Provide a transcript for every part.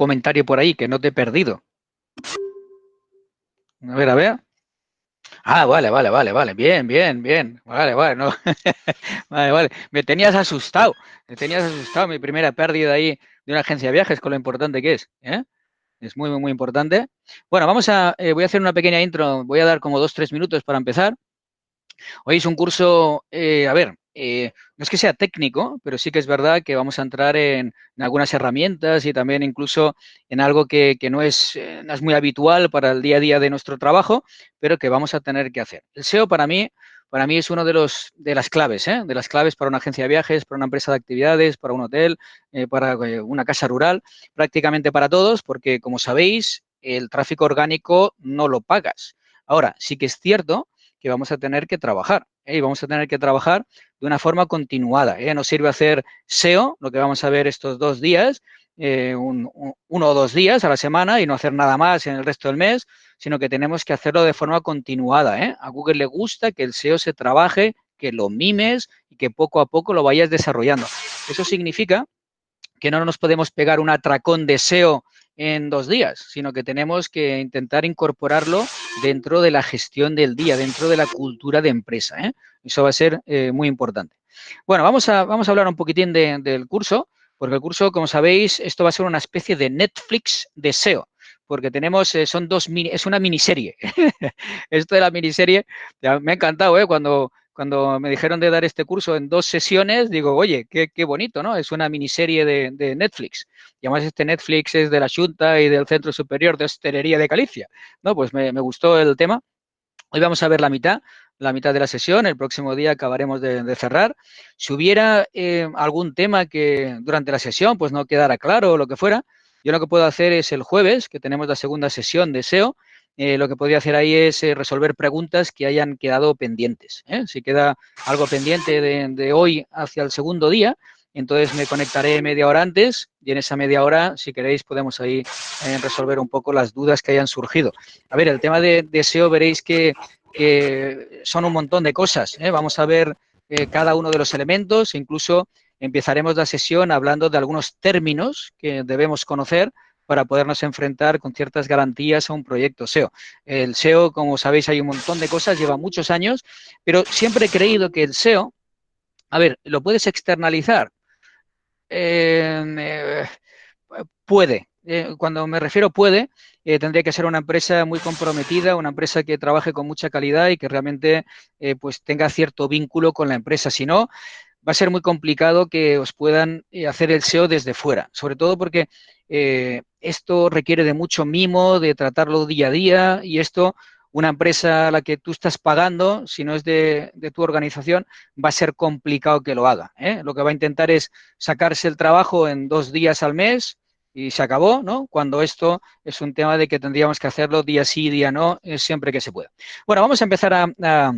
comentario por ahí que no te he perdido. A ver, a ver. Ah, vale. Bien, bien, bien. Vale, no. Vale. Me tenías asustado. Me tenías asustado. Mi primera pérdida ahí de una agencia de viajes con lo importante que es. ¿Eh? Es muy importante. Bueno, voy a hacer una pequeña intro. Voy a dar como 2, 3 minutos para empezar. Hoy es un curso, no es que sea técnico, pero sí que es verdad que vamos a entrar en algunas herramientas y también incluso en algo que no es muy habitual para el día a día de nuestro trabajo, pero que vamos a tener que hacer. El SEO para mí es uno de las claves, de las claves para una agencia de viajes, para una empresa de actividades, para un hotel, para una casa rural, prácticamente para todos, porque como sabéis, el tráfico orgánico no lo pagas. Ahora, sí que es cierto que vamos a tener que trabajar. Y vamos a tener que trabajar de una forma continuada. No sirve hacer SEO, lo que vamos a ver estos 2 días, 1 o 2 días a la semana y no hacer nada más en el resto del mes, sino que tenemos que hacerlo de forma continuada. A Google le gusta que el SEO se trabaje, que lo mimes y que poco a poco lo vayas desarrollando. Eso significa que no nos podemos pegar un atracón de SEO en 2 días, sino que tenemos que intentar incorporarlo dentro de la gestión del día, dentro de la cultura de empresa. Eso va a ser muy importante. Bueno, vamos a hablar un poquitín del curso, porque el curso, como sabéis, esto va a ser una especie de Netflix de SEO, porque tenemos, es una miniserie. Esto de la miniserie me ha encantado, cuando me dijeron de dar este curso en 2 sesiones, digo, oye, qué bonito, ¿no? Es una miniserie de Netflix. Y además este Netflix es de la Xunta y del Centro Superior de Hostelería de Galicia. No, pues me gustó el tema. Hoy vamos a ver la mitad de la sesión. El próximo día acabaremos de cerrar. Si hubiera algún tema que durante la sesión pues no quedara claro o lo que fuera, yo lo que puedo hacer es el jueves, que tenemos la segunda sesión de SEO, lo que podría hacer ahí es resolver preguntas que hayan quedado pendientes. Si queda algo pendiente de hoy hacia el segundo día, entonces me conectaré media hora antes y en esa media hora, si queréis, podemos ahí resolver un poco las dudas que hayan surgido. A ver, el tema de SEO veréis que son un montón de cosas. Vamos a ver cada uno de los elementos, incluso empezaremos la sesión hablando de algunos términos que debemos conocer para podernos enfrentar con ciertas garantías a un proyecto SEO. El SEO, como sabéis, hay un montón de cosas, lleva muchos años, pero siempre he creído que el SEO, a ver, lo puedes externalizar. Eh, puede. Cuando me refiero puede, tendría que ser una empresa muy comprometida, una empresa que trabaje con mucha calidad y que realmente pues tenga cierto vínculo con la empresa. Si no, va a ser muy complicado que os puedan hacer el SEO desde fuera, sobre todo porque esto requiere de mucho mimo, de tratarlo día a día y esto, una empresa a la que tú estás pagando, si no es de tu organización, va a ser complicado que lo haga. Lo que va a intentar es sacarse el trabajo en 2 días al mes y se acabó, ¿no? Cuando esto es un tema de que tendríamos que hacerlo día sí, día no, siempre que se pueda. Bueno, vamos a empezar a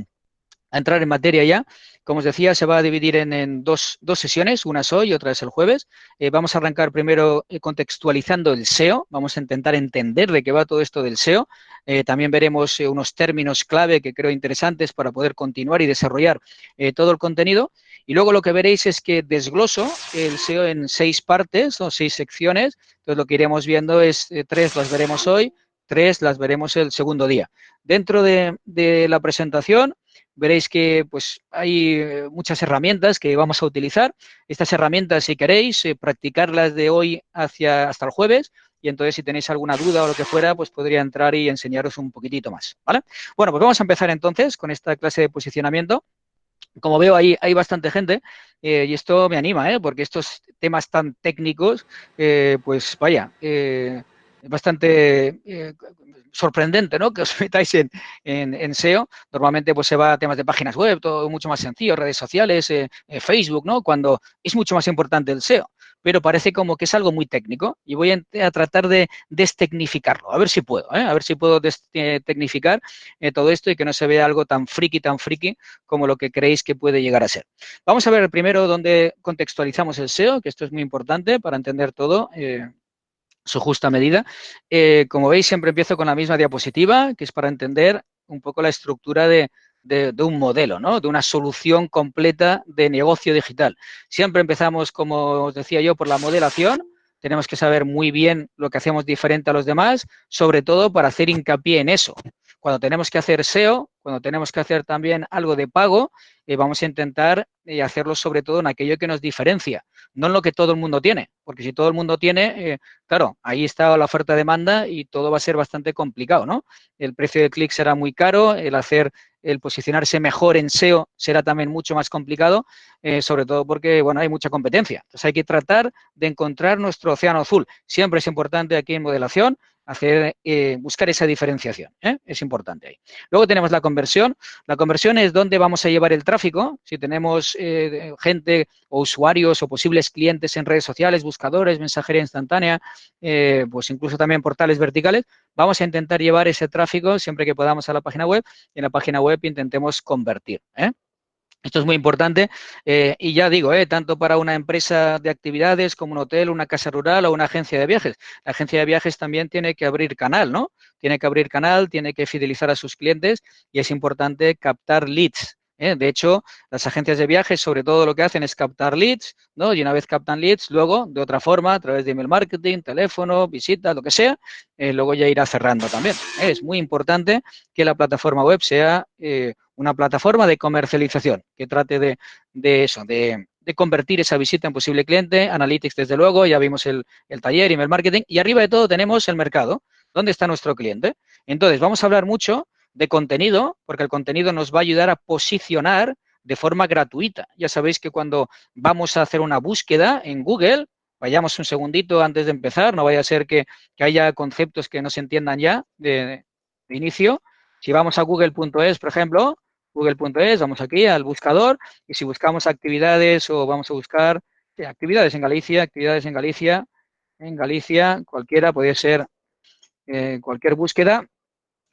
entrar en materia ya. Como os decía, se va a dividir en dos sesiones, una es hoy y otra es el jueves. Vamos a arrancar primero contextualizando el SEO, vamos a intentar entender de qué va todo esto del SEO. También veremos unos términos clave que creo interesantes para poder continuar y desarrollar todo el contenido. Y luego lo que veréis es que desgloso el SEO en 6 partes o 6 secciones. Entonces lo que iremos viendo es 3 las veremos hoy, 3 las veremos el segundo día. Dentro de la presentación veréis que pues, hay muchas herramientas que vamos a utilizar. Estas herramientas, si queréis, practicarlas de hoy hasta el jueves. Y entonces, si tenéis alguna duda o lo que fuera, pues podría entrar y enseñaros un poquitito más. ¿Vale? Bueno, pues vamos a empezar entonces con esta clase de posicionamiento. Como veo, ahí hay bastante gente y esto me anima, porque estos temas tan técnicos, pues vaya, bastante sorprendente, ¿no? Que os metáis en SEO. Normalmente pues se va a temas de páginas web, todo mucho más sencillo, redes sociales, Facebook, ¿no? Cuando es mucho más importante el SEO, pero parece como que es algo muy técnico y voy a tratar de destecnificarlo, a ver si puedo, a ver si puedo destecnificar todo esto y que no se vea algo tan friki como lo que creéis que puede llegar a ser. Vamos a ver primero dónde contextualizamos el SEO, que esto es muy importante para entender todo. Su justa medida. Como veis, siempre empiezo con la misma diapositiva, que es para entender un poco la estructura de un modelo, ¿no? De una solución completa de negocio digital. Siempre empezamos, como os decía yo, por la modelación. tenemos que saber muy bien lo que hacemos diferente a los demás, sobre todo para hacer hincapié en eso. Cuando tenemos que hacer SEO, cuando tenemos que hacer también algo de pago, vamos a intentar hacerlo sobre todo en aquello que nos diferencia, no en lo que todo el mundo tiene, porque si todo el mundo tiene, claro, ahí está la oferta-demanda y todo va a ser bastante complicado, ¿no? El precio de clic será muy caro, el posicionarse mejor en SEO será también mucho más complicado, sobre todo porque, bueno, hay mucha competencia. Entonces hay que tratar de encontrar nuestro océano azul. Siempre es importante aquí en modelación buscar esa diferenciación, ¿eh? Es importante ahí. Luego tenemos la conversión. La conversión es dónde vamos a llevar el tráfico. Si tenemos gente o usuarios o posibles clientes en redes sociales, buscadores, mensajería instantánea, pues incluso también portales verticales, vamos a intentar llevar ese tráfico siempre que podamos a la página web y en la página web intentemos convertir, ¿eh? Esto es muy importante y ya digo, tanto para una empresa de actividades como un hotel, una casa rural o una agencia de viajes. La agencia de viajes también tiene que abrir canal, ¿no? Tiene que abrir canal, tiene que fidelizar a sus clientes y es importante captar leads. De hecho, las agencias de viajes sobre todo lo que hacen es captar leads, ¿no? Y una vez captan leads, luego, de otra forma, a través de email marketing, teléfono, visitas, lo que sea, luego ya irá cerrando también. Es muy importante que la plataforma web sea una plataforma de comercialización que trate de eso, de convertir esa visita en posible cliente, Analytics desde luego, ya vimos el taller, email marketing, y arriba de todo tenemos el mercado, ¿dónde está nuestro cliente? Entonces, vamos a hablar mucho de contenido, porque el contenido nos va a ayudar a posicionar de forma gratuita. Ya sabéis que cuando vamos a hacer una búsqueda en Google, vayamos un segundito antes de empezar, no vaya a ser que haya conceptos que no se entiendan ya de inicio. Si vamos a google.es, por ejemplo, google.es, vamos aquí al buscador y si buscamos actividades o vamos a buscar actividades en Galicia, cualquiera, puede ser cualquier búsqueda.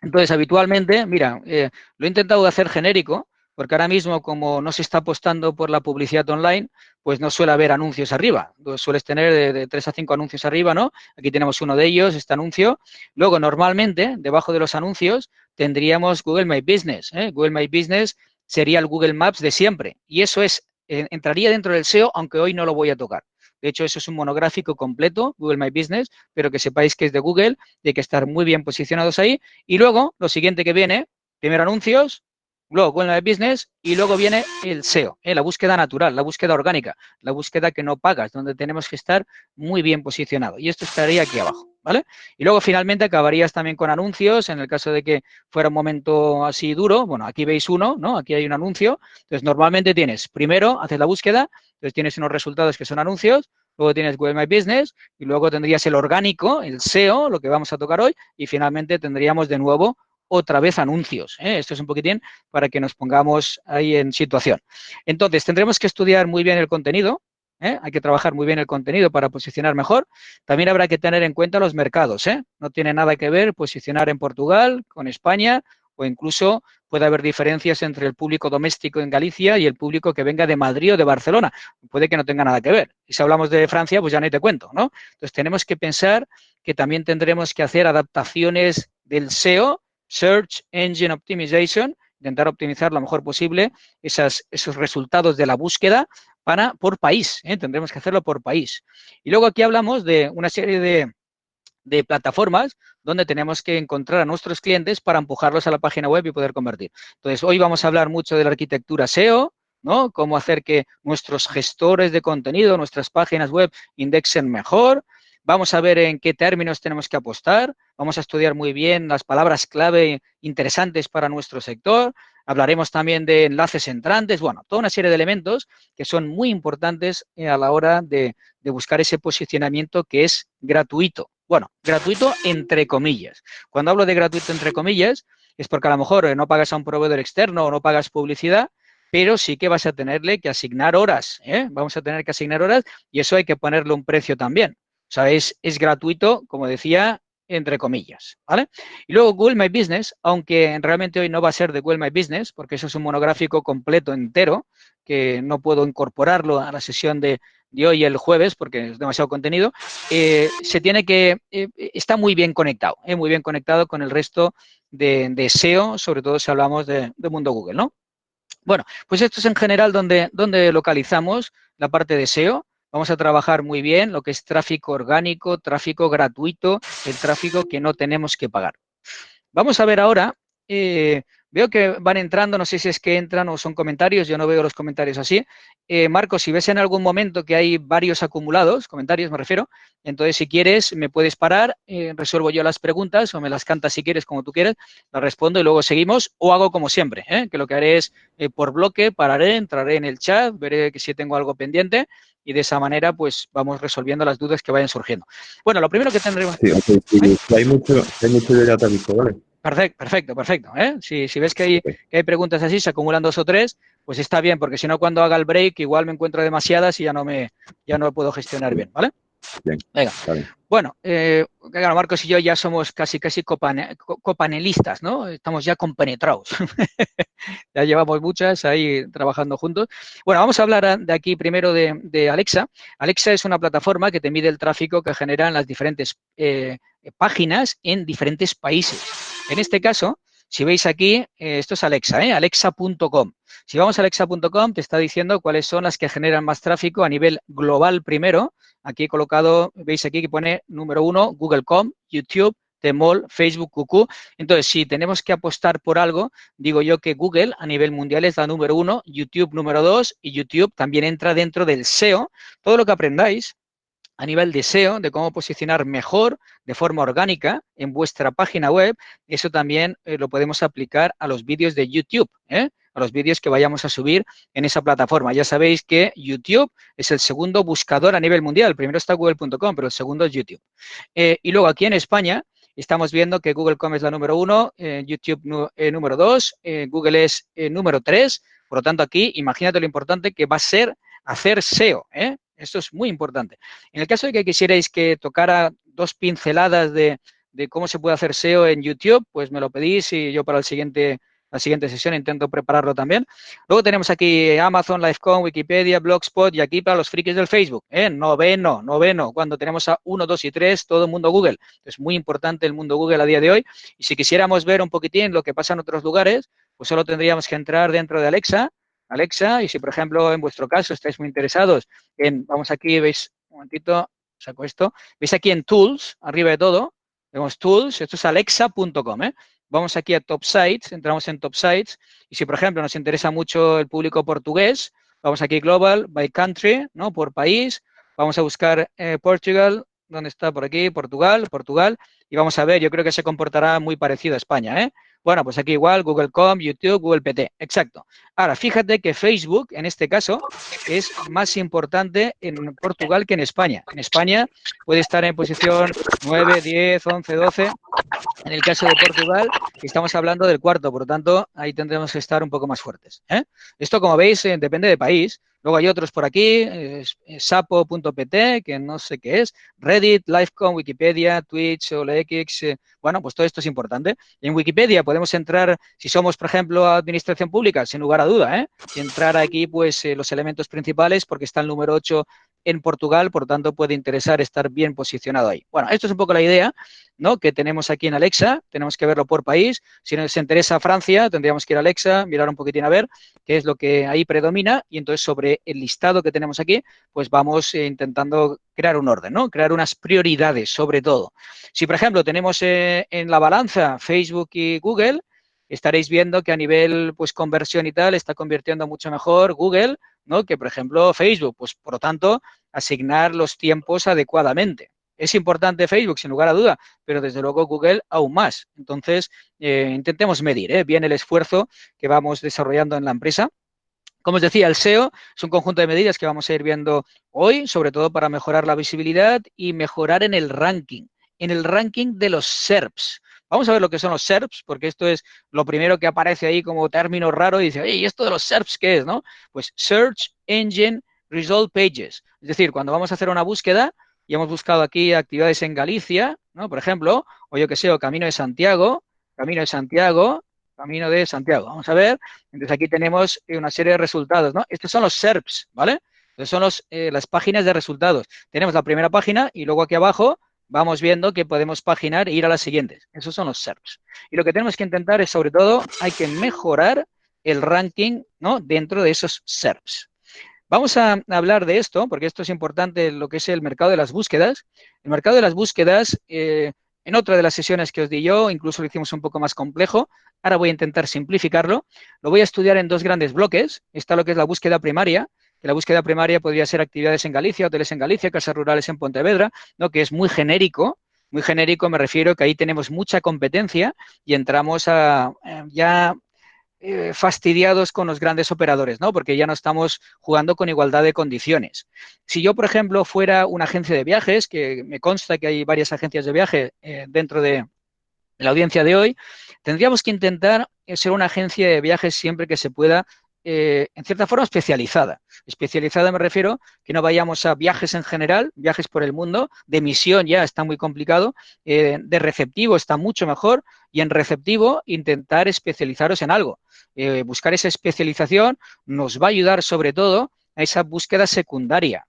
Entonces, habitualmente, mira, lo he intentado hacer genérico, porque ahora mismo, como no se está apostando por la publicidad online, pues no suele haber anuncios arriba. Entonces, sueles tener de 3 a 5 anuncios arriba, ¿no? Aquí tenemos uno de ellos, este anuncio. Luego, normalmente, debajo de los anuncios, tendríamos Google My Business, ¿eh? Google My Business sería el Google Maps de siempre. Y eso entraría dentro del SEO, aunque hoy no lo voy a tocar. De hecho, eso es un monográfico completo, Google My Business, pero que sepáis que es de Google, de que estar muy bien posicionados ahí. Y luego, lo siguiente que viene, primero anuncios, luego Google My Business y luego viene el SEO, la búsqueda natural, la búsqueda orgánica, la búsqueda que no pagas, donde tenemos que estar muy bien posicionados. Y esto estaría aquí abajo, ¿vale? Y luego finalmente acabarías también con anuncios, en el caso de que fuera un momento así duro. Bueno, aquí veis uno, ¿no? Aquí hay un anuncio. Entonces, normalmente tienes, primero haces la búsqueda, entonces tienes unos resultados que son anuncios, luego tienes Google My Business y luego tendrías el orgánico, el SEO, lo que vamos a tocar hoy, y finalmente tendríamos de nuevo otra vez anuncios. Esto es un poquitín para que nos pongamos ahí en situación. Entonces, tendremos que estudiar muy bien el contenido, hay que trabajar muy bien el contenido para posicionar mejor. También habrá que tener en cuenta los mercados. No tiene nada que ver posicionar en Portugal con España o incluso puede haber diferencias entre el público doméstico en Galicia y el público que venga de Madrid o de Barcelona. Puede que no tenga nada que ver. Y si hablamos de Francia, pues ya ni te cuento, ¿no? Entonces, tenemos que pensar que también tendremos que hacer adaptaciones del SEO, Search Engine Optimization, intentar optimizar lo mejor posible esos resultados de la búsqueda por país. Tendremos que hacerlo por país. Y luego aquí hablamos de una serie de plataformas donde tenemos que encontrar a nuestros clientes para empujarlos a la página web y poder convertir. Entonces, hoy vamos a hablar mucho de la arquitectura SEO, ¿no? Cómo hacer que nuestros gestores de contenido, nuestras páginas web indexen mejor. Vamos a ver en qué términos tenemos que apostar. Vamos a estudiar muy bien las palabras clave interesantes para nuestro sector. Hablaremos también de enlaces entrantes. Bueno, toda una serie de elementos que son muy importantes a la hora de buscar ese posicionamiento que es gratuito. Bueno, gratuito entre comillas. Cuando hablo de gratuito entre comillas, es porque a lo mejor no pagas a un proveedor externo o no pagas publicidad, pero sí que vas a tenerle que asignar horas. Vamos a tener que asignar horas y eso hay que ponerle un precio también. O sea, es gratuito, como decía, entre comillas, ¿vale? Y luego Google My Business, aunque realmente hoy no va a ser de Google My Business, porque eso es un monográfico completo entero, que no puedo incorporarlo a la sesión de hoy el jueves, porque es demasiado contenido, está muy bien conectado con el resto de SEO, sobre todo si hablamos de mundo Google, ¿no? Bueno, pues esto es en general donde localizamos la parte de SEO. vamos a trabajar muy bien lo que es tráfico orgánico, tráfico gratuito, el tráfico que no tenemos que pagar. Vamos a ver ahora, veo que van entrando, no sé si es que entran o son comentarios, yo no veo los comentarios así. Marcos, si ves en algún momento que hay varios acumulados, comentarios me refiero, entonces si quieres me puedes parar, resuelvo yo las preguntas o me las cantas si quieres, como tú quieres, las respondo y luego seguimos o hago como siempre, que lo que haré es por bloque, pararé, entraré en el chat, veré que si tengo algo pendiente y de esa manera pues vamos resolviendo las dudas que vayan surgiendo. Bueno, lo primero que tendremos... Sí, ok, ¿Ay? si hay mucho, yo ya te aviso, ¿vale? Perfecto, perfecto, perfecto. Si ves que hay preguntas así, se acumulan 2 o 3, pues está bien, porque si no, cuando haga el break, igual me encuentro demasiadas y ya no puedo gestionar bien, ¿vale? Bien, Venga. vale. Bueno, claro, Marcos y yo ya somos casi copanelistas, ¿no? Estamos ya compenetrados. Ya llevamos muchas ahí trabajando juntos. Bueno, vamos a hablar de aquí primero de Alexa. Alexa es una plataforma que te mide el tráfico que generan las diferentes páginas en diferentes países. En este caso, si veis aquí, esto es Alexa, alexa.com. Si vamos a alexa.com, te está diciendo cuáles son las que generan más tráfico a nivel global primero. Aquí he colocado, veis aquí que pone número 1, Google.com, YouTube, Tmall, Facebook, QQ. Entonces, si tenemos que apostar por algo, digo yo que Google a nivel mundial es la número 1, YouTube número 2 y YouTube también entra dentro del SEO. Todo lo que aprendáis a nivel de SEO, de cómo posicionar mejor, de forma orgánica, en vuestra página web, eso también lo podemos aplicar a los vídeos de YouTube, a los vídeos que vayamos a subir en esa plataforma. Ya sabéis que YouTube es el segundo buscador a nivel mundial. Primero está google.com, pero el segundo es YouTube. Y luego aquí en España estamos viendo que Google.com es la número 1, YouTube número 2, Google es número 3. Por lo tanto, aquí imagínate lo importante que va a ser hacer SEO. Esto es muy importante. En el caso de que quisierais que tocara 2 pinceladas de cómo se puede hacer SEO en YouTube, pues me lo pedís y yo para la siguiente sesión intento prepararlo también. Luego tenemos aquí Amazon, Livecom, Wikipedia, Blogspot y aquí para los frikis del Facebook. Noveno. Cuando tenemos a 1, 2 y 3, todo el mundo Google. Es muy importante el mundo Google a día de hoy. Y si quisiéramos ver un poquitín lo que pasa en otros lugares, pues solo tendríamos que entrar dentro de Alexa, y si por ejemplo en vuestro caso estáis muy interesados vamos aquí, veis, un momentito, saco esto, veis aquí en Tools, arriba de todo, vemos Tools, esto es alexa.com, Vamos aquí a Top Sites, entramos en Top Sites, y si por ejemplo nos interesa mucho el público portugués, vamos aquí Global, by Country, ¿no? Por país, vamos a buscar Portugal, ¿dónde está? Por aquí, Portugal, y vamos a ver, yo creo que se comportará muy parecido a España, Bueno, pues aquí igual, Google.com, YouTube, Google PT, exacto. Ahora, fíjate que Facebook, en este caso, es más importante en Portugal que en España. En España puede estar en posición 9, 10, 11, 12. En el caso de Portugal, estamos hablando del cuarto, por lo tanto, ahí tendremos que estar un poco más fuertes. Esto, como veis, depende de país. Luego hay otros por aquí, sapo.pt, que no sé qué es, Reddit, Livecom, Wikipedia, Twitch, OLX, bueno, pues todo esto es importante. En Wikipedia podemos entrar, si somos, por ejemplo, administración pública, sin lugar a duda, entrar aquí, pues, los elementos principales, porque está el número 8 en Portugal, por tanto, puede interesar estar bien posicionado ahí. Bueno, esto es un poco la idea, ¿no? Que tenemos aquí en Alexa, tenemos que verlo por país. Si nos interesa Francia, tendríamos que ir a Alexa, mirar un poquitín a ver qué es lo que ahí predomina y entonces sobre el listado que tenemos aquí, pues vamos intentando crear un orden, ¿no? Crear unas prioridades sobre todo. Si, por ejemplo, tenemos en la balanza Facebook y Google, estaréis viendo que a nivel pues conversión y tal está convirtiendo mucho mejor Google, ¿no? Que, por ejemplo, Facebook. Pues, por lo tanto, asignar los tiempos adecuadamente. Es importante Facebook, sin lugar a duda, pero desde luego Google aún más. Entonces, intentemos medir bien el esfuerzo que vamos desarrollando en la empresa. Como os decía, el SEO es un conjunto de medidas que vamos a ir viendo hoy, sobre todo para mejorar la visibilidad y mejorar en en el ranking de los SERPs. Vamos a ver lo que son los SERPs, porque esto es lo primero que aparece ahí como término raro y dice, oye, ¿y esto de los SERPs qué es, no? Pues Search Engine Result Pages. Es decir, cuando vamos a hacer una búsqueda y hemos buscado aquí actividades en Galicia, ¿no? Por ejemplo, o yo que sé, o Camino de Santiago, Camino de Santiago. Vamos a ver. Entonces aquí tenemos una serie de resultados, ¿no? Estos son los SERPs, ¿vale? Estos son las páginas de resultados. Tenemos la primera página y luego aquí abajo vamos viendo que podemos paginar e ir a las siguientes. Esos son los SERPs. Y lo que tenemos que intentar es, sobre todo, hay que mejorar el ranking, ¿no? Dentro de esos SERPs. Vamos a hablar de esto, porque esto es importante, lo que es el mercado de las búsquedas. El mercado de las búsquedas, en otra de las sesiones que os di yo, incluso lo hicimos un poco más complejo. Ahora voy a intentar simplificarlo. Lo voy a estudiar en dos grandes bloques. Está lo que es la búsqueda primaria, que la búsqueda primaria podría ser actividades en Galicia, hoteles en Galicia, casas rurales en Pontevedra, ¿no? Que es muy genérico. Muy genérico me refiero que ahí tenemos mucha competencia y entramos a ya fastidiados con los grandes operadores, ¿no? Porque ya no estamos jugando con igualdad de condiciones. Si yo, por ejemplo, fuera una agencia de viajes, que me consta que hay varias agencias de viaje dentro de la audiencia de hoy, tendríamos que intentar ser una agencia de viajes siempre que se pueda, en cierta forma, especializada. Especializada me refiero que no vayamos a viajes en general, viajes por el mundo, de misión ya está muy complicado, de receptivo está mucho mejor y en receptivo intentar especializaros en algo. Buscar esa especialización nos va a ayudar sobre todo a esa búsqueda secundaria,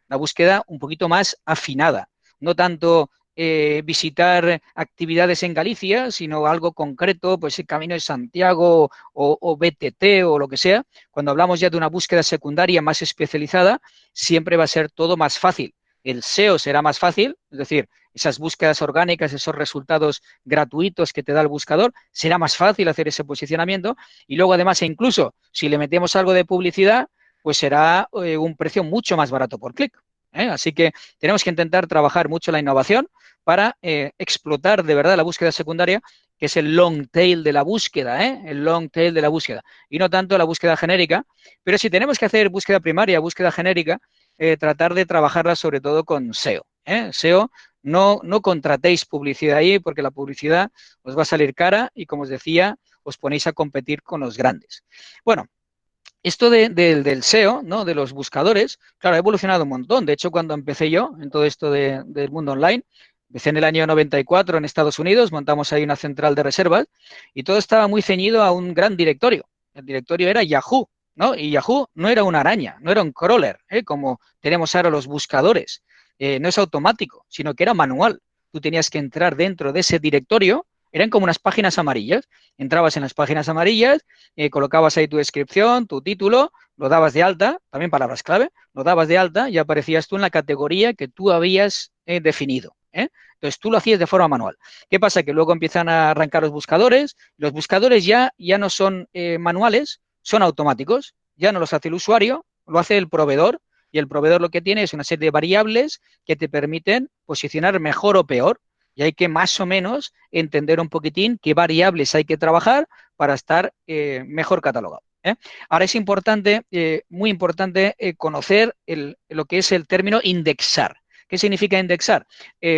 la búsqueda un poquito más afinada, no tanto visitar actividades en Galicia, sino algo concreto, pues el Camino de Santiago o BTT o lo que sea. Cuando hablamos ya de una búsqueda secundaria más especializada, siempre va a ser todo más fácil. El SEO será más fácil, es decir, esas búsquedas orgánicas, esos resultados gratuitos que te da el buscador, será más fácil hacer ese posicionamiento y luego además incluso si le metemos algo de publicidad, pues será un precio mucho más barato por clic. Así que tenemos que intentar trabajar mucho la innovación para explotar de verdad la búsqueda secundaria, que es el long tail de la búsqueda, el long tail de la búsqueda, y no tanto la búsqueda genérica. Pero si tenemos que hacer búsqueda primaria, búsqueda genérica, tratar de trabajarla sobre todo con SEO. SEO, no contratéis publicidad ahí porque la publicidad os va a salir cara y, como os decía, os ponéis a competir con los grandes. Bueno, esto del SEO, ¿no? De los buscadores, claro, ha evolucionado un montón. De hecho, cuando empecé yo en todo esto del mundo online, empecé en el año 94 en Estados Unidos, montamos ahí una central de reservas y todo estaba muy ceñido a un gran directorio. El directorio era Yahoo, ¿no? Y Yahoo no era una araña, no era un crawler, como tenemos ahora los buscadores. No es automático, sino que era manual. Tú tenías que entrar dentro de ese directorio, eran como unas páginas amarillas. Entrabas en las páginas amarillas, colocabas ahí tu descripción, tu título, lo dabas de alta, también palabras clave, lo dabas de alta y aparecías tú en la categoría que tú habías definido. Entonces tú lo hacías de forma manual. ¿Qué pasa? Que luego empiezan a arrancar los buscadores ya no son manuales, son automáticos, ya no los hace el usuario, lo hace el proveedor y el proveedor lo que tiene es una serie de variables que te permiten posicionar mejor o peor y hay que más o menos entender un poquitín qué variables hay que trabajar para estar mejor catalogado. Ahora es importante, muy importante, conocer lo que es el término indexar. ¿Qué significa indexar?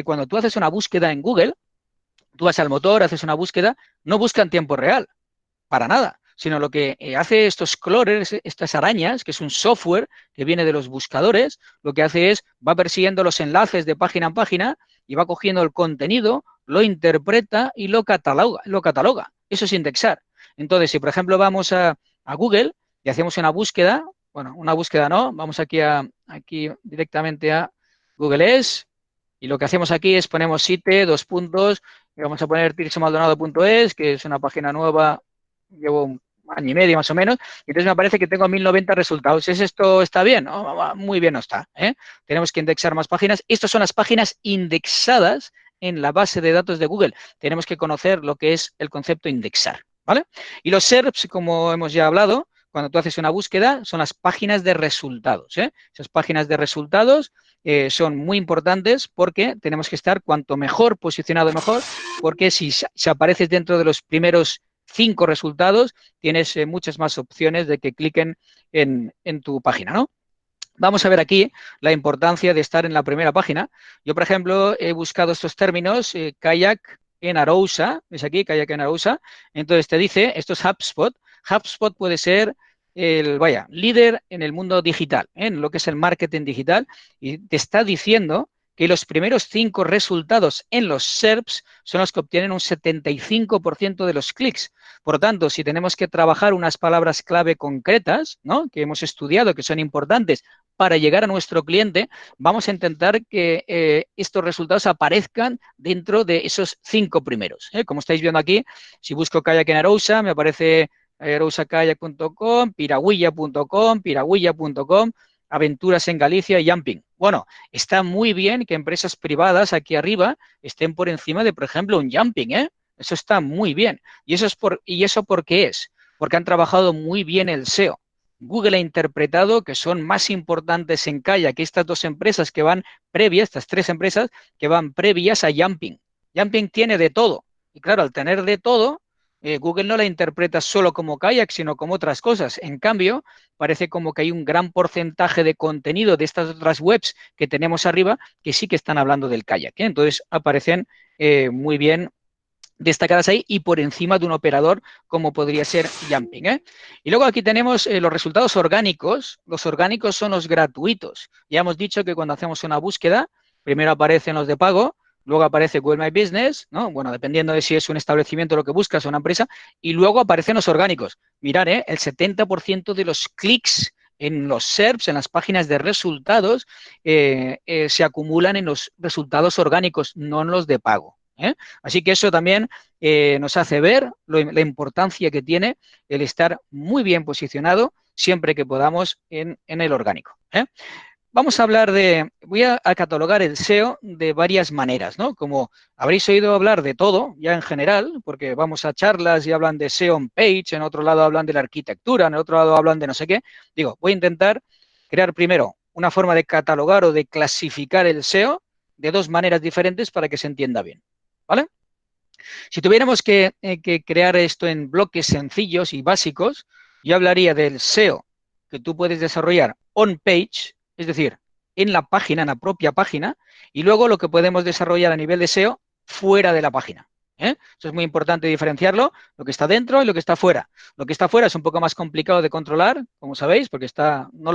Cuando tú haces una búsqueda en Google, tú vas al motor, haces una búsqueda, no busca en tiempo real, para nada, sino lo que hace estos crawlers, estas arañas, que es un software que viene de los buscadores, lo que hace es, va persiguiendo los enlaces de página en página y va cogiendo el contenido, lo interpreta y lo cataloga. Eso es indexar. Entonces, si por ejemplo vamos a Google y hacemos una búsqueda, bueno, una búsqueda no, vamos aquí directamente a Google es, y lo que hacemos aquí es ponemos site, dos puntos, y vamos a poner tirchomaldonado.es, que es una página nueva, llevo un año y medio más o menos, y entonces me parece que tengo 1090 resultados. ¿Es esto está bien? Oh, muy bien no está. Tenemos que indexar más páginas. Estas son las páginas indexadas en la base de datos de Google. Tenemos que conocer lo que es el concepto indexar, ¿vale? Y los SERPs, como hemos ya hablado, cuando tú haces una búsqueda, son las páginas de resultados. Esas páginas de resultados son muy importantes porque tenemos que estar cuanto mejor posicionado mejor, porque si apareces dentro de los primeros 5 resultados, tienes muchas más opciones de que cliquen en tu página, ¿no? Vamos a ver aquí la importancia de estar en la primera página. Yo, por ejemplo, he buscado estos términos, kayak en Arousa, ¿ves aquí? Kayak en Arousa. Entonces te dice, esto es HubSpot. HubSpot puede ser líder en el mundo digital, en lo que es el marketing digital, y te está diciendo que los primeros 5 resultados en los SERPs son los que obtienen un 75% de los clics. Por lo tanto, si tenemos que trabajar unas palabras clave concretas, ¿no?, que hemos estudiado, que son importantes para llegar a nuestro cliente, vamos a intentar que estos resultados aparezcan dentro de esos 5 primeros. Como estáis viendo aquí, si busco kayak en Arousa, me aparece rousakayak.com, piragüilla.com, Aventuras en Galicia y Jumping. Bueno, está muy bien que empresas privadas aquí arriba estén por encima de, por ejemplo, un Jumping, ¿eh? Eso está muy bien. ¿Y eso por qué es? Porque han trabajado muy bien el SEO. Google ha interpretado que son más importantes en Kayak que estas dos empresas que van previas, estas tres empresas que van previas a Jumping. Jumping tiene de todo. Y claro, al tener de todo, Google no la interpreta solo como kayak, sino como otras cosas. En cambio, parece como que hay un gran porcentaje de contenido de estas otras webs que tenemos arriba que sí que están hablando del kayak, ¿eh? Entonces aparecen muy bien destacadas ahí y por encima de un operador como podría ser Jumping, ¿eh? Y luego aquí tenemos los resultados orgánicos. Los orgánicos son los gratuitos. Ya hemos dicho que cuando hacemos una búsqueda, primero aparecen los de pago, luego aparece Google My Business, ¿no? Bueno, dependiendo de si es un establecimiento lo que buscas o una empresa, y luego aparecen los orgánicos. Mirad, el 70% de los clics en los SERPs, en las páginas de resultados, se acumulan en los resultados orgánicos, no en los de pago, ¿eh? Así que eso también nos hace ver la importancia que tiene el estar muy bien posicionado siempre que podamos en el orgánico, ¿eh? Vamos a hablar voy a catalogar el SEO de varias maneras, ¿no? Como habréis oído hablar de todo, ya en general, porque vamos a charlas y hablan de SEO on page, en otro lado hablan de la arquitectura, en otro lado hablan de no sé qué. Digo, voy a intentar crear primero una forma de catalogar o de clasificar el SEO de dos maneras diferentes para que se entienda bien, ¿vale? Si tuviéramos que crear esto en bloques sencillos y básicos, yo hablaría del SEO que tú puedes desarrollar on page, es decir, en la página, en la propia página, y luego lo que podemos desarrollar a nivel de SEO fuera de la página, ¿eh? Eso es muy importante diferenciarlo, lo que está dentro y lo que está fuera. Lo que está fuera es un poco más complicado de controlar, como sabéis, porque no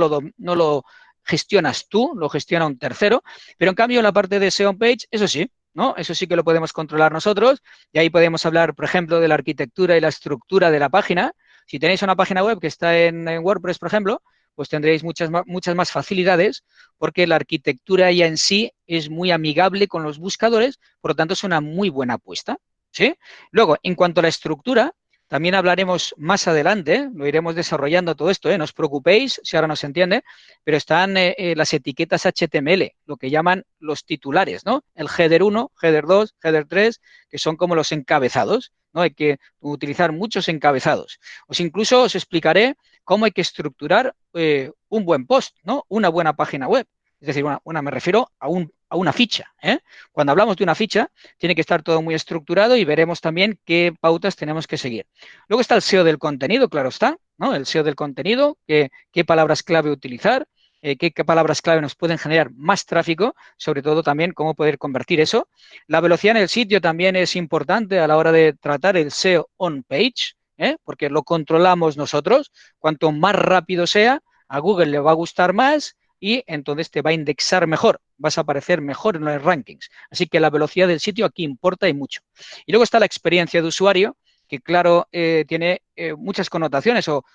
lo gestionas tú, lo gestiona un tercero, pero en cambio en la parte de SEO on page, eso sí, ¿no? Eso sí que lo podemos controlar nosotros y ahí podemos hablar, por ejemplo, de la arquitectura y la estructura de la página. Si tenéis una página web que está en WordPress, por ejemplo, pues tendréis muchas más facilidades porque la arquitectura ya en sí es muy amigable con los buscadores, por lo tanto es una muy buena apuesta, ¿sí? Luego, en cuanto a la estructura, también hablaremos más adelante, ¿eh? Lo iremos desarrollando todo esto, ¿eh? No os preocupéis si ahora no se entiende, pero están las etiquetas HTML, lo que llaman los titulares, ¿no? El header 1, header 2, header 3, que son como los encabezados, ¿no? Hay que utilizar muchos encabezados. Incluso os explicaré cómo hay que estructurar un buen post, ¿no? Una buena página web. Es decir, me refiero a una ficha, ¿eh? Cuando hablamos de una ficha, tiene que estar todo muy estructurado y veremos también qué pautas tenemos que seguir. Luego está el SEO del contenido, claro está, ¿no? El SEO del contenido, qué palabras clave utilizar, qué palabras clave nos pueden generar más tráfico, sobre todo también cómo poder convertir eso. La velocidad en el sitio también es importante a la hora de tratar el SEO on page, porque lo controlamos nosotros. Cuanto más rápido sea, a Google le va a gustar más y entonces te va a indexar mejor, vas a aparecer mejor en los rankings. Así que la velocidad del sitio aquí importa y mucho. Y luego está la experiencia de usuario, que claro, tiene muchas connotaciones o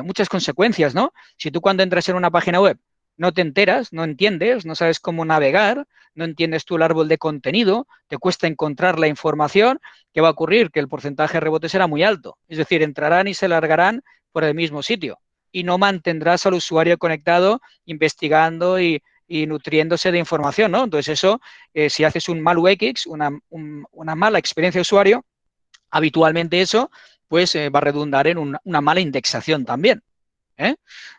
muchas consecuencias, ¿no? Si tú cuando entras en una página web no te enteras, no entiendes, no sabes cómo navegar, no entiendes tú el árbol de contenido, te cuesta encontrar la información, ¿qué va a ocurrir? Que el porcentaje de rebote será muy alto. Es decir, entrarán y se largarán por el mismo sitio y no mantendrás al usuario conectado, investigando y nutriéndose de información, ¿no? Entonces eso, si haces un mal UX, una mala experiencia de usuario, habitualmente eso pues va a redundar en una mala indexación también, ¿eh?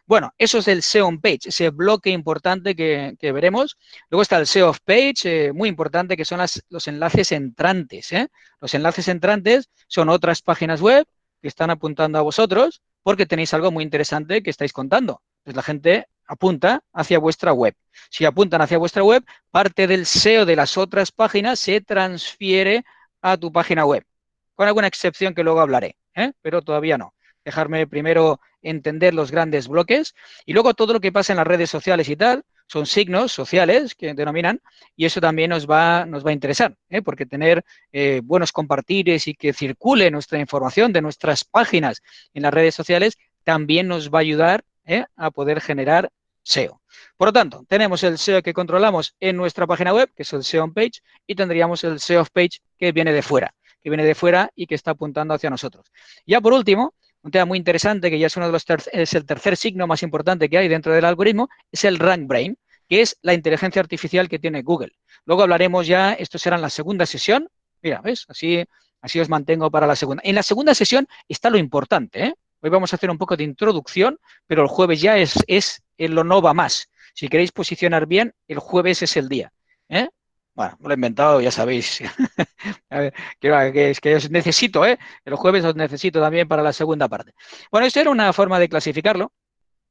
Bueno, eso es el SEO on page, ese bloque importante que veremos. Luego está el SEO off page, muy importante, que son los enlaces entrantes, ¿eh? Los enlaces entrantes son otras páginas web que están apuntando a vosotros porque tenéis algo muy interesante que estáis contando. Pues la gente apunta hacia vuestra web. Si apuntan hacia vuestra web, parte del SEO de las otras páginas se transfiere a tu página web, con alguna excepción que luego hablaré, pero todavía no. Dejarme primero entender los grandes bloques y luego todo lo que pasa en las redes sociales y tal son signos sociales que denominan y eso también nos va a interesar, porque tener buenos compartires y que circule nuestra información de nuestras páginas en las redes sociales también nos va a ayudar a poder generar SEO. Por lo tanto, tenemos el SEO que controlamos en nuestra página web, que es el SEO on page, y tendríamos el SEO off page que viene de fuera y que está apuntando hacia nosotros. Ya por último, un tema muy interesante que ya es uno de los es el tercer signo más importante que hay dentro del algoritmo, es el RankBrain, que es la inteligencia artificial que tiene Google. Luego hablaremos ya, esto será en la segunda sesión. Mira, ¿ves? Así os mantengo para la segunda. En la segunda sesión está lo importante, ¿eh? Hoy vamos a hacer un poco de introducción, pero el jueves ya es lo no va más. Si queréis posicionar bien, el jueves es el día. ¿Eh? Bueno, me lo he inventado, ya sabéis. A ver, es que os necesito, ¿eh? El jueves os necesito también para la segunda parte. Bueno, esto era una forma de clasificarlo,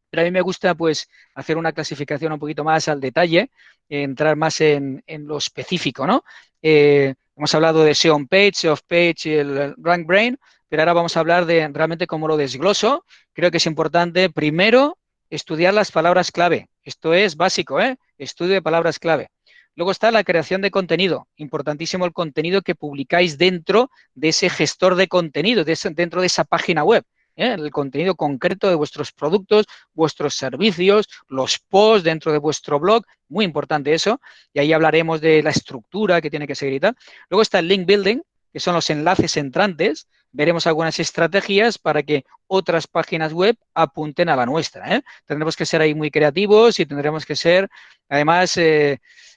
pero a mí me gusta pues hacer una clasificación un poquito más al detalle, entrar más en lo específico, ¿no? Hemos hablado de SEO on page, SEO off page y el rank brain, pero ahora vamos a hablar de realmente cómo lo desgloso. Creo que es importante primero estudiar las palabras clave. Esto es básico, ¿eh? Estudio de palabras clave. Luego está la creación de contenido. Importantísimo el contenido que publicáis dentro de ese gestor de contenido, dentro de esa página web. El contenido concreto de vuestros productos, vuestros servicios, los posts dentro de vuestro blog, muy importante eso, y ahí hablaremos de la estructura que tiene que seguir y tal. Luego está el link building, que son los enlaces entrantes, veremos algunas estrategias para que otras páginas web apunten a la nuestra. Tendremos que ser ahí muy creativos y tendremos que ser, además,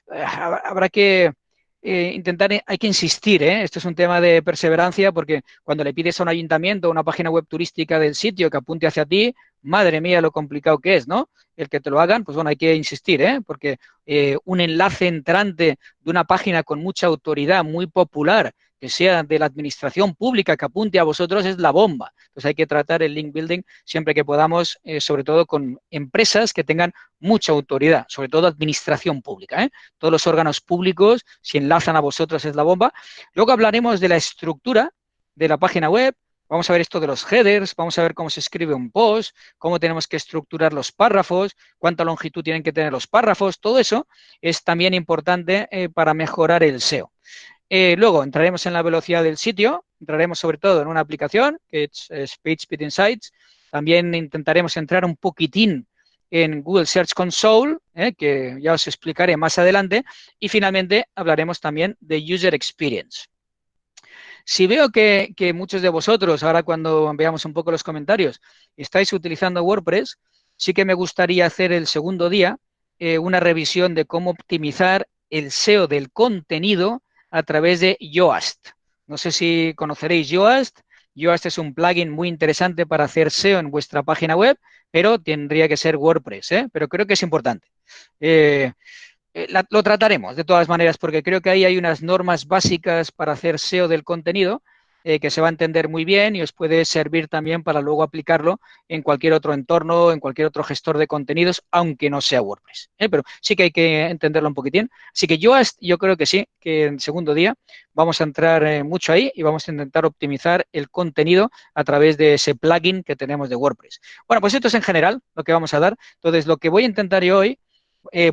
habrá que intentar, hay que insistir, ¿eh? Esto es un tema de perseverancia porque cuando le pides a un ayuntamiento o una página web turística del sitio que apunte hacia ti, madre mía lo complicado que es, ¿no? El que te lo hagan, pues bueno, hay que insistir, ¿eh? Porque un enlace entrante de una página con mucha autoridad, muy popular, que sea de la administración pública que apunte a vosotros es la bomba. Entonces hay que tratar el link building siempre que podamos, sobre todo con empresas que tengan mucha autoridad, sobre todo administración pública, ¿eh? Todos los órganos públicos, si enlazan a vosotros es la bomba. Luego hablaremos de la estructura de la página web, vamos a ver esto de los headers, vamos a ver cómo se escribe un post, cómo tenemos que estructurar los párrafos, cuánta longitud tienen que tener los párrafos, todo eso es también importante para mejorar el SEO. Luego entraremos en la velocidad del sitio, entraremos sobre todo en una aplicación que es PageSpeed Insights, también intentaremos entrar un poquitín en Google Search Console, que ya os explicaré más adelante, y finalmente hablaremos también de User Experience. Si veo que muchos de vosotros, ahora cuando veamos un poco los comentarios, estáis utilizando WordPress, sí que me gustaría hacer el segundo día una revisión de cómo optimizar el SEO del contenido a través de Yoast. No sé si conoceréis Yoast. Yoast es un plugin muy interesante para hacer SEO en vuestra página web, pero tendría que ser WordPress, pero creo que es importante. Lo trataremos de todas maneras porque creo que ahí hay unas normas básicas para hacer SEO del contenido que se va a entender muy bien y os puede servir también para luego aplicarlo en cualquier otro entorno, en cualquier otro gestor de contenidos, aunque no sea WordPress. Pero sí que hay que entenderlo un poquitín. Así que yo creo que sí, que en el segundo día vamos a entrar mucho ahí y vamos a intentar optimizar el contenido a través de ese plugin que tenemos de WordPress. Bueno, pues esto es en general lo que vamos a dar. Entonces, lo que voy a intentar yo hoy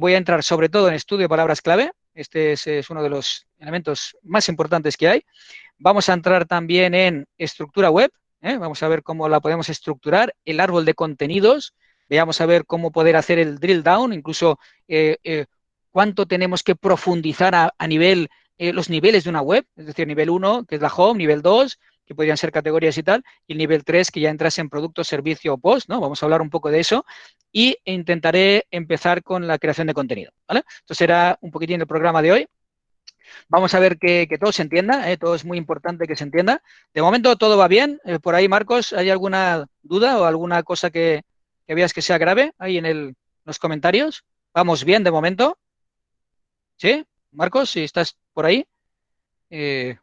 voy a entrar sobre todo en estudio de palabras clave. Este es uno de los elementos más importantes que hay. Vamos a entrar también en estructura web. Vamos a ver cómo la podemos estructurar. El árbol de contenidos. Veamos a ver cómo poder hacer el drill down, incluso cuánto tenemos que profundizar a nivel, los niveles de una web. Es decir, nivel 1, que es la home, nivel 2, que podrían ser categorías y tal, y el nivel 3, que ya entras en producto, servicio o post, ¿no? Vamos a hablar un poco de eso y intentaré empezar con la creación de contenido, ¿vale? Esto será un poquitín el programa de hoy. Vamos a ver que todo se entienda, todo es muy importante que se entienda. De momento todo va bien. Por ahí, Marcos, ¿hay alguna duda o alguna cosa que veas que sea grave ahí en los comentarios? ¿Vamos bien de momento? ¿Sí? Marcos, si estás por ahí.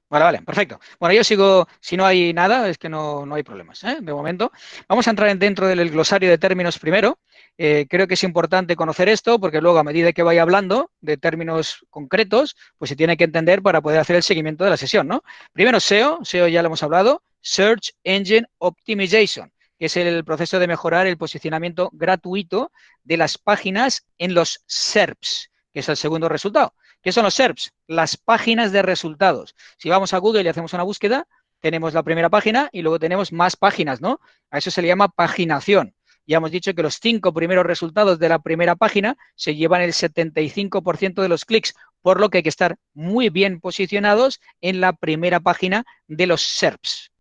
Vale, perfecto. Bueno, yo sigo, si no hay nada, es que no hay problemas, de momento. Vamos a entrar dentro del glosario de términos primero. Creo que es importante conocer esto porque luego a medida que vaya hablando de términos concretos, pues se tiene que entender para poder hacer el seguimiento de la sesión, ¿no? Primero SEO ya lo hemos hablado, Search Engine Optimization, que es el proceso de mejorar el posicionamiento gratuito de las páginas en los SERPs, que es el segundo resultado. ¿Qué son los SERPs? Las páginas de resultados. Si vamos a Google y hacemos una búsqueda, tenemos la primera página y luego tenemos más páginas, ¿no? A eso se le llama paginación. Ya hemos dicho que los 5 primeros resultados de la primera página se llevan el 75% de los clics, por lo que hay que estar muy bien posicionados en la primera página de los SERPs.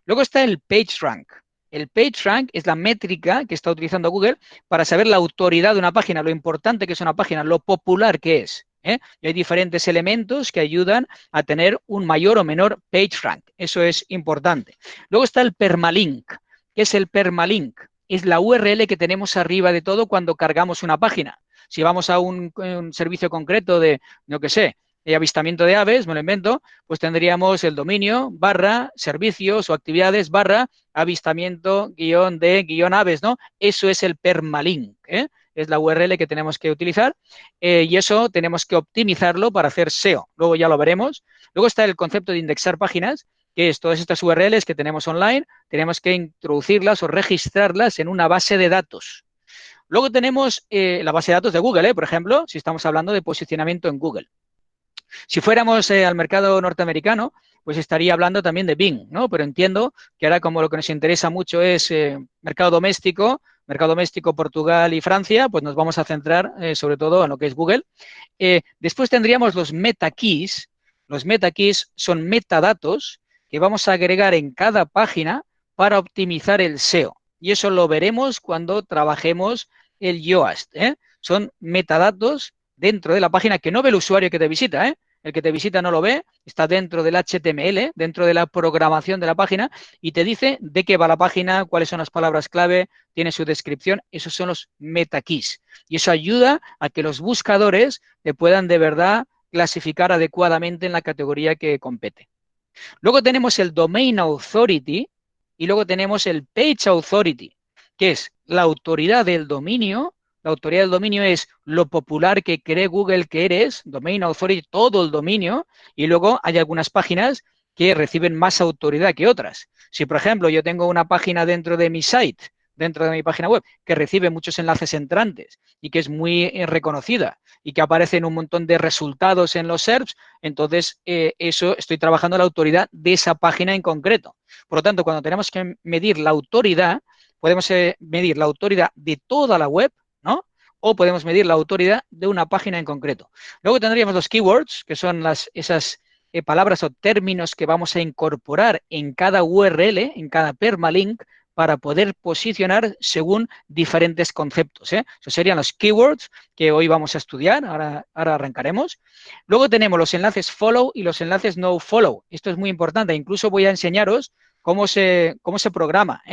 Luego está el PageRank. El PageRank es la métrica que está utilizando Google para saber la autoridad de una página, lo importante que es una página, lo popular que es. Y hay diferentes elementos que ayudan a tener un mayor o menor PageRank. Eso es importante. Luego está el permalink. ¿Qué es el permalink? Es la URL que tenemos arriba de todo cuando cargamos una página. Si vamos a un servicio concreto de, no qué sé, de avistamiento de aves, me lo invento, pues tendríamos el dominio barra servicios o actividades barra avistamiento guión de guión aves, ¿no? Eso es el permalink, es la URL que tenemos que utilizar y eso tenemos que optimizarlo para hacer SEO. Luego ya lo veremos. Luego está el concepto de indexar páginas, que es todas estas URLs que tenemos online, tenemos que introducirlas o registrarlas en una base de datos. Luego tenemos la base de datos de Google, por ejemplo, si estamos hablando de posicionamiento en Google. Si fuéramos al mercado norteamericano, pues estaría hablando también de Bing, ¿no? Pero entiendo que ahora como lo que nos interesa mucho es mercado doméstico, Portugal y Francia, pues nos vamos a centrar sobre todo en lo que es Google. Después tendríamos los meta keys. Los meta keys son metadatos que vamos a agregar en cada página para optimizar el SEO. Y eso lo veremos cuando trabajemos el Yoast. Son metadatos dentro de la página que no ve el usuario que te visita, El que te visita no lo ve, está dentro del HTML, dentro de la programación de la página y te dice de qué va la página, cuáles son las palabras clave, tiene su descripción. Esos son los meta keys. Y eso ayuda a que los buscadores te puedan de verdad clasificar adecuadamente en la categoría que compete. Luego tenemos el Domain Authority y luego tenemos el Page Authority, que es la autoridad del dominio. La autoridad del dominio es lo popular que cree Google que eres, Domain Authority, todo el dominio, y luego hay algunas páginas que reciben más autoridad que otras. Si, por ejemplo, yo tengo una página dentro de mi site, dentro de mi página web, que recibe muchos enlaces entrantes y que es muy reconocida y que aparece en un montón de resultados en los SERPs, entonces eso estoy trabajando la autoridad de esa página en concreto. Por lo tanto, cuando tenemos que medir la autoridad, podemos medir la autoridad de toda la web, ¿no? O podemos medir la autoridad de una página en concreto. Luego tendríamos los keywords, que son esas palabras o términos que vamos a incorporar en cada URL, en cada permalink, para poder posicionar según diferentes conceptos. Esos serían los keywords que hoy vamos a estudiar, ahora arrancaremos. Luego tenemos los enlaces follow y los enlaces no follow. Esto es muy importante, incluso voy a enseñaros cómo se programa,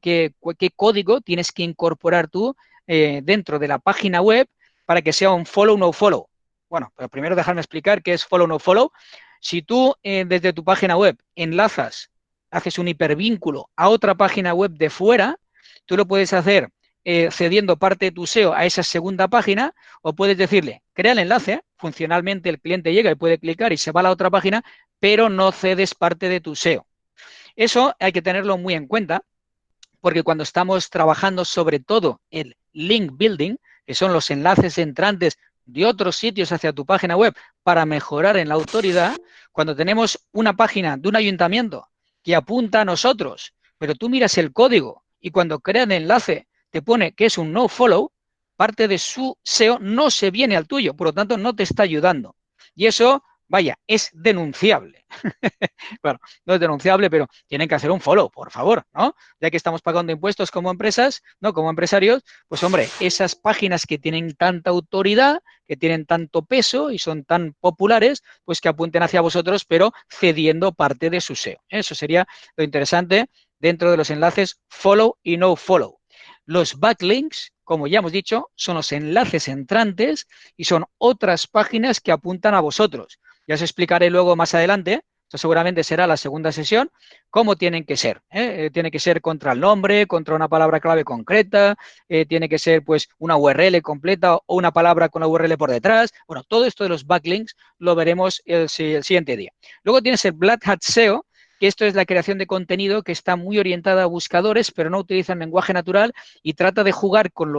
qué código tienes que incorporar tú dentro de la página web para que sea un follow no follow. Bueno, pero primero dejarme explicar qué es follow no follow. Si tú desde tu página web haces un hipervínculo a otra página web de fuera, tú lo puedes hacer cediendo parte de tu SEO a esa segunda página o puedes decirle, crea el enlace, funcionalmente el cliente llega y puede clicar y se va a la otra página, pero no cedes parte de tu SEO. Eso hay que tenerlo muy en cuenta porque cuando estamos trabajando sobre todo el link building, que son los enlaces entrantes de otros sitios hacia tu página web para mejorar en la autoridad, cuando tenemos una página de un ayuntamiento que apunta a nosotros, pero tú miras el código y cuando crea el enlace te pone que es un no follow, parte de su SEO no se viene al tuyo, por lo tanto no te está ayudando. Y eso, vaya, es denunciable. Bueno, no es denunciable, pero tienen que hacer un follow, por favor, ¿no? Ya que estamos pagando impuestos como empresas, ¿no? Como empresarios, pues hombre, esas páginas que tienen tanta autoridad, que tienen tanto peso y son tan populares, pues que apunten hacia vosotros, pero cediendo parte de su SEO. Eso sería lo interesante dentro de los enlaces follow y no follow. Los backlinks, como ya hemos dicho, son los enlaces entrantes y son otras páginas que apuntan a vosotros. Ya os explicaré luego más adelante, esto seguramente será la segunda sesión, cómo tienen que ser. Tiene que ser contra el nombre, contra una palabra clave concreta, tiene que ser pues una URL completa o una palabra con la URL por detrás. Bueno, todo esto de los backlinks lo veremos el siguiente día. Luego tienes el Black Hat SEO, que esto es la creación de contenido que está muy orientada a buscadores, pero no utiliza el lenguaje natural y trata de jugar con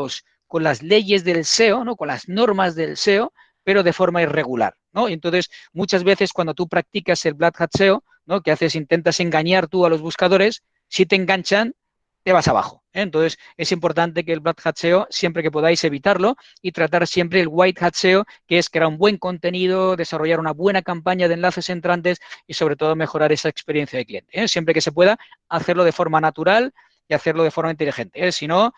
las leyes del SEO, ¿no? Con las normas del SEO, pero de forma irregular, ¿no? Y entonces, muchas veces cuando tú practicas el Black Hat SEO, ¿no? Que haces, intentas engañar tú a los buscadores, si te enganchan, te vas abajo. Entonces, es importante que el Black Hat SEO, siempre que podáis evitarlo y tratar siempre el White Hat SEO, que es crear un buen contenido, desarrollar una buena campaña de enlaces entrantes y sobre todo mejorar esa experiencia de cliente. Siempre que se pueda, hacerlo de forma natural y hacerlo de forma inteligente, ¿eh? Si no,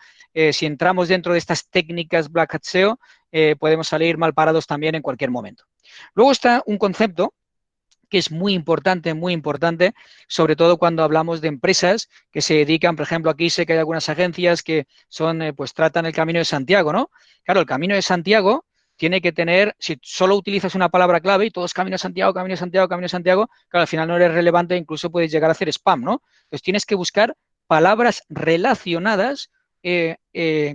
si entramos dentro de estas técnicas Black Hat SEO, podemos salir mal parados también en cualquier momento. Luego está un concepto que es muy importante, sobre todo cuando hablamos de empresas que se dedican, por ejemplo, aquí sé que hay algunas agencias que son, pues tratan el Camino de Santiago, ¿no? Claro, el Camino de Santiago tiene que tener, si solo utilizas una palabra clave y todo es Camino de Santiago, Camino de Santiago, Camino de Santiago, claro, al final no eres relevante, incluso puedes llegar a hacer spam, ¿no? Entonces tienes que buscar palabras relacionadas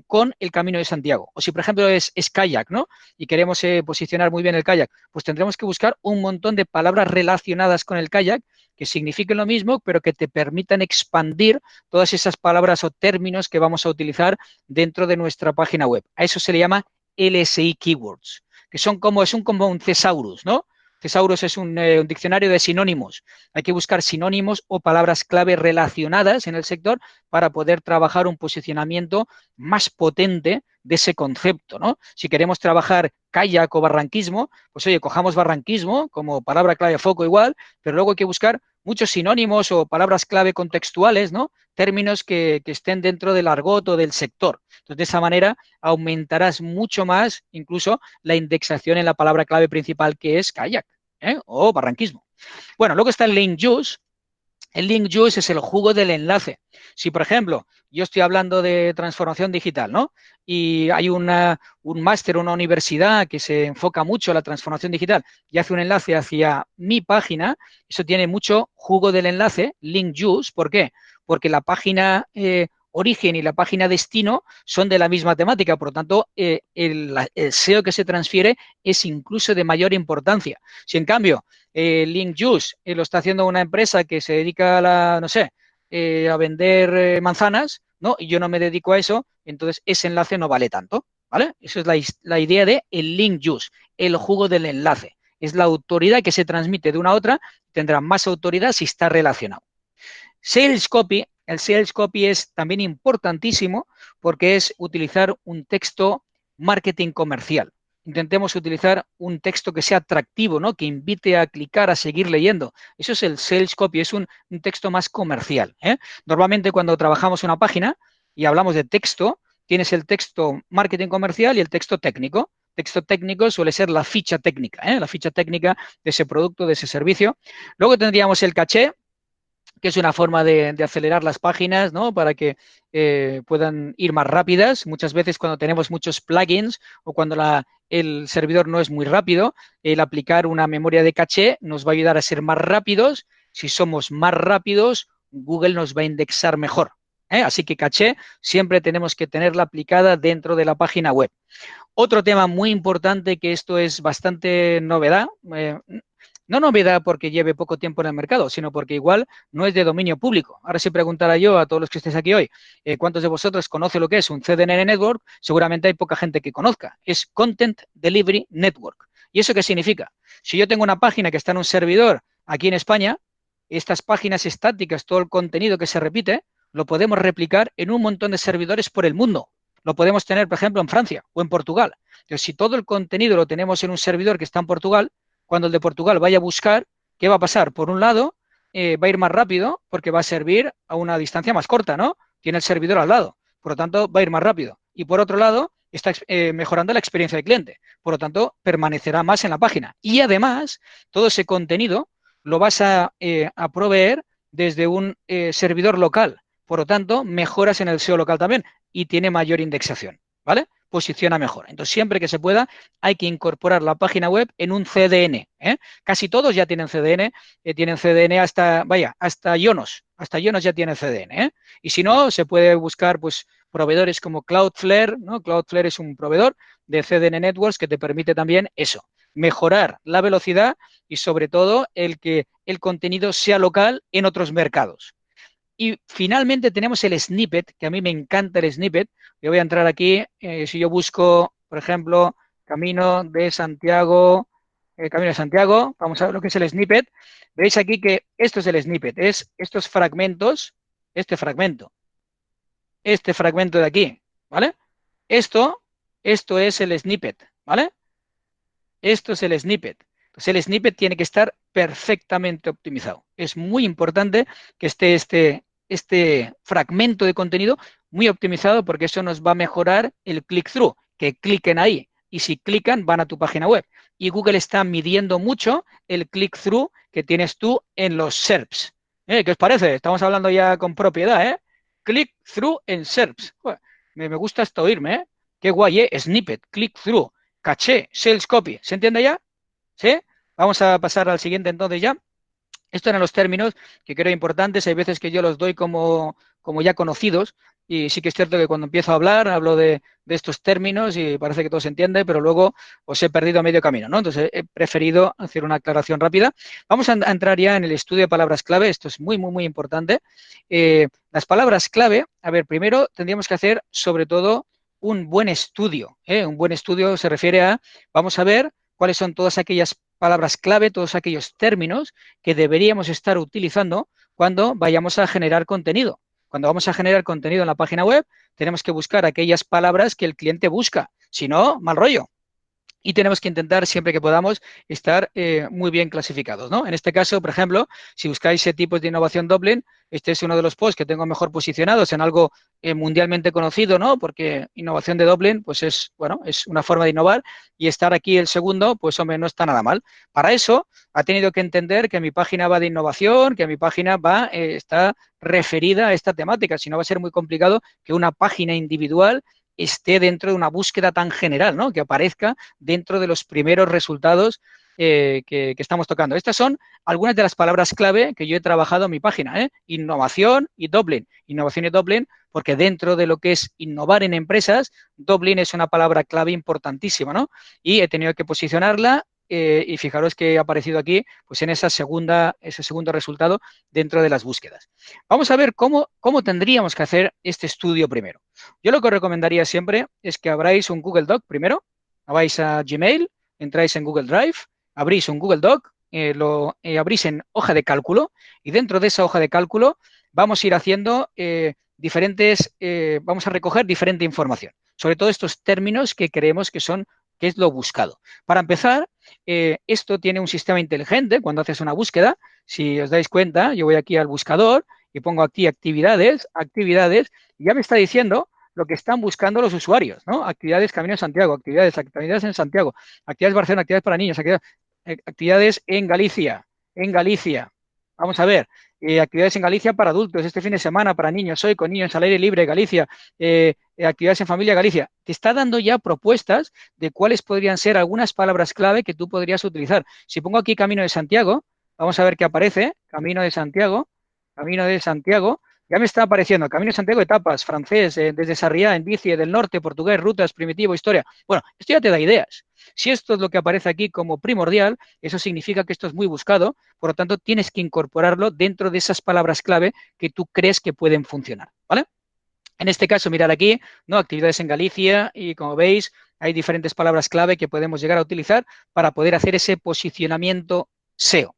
con el Camino de Santiago. O si, por ejemplo, es kayak, ¿no? Y queremos posicionar muy bien el kayak, pues tendremos que buscar un montón de palabras relacionadas con el kayak que signifiquen lo mismo, pero que te permitan expandir todas esas palabras o términos que vamos a utilizar dentro de nuestra página web. A eso se le llama LSI Keywords, que son como, como un thesaurus, ¿no? Thesaurus es un diccionario de sinónimos. Hay que buscar sinónimos o palabras clave relacionadas en el sector para poder trabajar un posicionamiento más potente de ese concepto, ¿no? Si queremos trabajar kayak o barranquismo, pues oye, cojamos barranquismo como palabra clave foco igual, pero luego hay que buscar muchos sinónimos o palabras clave contextuales, ¿no? Términos que estén dentro del argot o del sector. Entonces, de esa manera aumentarás mucho más incluso la indexación en la palabra clave principal que es kayak, o barranquismo. Bueno, luego está el link juice. El link juice es el jugo del enlace. Si, por ejemplo, yo estoy hablando de transformación digital, ¿no? Y hay un máster, una universidad que se enfoca mucho en la transformación digital y hace un enlace hacia mi página, eso tiene mucho jugo del enlace, link juice. ¿Por qué? Porque la página origen y la página destino son de la misma temática, por lo tanto, el SEO que se transfiere es incluso de mayor importancia. Si en cambio Link Juice lo está haciendo una empresa que se dedica a la, no sé, a vender manzanas, ¿no? Y yo no me dedico a eso, entonces ese enlace no vale tanto, ¿vale? Eso es la idea de el link juice, el jugo del enlace. Es la autoridad que se transmite de una a otra, tendrá más autoridad si está relacionado. Sales copy, el sales copy es también importantísimo porque es utilizar un texto marketing comercial. Intentemos utilizar un texto que sea atractivo, ¿no? Que invite a clicar, a seguir leyendo. Eso es el sales copy, es un texto más comercial, ¿eh? Normalmente cuando trabajamos una página y hablamos de texto, tienes el texto marketing comercial y el texto técnico. Texto técnico suele ser la ficha técnica, ¿eh? La ficha técnica de ese producto, de ese servicio. Luego tendríamos el caché, que es una forma de acelerar las páginas, ¿no? Para que puedan ir más rápidas. Muchas veces cuando tenemos muchos plugins o cuando el servidor no es muy rápido, el aplicar una memoria de caché nos va a ayudar a ser más rápidos. Si somos más rápidos, Google nos va a indexar mejor. Así que caché siempre tenemos que tenerla aplicada dentro de la página web. Otro tema muy importante, que esto es bastante novedad, no novedad porque lleve poco tiempo en el mercado, sino porque igual no es de dominio público. Ahora si preguntara yo a todos los que estéis aquí hoy, ¿cuántos de vosotros conocen lo que es un CDN Network? Seguramente hay poca gente que conozca. Es Content Delivery Network. ¿Y eso qué significa? Si yo tengo una página que está en un servidor aquí en España, estas páginas estáticas, todo el contenido que se repite, lo podemos replicar en un montón de servidores por el mundo. Lo podemos tener, por ejemplo, en Francia o en Portugal. Entonces, si todo el contenido lo tenemos en un servidor que está en Portugal, cuando el de Portugal vaya a buscar, ¿qué va a pasar? Por un lado, va a ir más rápido porque va a servir a una distancia más corta, ¿no? Tiene el servidor al lado, por lo tanto, va a ir más rápido. Y por otro lado, está mejorando la experiencia del cliente, por lo tanto, permanecerá más en la página. Y además, todo ese contenido lo vas a proveer desde un servidor local. Por lo tanto, mejoras en el SEO local también y tiene mayor indexación, ¿vale? Posiciona mejor. Entonces, siempre que se pueda, hay que incorporar la página web en un CDN. Casi todos ya tienen CDN hasta, vaya, hasta Yonos ya tiene CDN. Y si no, se puede buscar, pues, proveedores como Cloudflare, ¿no? Cloudflare es un proveedor de CDN Networks que te permite también eso, mejorar la velocidad y sobre todo el que el contenido sea local en otros mercados. Y finalmente tenemos el snippet, que a mí me encanta el snippet. Yo voy a entrar aquí, si yo busco, por ejemplo, Camino de Santiago, vamos a ver lo que es el snippet. Veis aquí que esto es el snippet, es estos fragmentos, este fragmento de aquí, ¿vale? Esto es el snippet, ¿vale? Esto es el snippet. Entonces, el snippet tiene que estar perfectamente optimizado. Es muy importante que esté este fragmento de contenido muy optimizado porque eso nos va a mejorar el click-through, que cliquen ahí. Y si clican, van a tu página web. Y Google está midiendo mucho el click-through que tienes tú en los SERPs. ¿Qué os parece? Estamos hablando ya con propiedad, ¿eh? Click-through en SERPs. Joder, me gusta esto oírme, ¿eh? Qué guay, ¿eh? Snippet, click-through, caché, sales copy. ¿Se entiende ya? ¿Sí? Vamos a pasar al siguiente entonces ya. Estos eran los términos que creo importantes. Hay veces que yo los doy como ya conocidos y sí que es cierto que cuando empiezo a hablar hablo de estos términos y parece que todo se entiende, pero luego os he perdido a medio camino, ¿no? Entonces he preferido hacer una aclaración rápida. Vamos a entrar ya en el estudio de palabras clave. Esto es muy, muy, muy importante. Las palabras clave, a ver, primero tendríamos que hacer sobre todo un buen estudio, ¿eh? Un buen estudio se refiere a, vamos a ver cuáles son todas aquellas palabras clave, todos aquellos términos que deberíamos estar utilizando cuando vayamos a generar contenido. Cuando vamos a generar contenido en la página web, tenemos que buscar aquellas palabras que el cliente busca. Si no, mal rollo. Y tenemos que intentar, siempre que podamos, estar muy bien clasificados, ¿no? En este caso, por ejemplo, si buscáis tipos de innovación Dublin, este es uno de los posts que tengo mejor posicionados en algo mundialmente conocido, ¿no? Porque innovación de Dublin, pues es, bueno, es una forma de innovar y estar aquí el segundo, pues hombre, no está nada mal. Para eso, ha tenido que entender que mi página va de innovación, que mi página va, está referida a esta temática, si no va a ser muy complicado que una página individual esté dentro de una búsqueda tan general, ¿no? Que aparezca dentro de los primeros resultados que estamos tocando. Estas son algunas de las palabras clave que yo he trabajado en mi página, ¿eh? Innovación y Dublin. Innovación y Dublin, porque dentro de lo que es innovar en empresas, Dublin es una palabra clave importantísima, ¿no? Y he tenido que posicionarla y fijaros que ha aparecido aquí, pues en ese segundo resultado dentro de las búsquedas. Vamos a ver cómo tendríamos que hacer este estudio primero. Yo lo que os recomendaría siempre es que abráis un Google Doc primero, vais a Gmail, entráis en Google Drive, abrís un Google Doc, lo abrís en hoja de cálculo y dentro de esa hoja de cálculo vamos a ir haciendo vamos a recoger diferente información, sobre todo estos términos que creemos que es lo buscado. Para empezar, esto tiene un sistema inteligente cuando haces una búsqueda. Si os dais cuenta, yo voy aquí al buscador y pongo aquí actividades, y ya me está diciendo lo que están buscando los usuarios, ¿no? Actividades Camino de Santiago, actividades en Santiago, actividades Barcelona, actividades para niños, actividades en Galicia. Vamos a ver, actividades en Galicia para adultos, este fin de semana para niños, hoy con niños al aire libre, Galicia, actividades en familia, Galicia. Te está dando ya propuestas de cuáles podrían ser algunas palabras clave que tú podrías utilizar. Si pongo aquí Camino de Santiago, vamos a ver qué aparece, Camino de Santiago, ya me está apareciendo Camino de Santiago, etapas, francés, desde Sarriá, en bici, del norte, portugués, rutas, primitivo, historia. Bueno, esto ya te da ideas. Si esto es lo que aparece aquí como primordial, eso significa que esto es muy buscado, por lo tanto tienes que incorporarlo dentro de esas palabras clave que tú crees que pueden funcionar, ¿vale? En este caso, mirad aquí, ¿no? Actividades en Galicia y como veis, hay diferentes palabras clave que podemos llegar a utilizar para poder hacer ese posicionamiento SEO.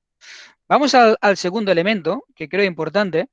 Vamos al segundo elemento que creo importante.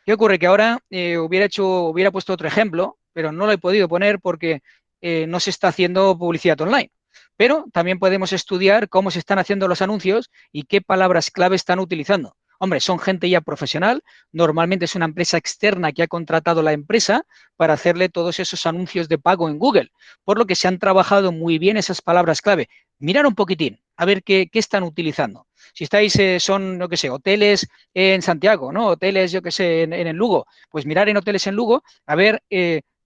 ¿Qué ocurre? Que ahora hubiera puesto otro ejemplo, pero no lo he podido poner porque no se está haciendo publicidad online. Pero también podemos estudiar cómo se están haciendo los anuncios y qué palabras clave están utilizando. Hombre, son gente ya profesional, normalmente es una empresa externa que ha contratado la empresa para hacerle todos esos anuncios de pago en Google, por lo que se han trabajado muy bien esas palabras clave. Mirar un poquitín, a ver qué están utilizando. Si estáis, son, yo qué sé, hoteles en Santiago, ¿no? Hoteles, yo qué sé, en el Lugo, pues mirar en hoteles en Lugo, a ver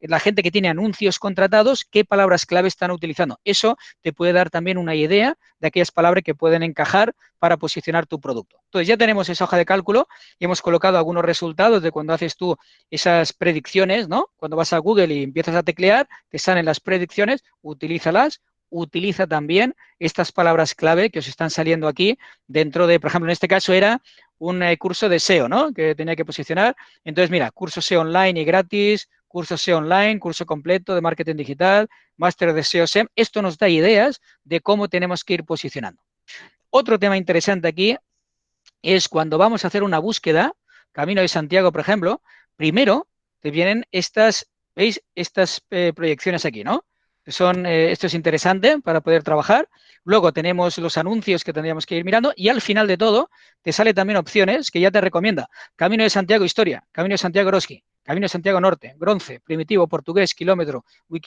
la gente que tiene anuncios contratados, qué palabras clave están utilizando. Eso te puede dar también una idea de aquellas palabras que pueden encajar para posicionar tu producto. Entonces ya tenemos esa hoja de cálculo y hemos colocado algunos resultados de cuando haces tú esas predicciones, ¿no? Cuando vas a Google y empiezas a teclear, te salen las predicciones, utilízalas, utiliza también estas palabras clave que os están saliendo aquí dentro de, por ejemplo, en este caso era un curso de SEO, ¿no? Que tenía que posicionar. Entonces, mira, curso SEO online y gratis, curso SEO online, curso completo de marketing digital, máster de SEO SEM. Esto nos da ideas de cómo tenemos que ir posicionando. Otro tema interesante aquí es cuando vamos a hacer una búsqueda, Camino de Santiago, por ejemplo, primero te vienen estas, ¿veis? Estas proyecciones aquí, ¿no? Esto es interesante para poder trabajar. Luego tenemos los anuncios que tendríamos que ir mirando y al final de todo te sale también opciones que ya te recomienda. Camino de Santiago Historia, Camino de Santiago Eroski, Camino de Santiago Norte, Bronce, Primitivo, Portugués, Kilómetro,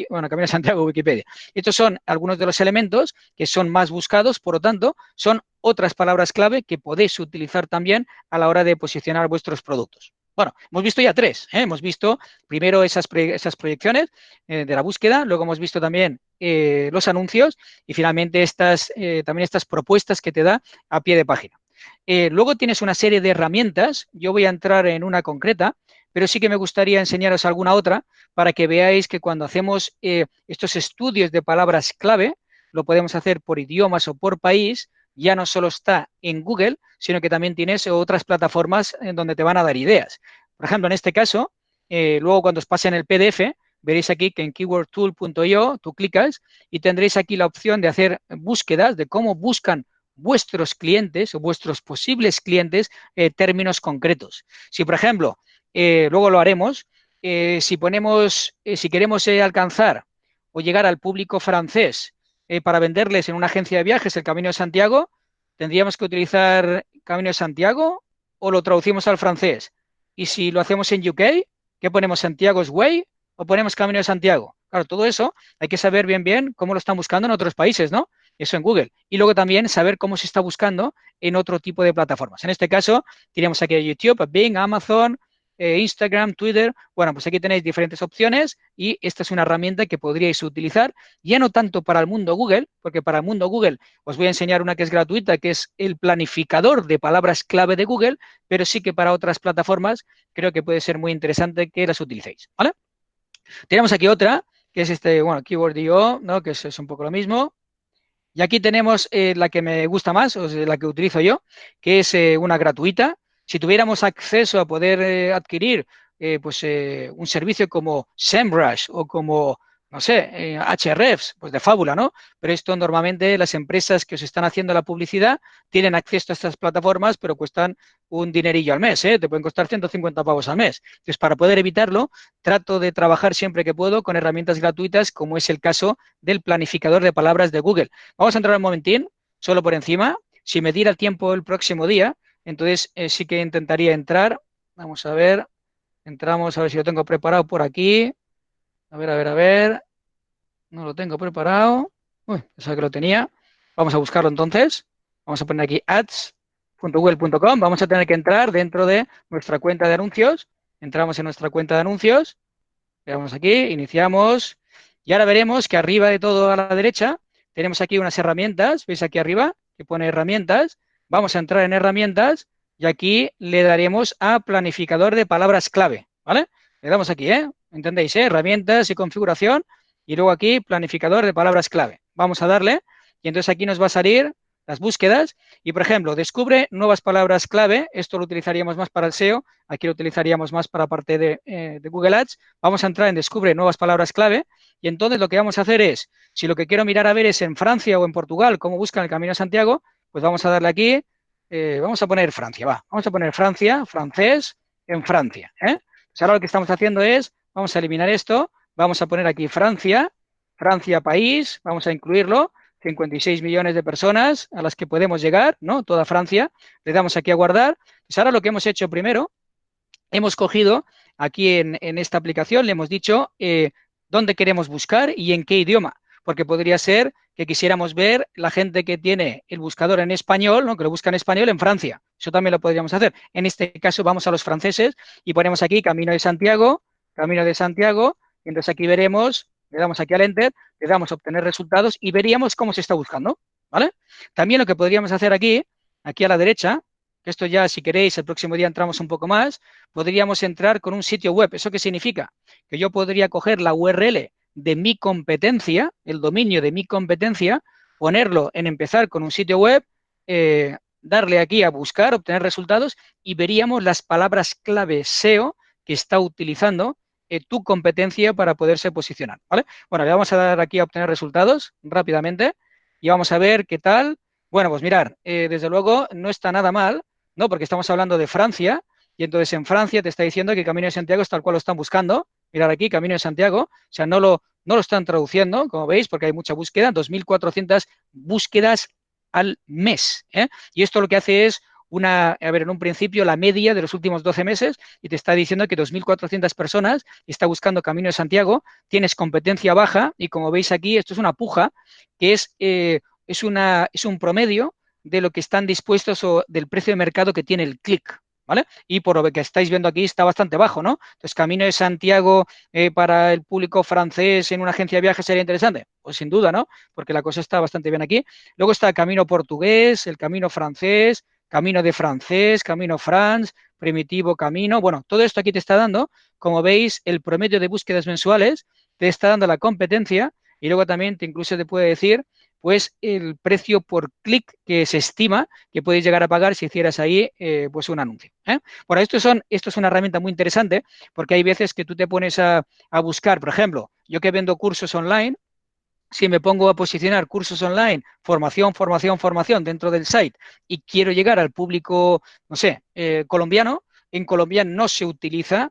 Camino de Santiago, Wikipedia. Estos son algunos de los elementos que son más buscados, por lo tanto, son otras palabras clave que podéis utilizar también a la hora de posicionar vuestros productos. Bueno, hemos visto ya tres. Hemos visto primero esas proyecciones de la búsqueda, luego hemos visto también los anuncios y finalmente también estas propuestas que te da a pie de página. Luego tienes una serie de herramientas, yo voy a entrar en una concreta, pero sí que me gustaría enseñaros alguna otra para que veáis que cuando hacemos estos estudios de palabras clave, lo podemos hacer por idiomas o por país, ya no solo está en Google, sino que también tienes otras plataformas en donde te van a dar ideas. Por ejemplo, en este caso, luego cuando os pasen el PDF, veréis aquí que en keywordtool.io tú clicas y tendréis aquí la opción de hacer búsquedas de cómo buscan vuestros clientes o vuestros posibles clientes términos concretos. Si, por ejemplo, luego lo haremos, si queremos alcanzar o llegar al público francés para venderles en una agencia de viajes el Camino de Santiago, tendríamos que utilizar Camino de Santiago o lo traducimos al francés. Y si lo hacemos en UK, ¿qué ponemos? ¿Santiago's Way o ponemos Camino de Santiago? Claro, todo eso hay que saber bien cómo lo están buscando en otros países, ¿no? Eso en Google. Y luego también saber cómo se está buscando en otro tipo de plataformas. En este caso, tenemos aquí a YouTube, a Bing, Amazon, Instagram, Twitter. Bueno, pues aquí tenéis diferentes opciones y esta es una herramienta que podríais utilizar, ya no tanto para el mundo Google, porque para el mundo Google os voy a enseñar una que es gratuita, que es el planificador de palabras clave de Google, pero sí que para otras plataformas creo que puede ser muy interesante que las utilicéis, ¿vale? Tenemos aquí otra, que es Keyword.io, ¿no? Que es un poco lo mismo. Y aquí tenemos la que me gusta más, o sea, la que utilizo yo, que es una gratuita. Si tuviéramos acceso a poder adquirir un servicio como SEMrush o como, no sé, Ahrefs, pues de fábula, ¿no? Pero esto normalmente las empresas que os están haciendo la publicidad tienen acceso a estas plataformas, pero cuestan un dinerillo al mes, ¿eh? Te pueden costar 150 pavos al mes. Entonces, para poder evitarlo, trato de trabajar siempre que puedo con herramientas gratuitas, como es el caso del planificador de palabras de Google. Vamos a entrar un momentín, solo por encima. Si me diera tiempo el próximo día, entonces sí que intentaría entrar. Vamos a ver, entramos a ver si lo tengo preparado por aquí. A ver. No lo tengo preparado. Uy, pensaba que lo tenía. Vamos a buscarlo entonces. Vamos a poner aquí ads.google.com. Vamos a tener que entrar dentro de nuestra cuenta de anuncios. Entramos en nuestra cuenta de anuncios. Veamos aquí, iniciamos. Y ahora veremos que arriba de todo a la derecha tenemos aquí unas herramientas. ¿Veis aquí arriba que pone herramientas? Vamos a entrar en herramientas y aquí le daremos a planificador de palabras clave, ¿vale? Le damos aquí, ¿eh? ¿Entendéis? Herramientas y configuración y luego aquí planificador de palabras clave. Vamos a darle y entonces aquí nos va a salir las búsquedas y, por ejemplo, descubre nuevas palabras clave. Esto lo utilizaríamos más para el SEO, aquí lo utilizaríamos más para parte de Google Ads. Vamos a entrar en descubre nuevas palabras clave y entonces lo que vamos a hacer es, si lo que quiero mirar a ver es en Francia o en Portugal, cómo buscan el Camino de Santiago, pues vamos a darle aquí, vamos a poner Francia, vamos a poner Francia, francés, en Francia. Pues ahora lo que estamos haciendo es, vamos a eliminar esto, vamos a poner aquí Francia, Francia país, vamos a incluirlo, 56 millones de personas a las que podemos llegar, ¿no? Toda Francia, le damos aquí a guardar. Pues ahora lo que hemos hecho primero, hemos cogido aquí en esta aplicación, le hemos dicho dónde queremos buscar y en qué idioma, porque podría ser que quisiéramos ver la gente que tiene el buscador en español, ¿no? Que lo busca en español en Francia. Eso también lo podríamos hacer. En este caso vamos a los franceses y ponemos aquí Camino de Santiago, y entonces aquí veremos, le damos aquí al Enter, le damos a obtener resultados y veríamos cómo se está buscando, ¿vale? También lo que podríamos hacer aquí a la derecha, que esto ya, si queréis, el próximo día entramos un poco más, podríamos entrar con un sitio web. ¿Eso qué significa? Que yo podría coger la URL de mi competencia, el dominio de mi competencia, ponerlo en empezar con un sitio web, darle aquí a buscar, obtener resultados y veríamos las palabras clave SEO que está utilizando tu competencia para poderse posicionar, ¿vale? Bueno, le vamos a dar aquí a obtener resultados rápidamente y vamos a ver qué tal. Bueno, pues mirar, desde luego no está nada mal, ¿no? Porque estamos hablando de Francia y entonces en Francia te está diciendo que Camino de Santiago es tal cual lo están buscando. Mirar aquí, Camino de Santiago, o sea, no lo no lo están traduciendo, como veis, porque hay mucha búsqueda, 2.400 búsquedas al mes. Y esto lo que hace es en un principio la media de los últimos 12 meses y te está diciendo que 2.400 personas está buscando Camino de Santiago, tienes competencia baja y como veis aquí, esto es una puja, que es un promedio de lo que están dispuestos o del precio de mercado que tiene el clic. ¿Vale? Y por lo que estáis viendo aquí está bastante bajo, ¿no? Entonces, Camino de Santiago para el público francés en una agencia de viajes sería interesante. Pues sin duda, ¿no? Porque la cosa está bastante bien aquí. Luego está el Camino portugués, el Camino francés, Camino de francés, Camino France, Primitivo Camino. Bueno, todo esto aquí te está dando, como veis, el promedio de búsquedas mensuales, te está dando la competencia y luego también incluso te puede decir pues el precio por clic que se estima que puedes llegar a pagar si hicieras ahí pues un anuncio. Bueno, esto es una herramienta muy interesante porque hay veces que tú te pones a buscar, por ejemplo, yo que vendo cursos online, si me pongo a posicionar cursos online, formación, formación, formación dentro del site y quiero llegar al público, no sé, colombiano, en Colombia no se utiliza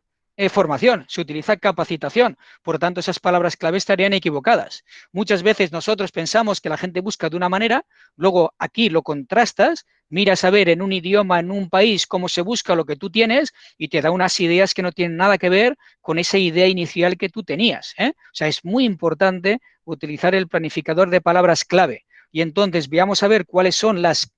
formación, se utiliza capacitación. Por lo tanto, esas palabras clave estarían equivocadas. Muchas veces nosotros pensamos que la gente busca de una manera, luego aquí lo contrastas, miras a ver en un idioma, en un país, cómo se busca lo que tú tienes y te da unas ideas que no tienen nada que ver con esa idea inicial que tú tenías. O sea, es muy importante utilizar el planificador de palabras clave. Y entonces veamos a ver cuáles son las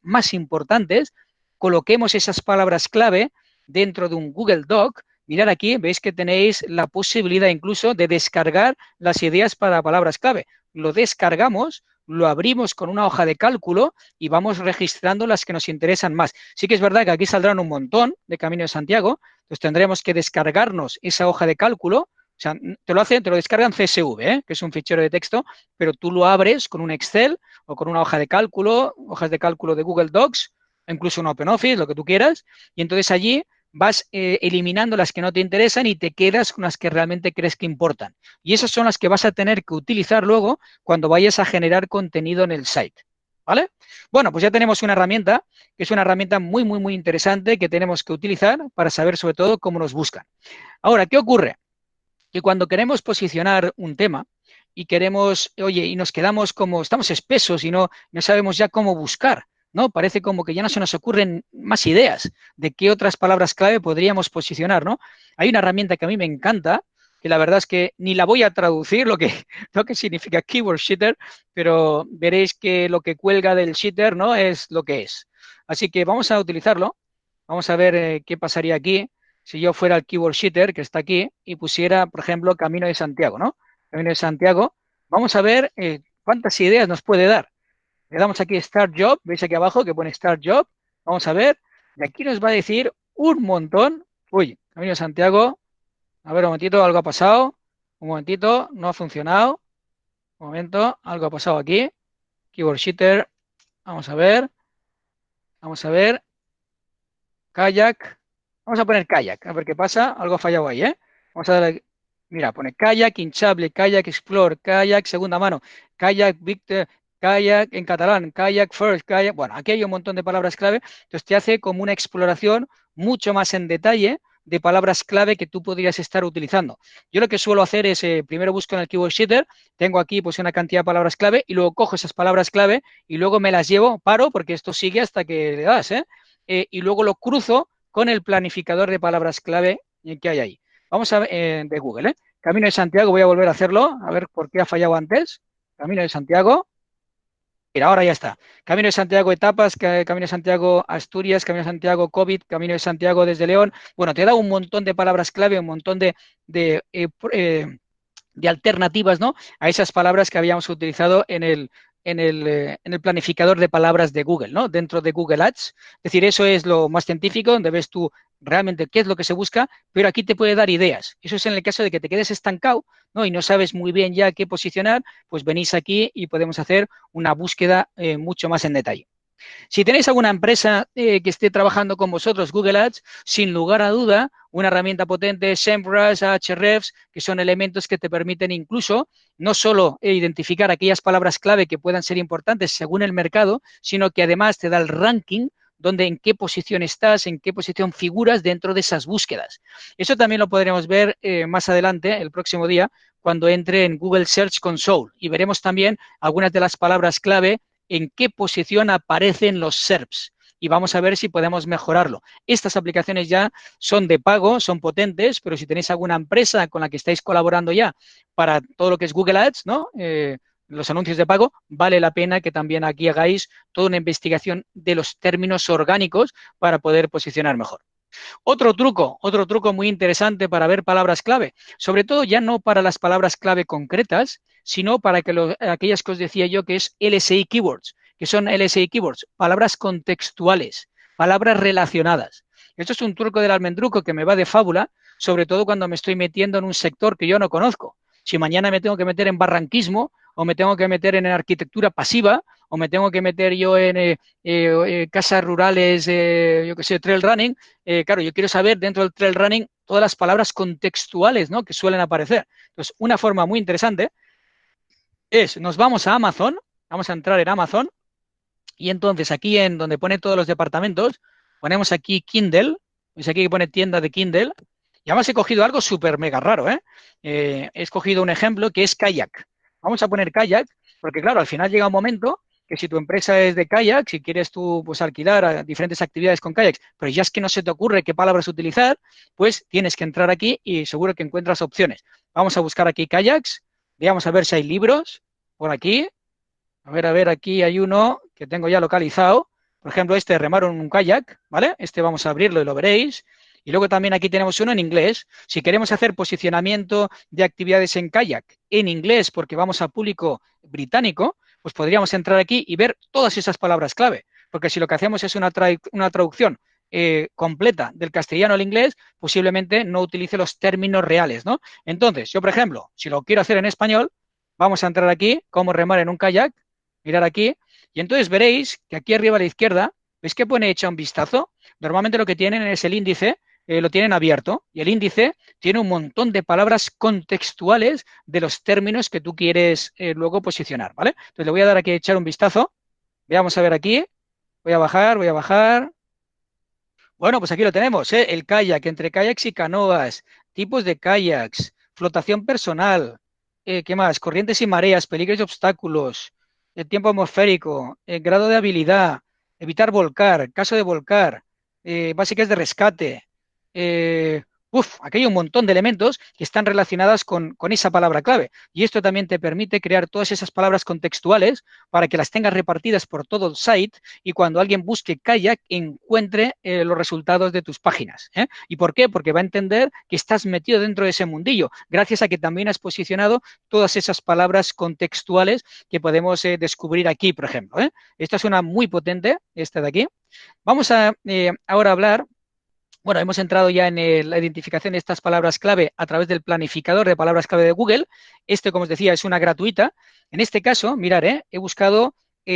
más importantes, coloquemos esas palabras clave dentro de un Google Doc. Mirad aquí, veis que tenéis la posibilidad incluso de descargar las ideas para palabras clave. Lo descargamos, lo abrimos con una hoja de cálculo y vamos registrando las que nos interesan más. Sí que es verdad que aquí saldrán un montón de Camino de Santiago, entonces tendremos que descargarnos esa hoja de cálculo. O sea, te lo descargan CSV, que es un fichero de texto, pero tú lo abres con un Excel o con una hoja de cálculo, hojas de cálculo de Google Docs, incluso un OpenOffice, lo que tú quieras, y entonces allí vas eliminando las que no te interesan y te quedas con las que realmente crees que importan. Y esas son las que vas a tener que utilizar luego cuando vayas a generar contenido en el site. ¿Vale? Bueno, pues ya tenemos una herramienta que es una herramienta muy, muy, muy interesante que tenemos que utilizar para saber sobre todo cómo nos buscan. Ahora, ¿qué ocurre? Que cuando queremos posicionar un tema y queremos, oye, y nos quedamos como, estamos espesos y no sabemos ya cómo buscar, ¿no? Parece como que ya no se nos ocurren más ideas de qué otras palabras clave podríamos posicionar, ¿no? Hay una herramienta que a mí me encanta, que la verdad es que ni la voy a traducir lo que significa keyword shitter, pero veréis que lo que cuelga del shitter, ¿no? Es lo que es. Así que vamos a utilizarlo. Vamos a ver qué pasaría aquí si yo fuera el keyword sheeter que está aquí y pusiera, por ejemplo, Camino de Santiago, ¿no? Camino de Santiago. Vamos a ver cuántas ideas nos puede dar. Le damos aquí Start Job, veis aquí abajo que pone Start Job. Vamos a ver. Y aquí nos va a decir un montón. Uy, Camino de Santiago. A ver, un momentito, algo ha pasado. Un momentito, no ha funcionado. Un momento, algo ha pasado aquí. Keyword sheeter. Vamos a ver. Vamos a ver. Kayak. Vamos a poner kayak, a ver qué pasa. Algo ha fallado ahí, ¿eh? Vamos a darle. Mira, pone kayak, hinchable, kayak, explore, kayak, segunda mano, kayak, Victor, kayak en catalán, kayak first, kayak. Bueno, aquí hay un montón de palabras clave. Entonces te hace como una exploración mucho más en detalle de palabras clave que tú podrías estar utilizando. Yo lo que suelo hacer es, primero busco en el keyword sheeter, tengo aquí pues una cantidad de palabras clave y luego cojo esas palabras clave y luego me las llevo, paro porque esto sigue hasta que le das, y luego lo cruzo con el planificador de palabras clave que hay ahí. Vamos a ver, de Google, ¿eh? Camino de Santiago, voy a volver a hacerlo, a ver por qué ha fallado antes. Camino de Santiago. Mira, ahora ya está. Camino de Santiago etapas, Camino de Santiago Asturias, Camino de Santiago COVID, Camino de Santiago desde León. Bueno, te da un montón de palabras clave, un montón de alternativas, ¿no? A esas palabras que habíamos utilizado en el planificador de palabras de Google, ¿no? Dentro de Google Ads. Es decir, eso es lo más científico, donde ves tú realmente qué es lo que se busca, pero aquí te puede dar ideas. Eso es en el caso de que te quedes estancado, ¿no? Y no sabes muy bien ya qué posicionar, pues venís aquí y podemos hacer una búsqueda mucho más en detalle. Si tenéis alguna empresa que esté trabajando con vosotros, Google Ads, sin lugar a duda, una herramienta potente, SEMrush, Ahrefs, que son elementos que te permiten incluso no solo identificar aquellas palabras clave que puedan ser importantes según el mercado, sino que además te da el ranking donde en qué posición estás, en qué posición figuras dentro de esas búsquedas. Eso también lo podremos ver más adelante, el próximo día, cuando entre en Google Search Console y veremos también algunas de las palabras clave en qué posición aparecen los SERPs y vamos a ver si podemos mejorarlo. Estas aplicaciones ya son de pago, son potentes, pero si tenéis alguna empresa con la que estáis colaborando ya para todo lo que es Google Ads, ¿no? Los anuncios de pago, vale la pena que también aquí hagáis toda una investigación de los términos orgánicos para poder posicionar mejor. Otro truco muy interesante para ver palabras clave, sobre todo ya no para las palabras clave concretas, sino para que aquellas que os decía yo que es LSI Keywords, que son LSI Keywords, palabras contextuales, palabras relacionadas. Esto es un truco del almendruco que me va de fábula, sobre todo cuando me estoy metiendo en un sector que yo no conozco. Si mañana me tengo que meter en barranquismo o me tengo que meter en arquitectura pasiva o me tengo que meter yo en casas rurales, yo qué sé, trail running, claro, yo quiero saber dentro del trail running todas las palabras contextuales, ¿no? Que suelen aparecer. Entonces, una forma muy interesante es, nos vamos a Amazon, vamos a entrar en Amazon y entonces aquí en donde pone todos los departamentos, ponemos aquí Kindle, es aquí que pone tienda de Kindle, y además he cogido algo súper mega raro, ¿eh? He escogido un ejemplo que es kayak. Vamos a poner kayak, porque claro, al final llega un momento que si tu empresa es de kayak, si quieres tú pues alquilar a diferentes actividades con kayaks, pero ya es que no se te ocurre qué palabras utilizar, pues tienes que entrar aquí y seguro que encuentras opciones. Vamos a buscar aquí kayaks, vamos a ver si hay libros por aquí. A ver, aquí hay uno que tengo ya localizado. Por ejemplo, este remar en un kayak, ¿vale? Este vamos a abrirlo y lo veréis. Y luego también aquí tenemos uno en inglés. Si queremos hacer posicionamiento de actividades en kayak en inglés porque vamos a público británico, pues podríamos entrar aquí y ver todas esas palabras clave. Porque si lo que hacemos es una traducción completa del castellano al inglés, posiblemente no utilice los términos reales, ¿no? Entonces, yo, por ejemplo, si lo quiero hacer en español, vamos a entrar aquí, cómo remar en un kayak, mirar aquí, y entonces veréis que aquí arriba a la izquierda, ¿veis que pone echa un vistazo? Normalmente lo que tienen es el índice, lo tienen abierto, y el índice tiene un montón de palabras contextuales de los términos que tú quieres luego posicionar, ¿vale? Entonces le voy a dar aquí a echar un vistazo, veamos a ver aquí, voy a bajar. Bueno, pues aquí lo tenemos, ¿eh? El kayak, entre kayaks y canoas, tipos de kayaks, flotación personal, ¿qué más? Corrientes y mareas, peligros y obstáculos, el tiempo atmosférico, el grado de habilidad, evitar volcar, caso de volcar, básicas de rescate. eh, Aquí hay un montón de elementos que están relacionados con esa palabra clave. Y esto también te permite crear todas esas palabras contextuales para que las tengas repartidas por todo el site y cuando alguien busque kayak encuentre los resultados de tus páginas. ¿Y por qué? Porque va a entender que estás metido dentro de ese mundillo, gracias a que también has posicionado todas esas palabras contextuales que podemos descubrir aquí, por ejemplo. Esta es una muy potente, esta de aquí. Vamos a ahora hablar. Bueno, hemos entrado ya en la identificación de estas palabras clave a través del planificador de palabras clave de Google. Este, como os decía, es una gratuita. En este caso, mirar, he buscado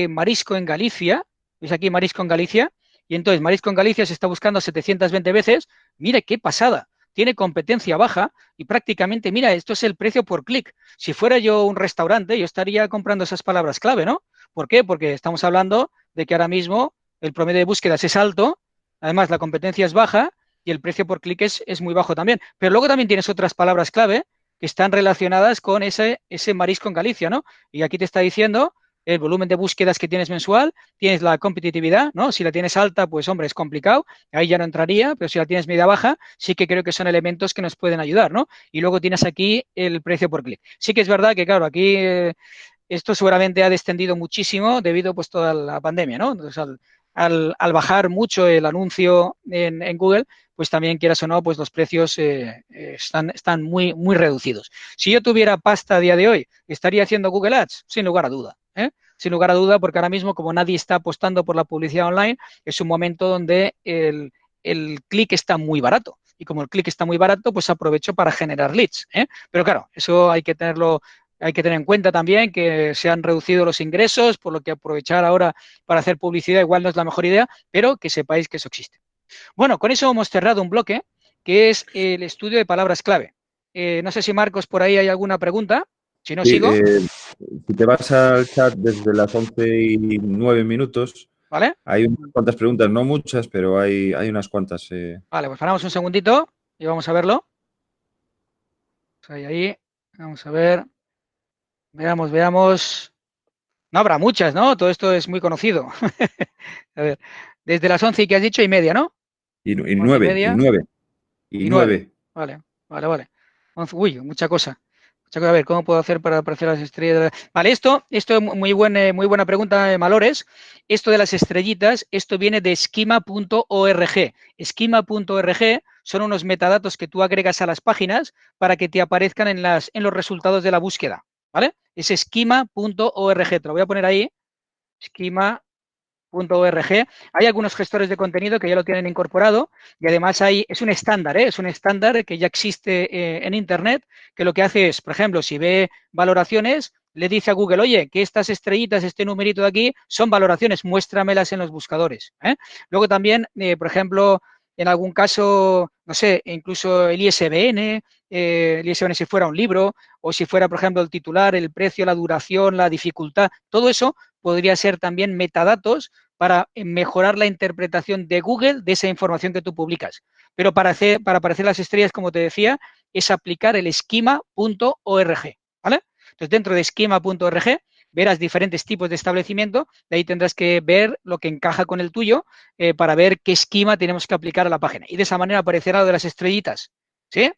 marisco en Galicia. ¿Veis aquí marisco en Galicia? Y entonces marisco en Galicia se está buscando 720 veces. Mire qué pasada. Tiene competencia baja y prácticamente, mira, esto es el precio por clic. Si fuera yo un restaurante, yo estaría comprando esas palabras clave, ¿no? ¿Por qué? Porque estamos hablando de que ahora mismo el promedio de búsquedas es alto, además la competencia es baja y el precio por clic es muy bajo también. Pero luego también tienes otras palabras clave que están relacionadas con ese marisco en Galicia, ¿no? Y aquí te está diciendo el volumen de búsquedas que tienes mensual, tienes la competitividad, ¿no? Si la tienes alta, pues hombre, es complicado, ahí ya no entraría, pero si la tienes media baja, sí que creo que son elementos que nos pueden ayudar, ¿no? Y luego tienes aquí el precio por clic. Sí que es verdad que, claro, aquí esto seguramente ha descendido muchísimo debido pues toda la pandemia, ¿no? Entonces, al bajar mucho el anuncio en Google, pues también quieras o no, pues los precios están muy, muy reducidos. Si yo tuviera pasta a día de hoy, ¿estaría haciendo Google Ads? Sin lugar a duda. Sin lugar a duda, porque ahora mismo, como nadie está apostando por la publicidad online, es un momento donde el clic está muy barato. Y como el clic está muy barato, pues aprovecho para generar leads. Pero claro, eso hay que tener en cuenta también que se han reducido los ingresos, por lo que aprovechar ahora para hacer publicidad igual no es la mejor idea, pero que sepáis que eso existe. Bueno, con eso hemos cerrado un bloque que es el estudio de palabras clave. No sé si Marcos por ahí hay alguna pregunta. Si no, Sí, sigo. si te vas al chat desde las 11:09, ¿Vale? hay unas cuantas preguntas, no muchas, pero hay unas cuantas. Vale, pues paramos un segundito y vamos a verlo. Pues ahí. Vamos a ver. Veamos. No habrá muchas, ¿no? Todo esto es muy conocido. A ver, desde las 11 y que has dicho y media, ¿no? Y 11 y nueve, y media nueve, y y 9. 9. Vale. Uy, mucha cosa. A ver, ¿cómo puedo hacer para aparecer las estrellas? Vale, esto es muy buena pregunta, Malores. Esto de las estrellitas, esto viene de schema.org. Schema.org son unos metadatos que tú agregas a las páginas para que te aparezcan en los resultados de la búsqueda, ¿vale? Es schema.org, te lo voy a poner ahí, schema.org. Hay algunos gestores de contenido que ya lo tienen incorporado y además es un estándar, ¿eh? Es un estándar que ya existe en Internet, que lo que hace es, por ejemplo, si ve valoraciones, le dice a Google, oye, que estas estrellitas, este numerito de aquí, son valoraciones, muéstramelas en los buscadores, ¿eh? Luego también, por ejemplo, en algún caso, no sé, incluso el ISBN si fuera un libro, o si fuera, por ejemplo, el titular, el precio, la duración, la dificultad, todo eso podría ser también metadatos para mejorar la interpretación de Google de esa información que tú publicas. Pero para aparecer las estrellas, como te decía, es aplicar el schema.org, ¿vale? Entonces, dentro de schema.org verás diferentes tipos de establecimiento, de ahí tendrás que ver lo que encaja con el tuyo para ver qué esquema tenemos que aplicar a la página. Y de esa manera aparecerá lo de las estrellitas, ¿sí?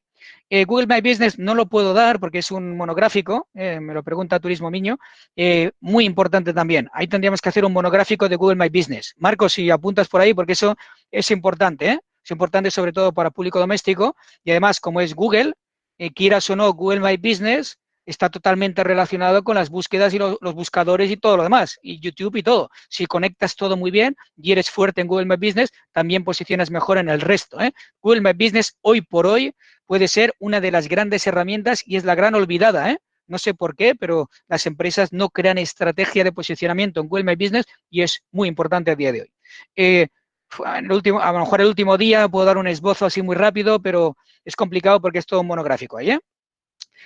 Google My Business no lo puedo dar porque es un monográfico, me lo pregunta Turismo Miño, muy importante también. Ahí tendríamos que hacer un monográfico de Google My Business. Marcos, si apuntas por ahí, porque eso es importante, ¿eh? Es importante sobre todo para público doméstico y además, como es Google, quieras o no, Google My Business está totalmente relacionado con las búsquedas y los buscadores y todo lo demás, y YouTube y todo. Si conectas todo muy bien y eres fuerte en Google My Business, también posicionas mejor en el resto, ¿eh? Google My Business hoy por hoy puede ser una de las grandes herramientas y es la gran olvidada, ¿eh? No sé por qué, pero las empresas no crean estrategia de posicionamiento en Google My Business y es muy importante a día de hoy. A lo mejor el último día puedo dar un esbozo así muy rápido, pero es complicado porque es todo un monográfico ahí, ¿eh?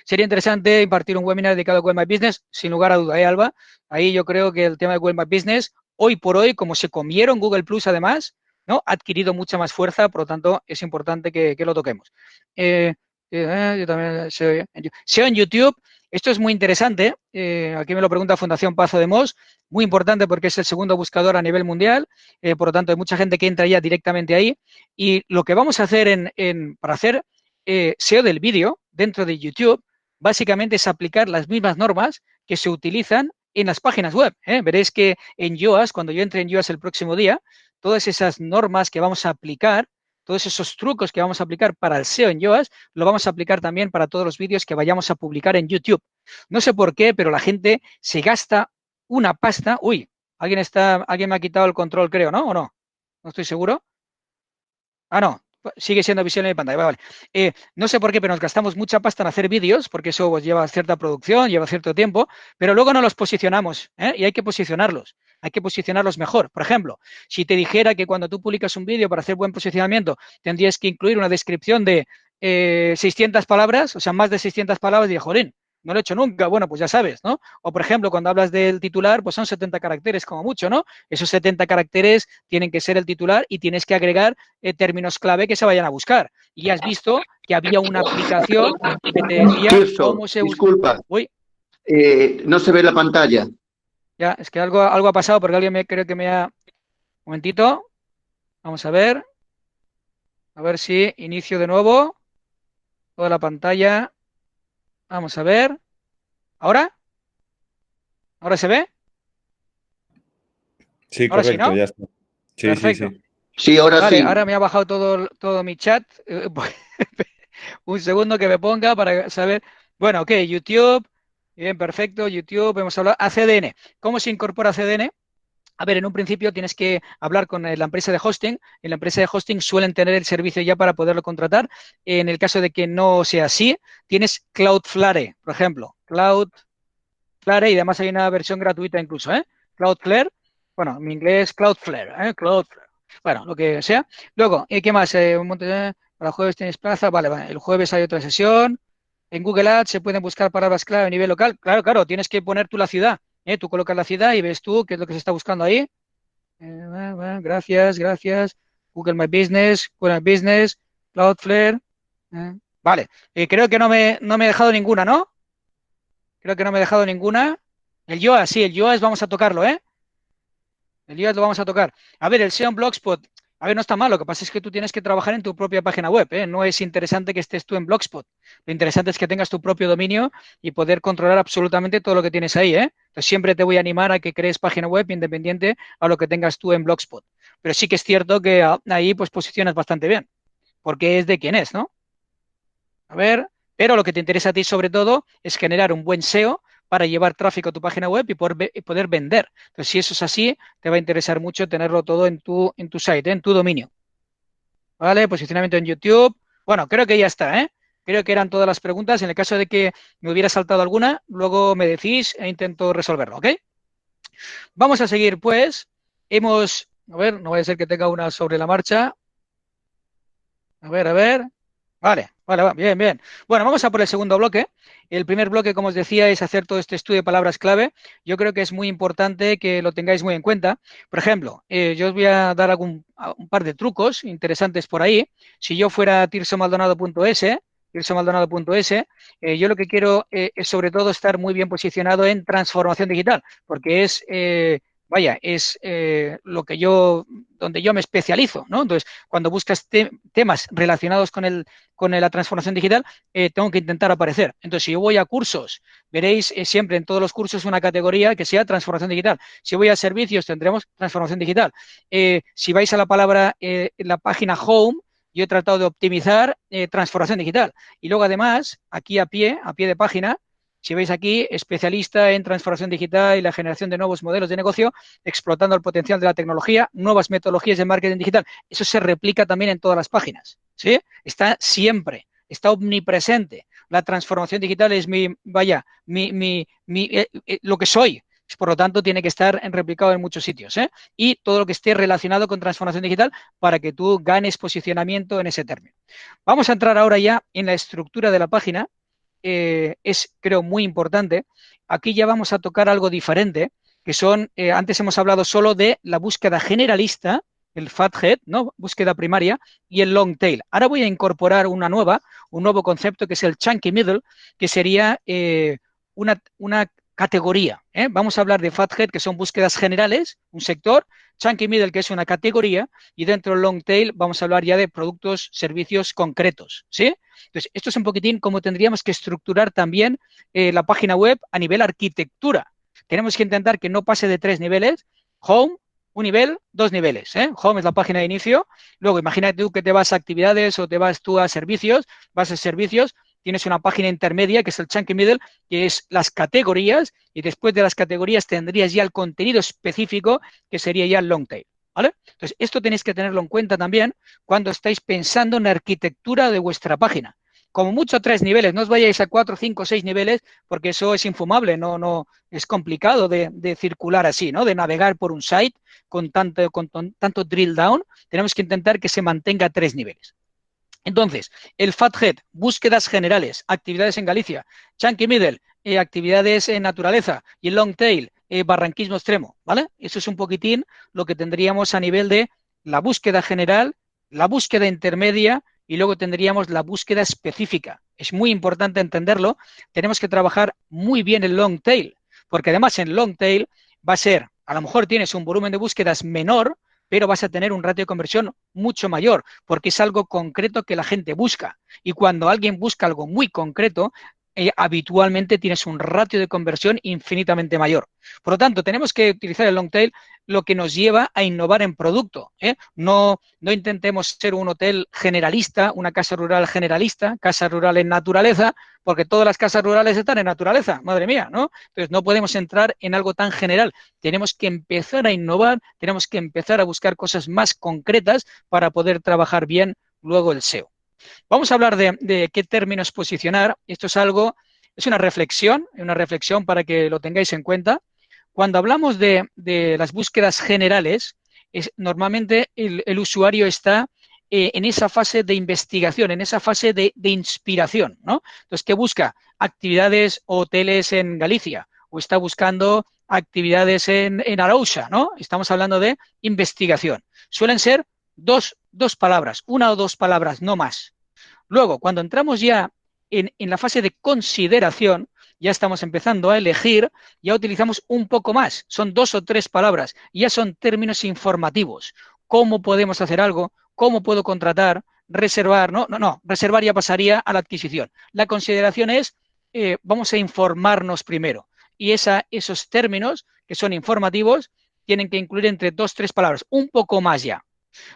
Sería interesante impartir un webinar dedicado a Google My Business, sin lugar a duda, ¿eh, Alba? Ahí yo creo que el tema de Google My Business, hoy por hoy, como se comieron Google Plus además, ¿no? Ha adquirido mucha más fuerza, por lo tanto, es importante que lo toquemos. Yo también SEO en YouTube. Esto es muy interesante. Aquí me lo pregunta Fundación Pazo de Mos. Muy importante porque es el segundo buscador a nivel mundial. Por lo tanto, hay mucha gente que entra ya directamente ahí. Y lo que vamos a hacer para hacer SEO del vídeo dentro de YouTube, básicamente es aplicar las mismas normas que se utilizan en las páginas web, ¿eh? Veréis que en Yoast, cuando yo entre en Yoast el próximo día, todas esas normas que vamos a aplicar, todos esos trucos que vamos a aplicar para el SEO en Yoast, lo vamos a aplicar también para todos los vídeos que vayamos a publicar en YouTube. No sé por qué, pero la gente se gasta una pasta. Uy, alguien me ha quitado el control, creo, ¿no? ¿O no? No estoy seguro. Ah, no, sigue siendo visible en mi pantalla. Vale. No sé por qué, pero nos gastamos mucha pasta en hacer vídeos, porque eso pues, lleva cierta producción, lleva cierto tiempo, pero luego no los posicionamos, ¿eh? Y hay que posicionarlos mejor. Por ejemplo, si te dijera que cuando tú publicas un vídeo para hacer buen posicionamiento, tendrías que incluir una descripción de 600 palabras, o sea, más de 600 palabras, y jolín, no lo he hecho nunca. Bueno, pues ya sabes, ¿no? O, por ejemplo, cuando hablas del titular, pues son 70 caracteres como mucho, ¿no? Esos 70 caracteres tienen que ser el titular y tienes que agregar términos clave que se vayan a buscar. Y has visto que había una aplicación que te decía Tirso, cómo se usa. disculpa, Uy, no se ve la pantalla. ya, es que algo ha pasado porque alguien creo que me ha... Un momentito, vamos a ver si inicio de nuevo toda la pantalla. Vamos a ver. ¿Ahora? ¿Ahora se ve? Sí, Ahora sí, correcto, ¿no? ya está. Sí, sí, Perfecto. sí. Sí, ahora Vale, sí. ahora me ha bajado todo mi chat. Un segundo que me ponga para saber. Bueno, ok, YouTube. Bien, perfecto. YouTube, hemos hablado. ACDN. ¿Cómo se incorpora CDN? A ver, en un principio tienes que hablar con la empresa de hosting. En la empresa de hosting suelen tener el servicio ya para poderlo contratar. En el caso de que no sea así, tienes Cloudflare, por ejemplo. Cloudflare y además hay una versión gratuita incluso, ¿eh? Cloudflare. Bueno, en mi inglés Cloudflare, ¿eh? Cloudflare. Bueno, lo que sea. Luego, ¿qué más? Un montón para jueves tienes plaza. Vale. El jueves hay otra sesión. En Google Ads se pueden buscar palabras clave a nivel local. Claro, tienes que poner tú la ciudad. Tú colocas la ciudad y ves tú qué es lo que se está buscando ahí. Gracias. Google My Business, Cloudflare. Vale, creo que no me he dejado ninguna, ¿no? Creo que no me he dejado ninguna. El Yoast, sí, el Yoast vamos a tocarlo, ¿eh? El Yoast lo vamos a tocar. A ver, el SEO en Blogspot. A ver, no está mal. Lo que pasa es que tú tienes que trabajar en tu propia página web, ¿eh? No es interesante que estés tú en Blogspot. Lo interesante es que tengas tu propio dominio y poder controlar absolutamente todo lo que tienes ahí, ¿eh? Entonces, siempre te voy a animar a que crees página web independiente a lo que tengas tú en Blogspot. Pero sí que es cierto que ahí pues posicionas bastante bien, porque es de quién es, ¿no? A ver, pero lo que te interesa a ti sobre todo es generar un buen SEO para llevar tráfico a tu página web y poder vender. Entonces, si eso es así, te va a interesar mucho tenerlo todo en tu site, en tu dominio. ¿Vale? Posicionamiento en YouTube. Bueno, creo que ya está, ¿eh? Creo que eran todas las preguntas. En el caso de que me hubiera saltado alguna, luego me decís e intento resolverlo, ¿ok? Vamos a seguir, pues. A ver, no vaya a ser que tenga una sobre la marcha. A ver, a ver. Vale, vale, va, bien, bien. Bueno, vamos a por el segundo bloque. El primer bloque, como os decía, es hacer todo este estudio de palabras clave. Yo creo que es muy importante que lo tengáis muy en cuenta. Por ejemplo, yo os voy a dar un par de trucos interesantes por ahí. Si yo fuera tirsomaldonado.es, yo lo que quiero es sobre todo estar muy bien posicionado en transformación digital, porque es donde yo me especializo, ¿no? Entonces, cuando buscas temas relacionados con la transformación digital, tengo que intentar aparecer. Entonces, si yo voy a cursos, veréis siempre en todos los cursos una categoría que sea transformación digital. Si voy a servicios, tendremos transformación digital. Si vais a la palabra, la página home, yo he tratado de optimizar transformación digital. Y luego, además, aquí a pie de página, si veis aquí, especialista en transformación digital y la generación de nuevos modelos de negocio, explotando el potencial de la tecnología, nuevas metodologías de marketing digital. Eso se replica también en todas las páginas, ¿sí? Está siempre, está omnipresente. La transformación digital es lo que soy. Por lo tanto, tiene que estar replicado en muchos sitios, ¿eh? Y todo lo que esté relacionado con transformación digital para que tú ganes posicionamiento en ese término. Vamos a entrar ahora ya en la estructura de la página. Creo, muy importante. Aquí ya vamos a tocar algo diferente, que son, antes hemos hablado solo de la búsqueda generalista, el fathead, ¿no? Búsqueda primaria, y el long tail. Ahora voy a incorporar un nuevo concepto, que es el chunky middle, que sería una categoría, ¿eh? Vamos a hablar de fathead, que son búsquedas generales, un sector, chunky middle, que es una categoría, y dentro del long tail vamos a hablar ya de productos, servicios concretos, ¿sí? Entonces, esto es un poquitín cómo tendríamos que estructurar también la página web a nivel arquitectura. Tenemos que intentar que no pase de 3 niveles. Home, un nivel, 2 niveles, ¿eh? Home es la página de inicio. Luego, imagínate tú que te vas a actividades o te vas tú a servicios, vas a servicios, tienes una página intermedia que es el chunky middle, que es las categorías, y después de las categorías tendrías ya el contenido específico, que sería ya el long tail, ¿vale? Entonces, esto tenéis que tenerlo en cuenta también cuando estáis pensando en la arquitectura de vuestra página. Como mucho 3 niveles, no os vayáis a 4, 5, 6 niveles, porque eso es infumable, no es complicado de circular así, ¿no? De navegar por un site con tanto drill down. Tenemos que intentar que se mantenga 3 niveles. Entonces, el fathead, búsquedas generales, actividades en Galicia. Chunky middle, actividades en naturaleza. Y el long tail, barranquismo extremo, ¿vale? Eso es un poquitín lo que tendríamos a nivel de la búsqueda general, la búsqueda intermedia y luego tendríamos la búsqueda específica. Es muy importante entenderlo. Tenemos que trabajar muy bien el long tail, porque además en long tail va a ser, a lo mejor tienes un volumen de búsquedas menor, pero vas a tener un ratio de conversión mucho mayor, porque es algo concreto que la gente busca. Y cuando alguien busca algo muy concreto, habitualmente tienes un ratio de conversión infinitamente mayor. Por lo tanto, tenemos que utilizar el long tail, lo que nos lleva a innovar en producto, ¿eh? No intentemos ser un hotel generalista, una casa rural generalista, casa rural en naturaleza, porque todas las casas rurales están en naturaleza, madre mía, ¿no? Entonces, no podemos entrar en algo tan general. Tenemos que empezar a innovar, tenemos que empezar a buscar cosas más concretas para poder trabajar bien luego el SEO. Vamos a hablar de qué términos posicionar. Esto es una reflexión para que lo tengáis en cuenta. Cuando hablamos de las búsquedas generales, normalmente el usuario está en esa fase de investigación, en esa fase de inspiración, ¿no? Entonces, ¿qué busca? Actividades o hoteles en Galicia, o está buscando actividades en Arousa, ¿no? Estamos hablando de investigación. Suelen ser dos palabras, una o dos palabras, no más. Luego, cuando entramos ya en la fase de consideración, ya estamos empezando a elegir, ya utilizamos un poco más, son 2 o 3 palabras, ya son términos informativos. ¿Cómo podemos hacer algo? ¿Cómo puedo contratar? Reservar, no, reservar ya pasaría a la adquisición. La consideración es, vamos a informarnos primero. Y esos términos que son informativos tienen que incluir entre 2 o 3 palabras, un poco más ya.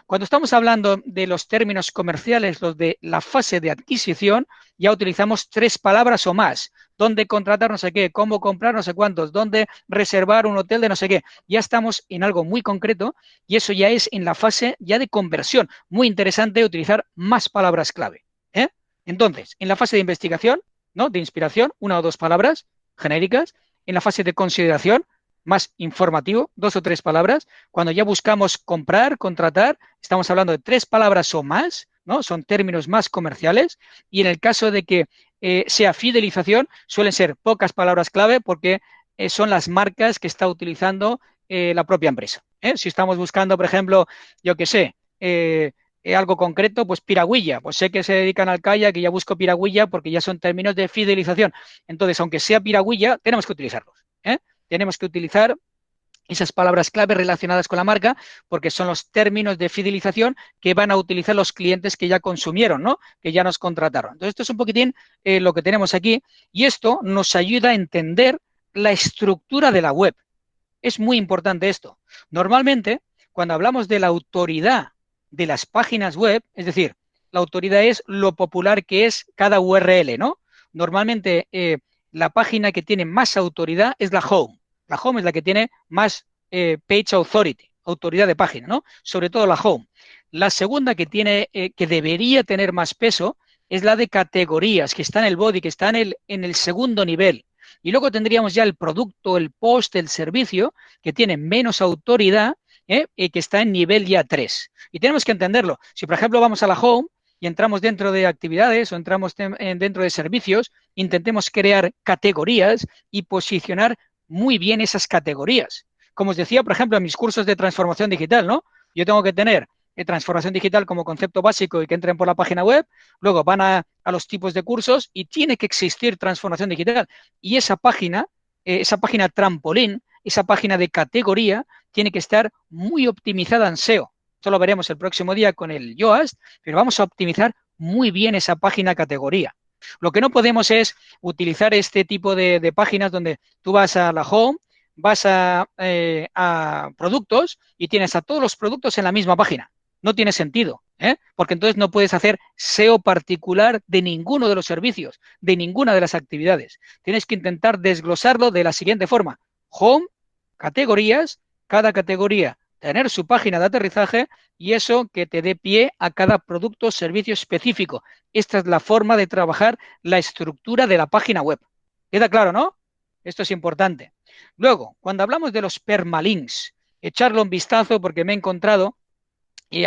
Cuando estamos hablando de los términos comerciales, los de la fase de adquisición, ya utilizamos 3 palabras o más. Dónde contratar no sé qué, cómo comprar no sé cuántos, dónde reservar un hotel de no sé qué. Ya estamos en algo muy concreto y eso ya es en la fase ya de conversión. Muy interesante utilizar más palabras clave. Entonces, en la fase de investigación, ¿no? De inspiración, 1 o 2 palabras genéricas. En la fase de consideración, más informativo, 2 o 3 palabras. Cuando ya buscamos comprar, contratar, estamos hablando de 3 palabras o más, ¿no? Son términos más comerciales. Y en el caso de que sea fidelización, suelen ser pocas palabras clave porque son las marcas que está utilizando la propia empresa. Si estamos buscando, por ejemplo, yo qué sé, algo concreto, pues piragüilla, pues sé que se dedican al kayak y ya busco piragüilla porque ya son términos de fidelización. Entonces, aunque sea piragüilla, tenemos que utilizarlos. Tenemos que utilizar esas palabras clave relacionadas con la marca porque son los términos de fidelización que van a utilizar los clientes que ya consumieron, ¿no? Que ya nos contrataron. Entonces, esto es un poquitín lo que tenemos aquí y esto nos ayuda a entender la estructura de la web. Es muy importante esto. Normalmente, cuando hablamos de la autoridad de las páginas web, es decir, la autoridad es lo popular que es cada URL, ¿no? Normalmente, la página que tiene más autoridad es la home. La home es la que tiene más page authority, autoridad de página, ¿no? Sobre todo la home. La segunda que tiene, que debería tener más peso, es la de categorías, que está en el body, que está en el segundo nivel. Y luego tendríamos ya el producto, el post, el servicio, que tiene menos autoridad, y que está en nivel ya 3. Y tenemos que entenderlo. Si, por ejemplo, vamos a la home y entramos dentro de actividades o entramos dentro de servicios, intentemos crear categorías y posicionar muy bien esas categorías. Como os decía, por ejemplo, en mis cursos de transformación digital, ¿no? Yo tengo que tener transformación digital como concepto básico y que entren por la página web, luego van a los tipos de cursos y tiene que existir transformación digital. Y esa página trampolín, esa página de categoría, tiene que estar muy optimizada en SEO. Esto lo veremos el próximo día con el Yoast, pero vamos a optimizar muy bien esa página categoría. Lo que no podemos es utilizar este tipo de páginas donde tú vas a la home, vas a productos y tienes a todos los productos en la misma página. No tiene sentido, porque entonces no puedes hacer SEO particular de ninguno de los servicios, de ninguna de las actividades. Tienes que intentar desglosarlo de la siguiente forma. Home, categorías, cada categoría tener su página de aterrizaje y eso que te dé pie a cada producto o servicio específico. Esta es la forma de trabajar la estructura de la página web. ¿Queda claro, no? Esto es importante. Luego, cuando hablamos de los permalinks, echarle un vistazo porque me he encontrado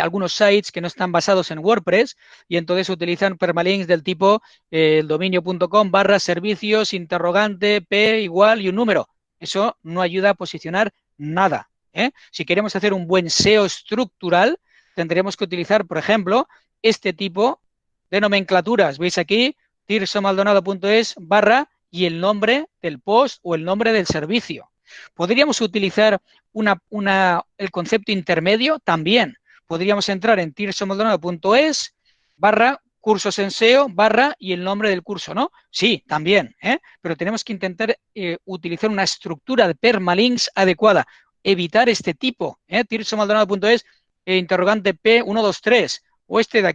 algunos sites que no están basados en WordPress y entonces utilizan permalinks del tipo el dominio.com/servicios interrogante p igual y un número. Eso no ayuda a posicionar nada. Si queremos hacer un buen SEO estructural, tendremos que utilizar, por ejemplo, este tipo de nomenclaturas. ¿Veis aquí? tirsomaldonado.es/ y el nombre del post o el nombre del servicio. ¿Podríamos utilizar el concepto intermedio? También. Podríamos entrar en tirsomaldonado.es/ cursos en SEO y el nombre del curso, ¿no? Sí, también, pero tenemos que intentar utilizar una estructura de permalinks adecuada. Evitar este tipo, tirsomaldonado.es, interrogante P123, o este de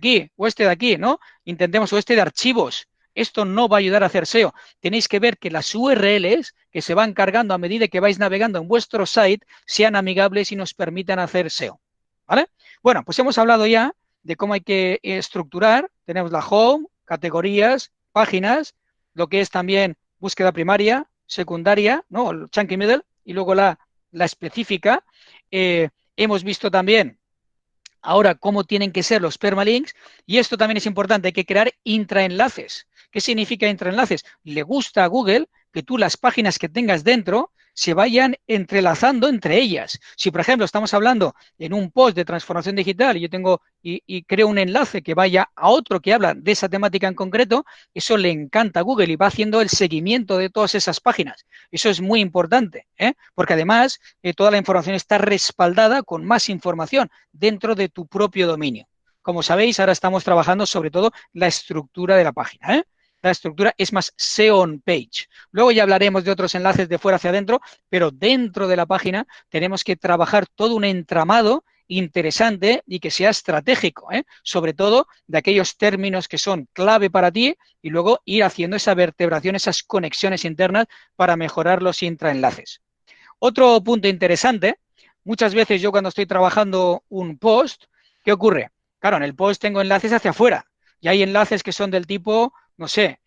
aquí, ¿no? Intentemos, o este de archivos. Esto no va a ayudar a hacer SEO. Tenéis que ver que las URLs que se van cargando a medida que vais navegando en vuestro site sean amigables y nos permitan hacer SEO, ¿vale? Bueno, pues hemos hablado ya de cómo hay que estructurar. Tenemos la home, categorías, páginas, lo que es también búsqueda primaria, secundaria, ¿no? El chunky middle, y luego la específica. Hemos visto también ahora cómo tienen que ser los permalinks y esto también es importante, hay que crear intraenlaces. ¿Qué significa intraenlaces? Le gusta a Google que tú las páginas que tengas dentro se vayan entrelazando entre ellas. Si, por ejemplo, estamos hablando en un post de transformación digital y yo tengo y creo un enlace que vaya a otro que habla de esa temática en concreto, eso le encanta a Google y va haciendo el seguimiento de todas esas páginas. Eso es muy importante, porque además toda la información está respaldada con más información dentro de tu propio dominio. Como sabéis, ahora estamos trabajando sobre todo la estructura de la página, La estructura es más SEO on page. Luego ya hablaremos de otros enlaces de fuera hacia adentro, pero dentro de la página tenemos que trabajar todo un entramado interesante y que sea estratégico, sobre todo de aquellos términos que son clave para ti y luego ir haciendo esa vertebración, esas conexiones internas para mejorar los intraenlaces. Otro punto interesante, muchas veces yo cuando estoy trabajando un post, ¿qué ocurre? Claro, en el post tengo enlaces hacia afuera y hay enlaces que son del tipo, no sé,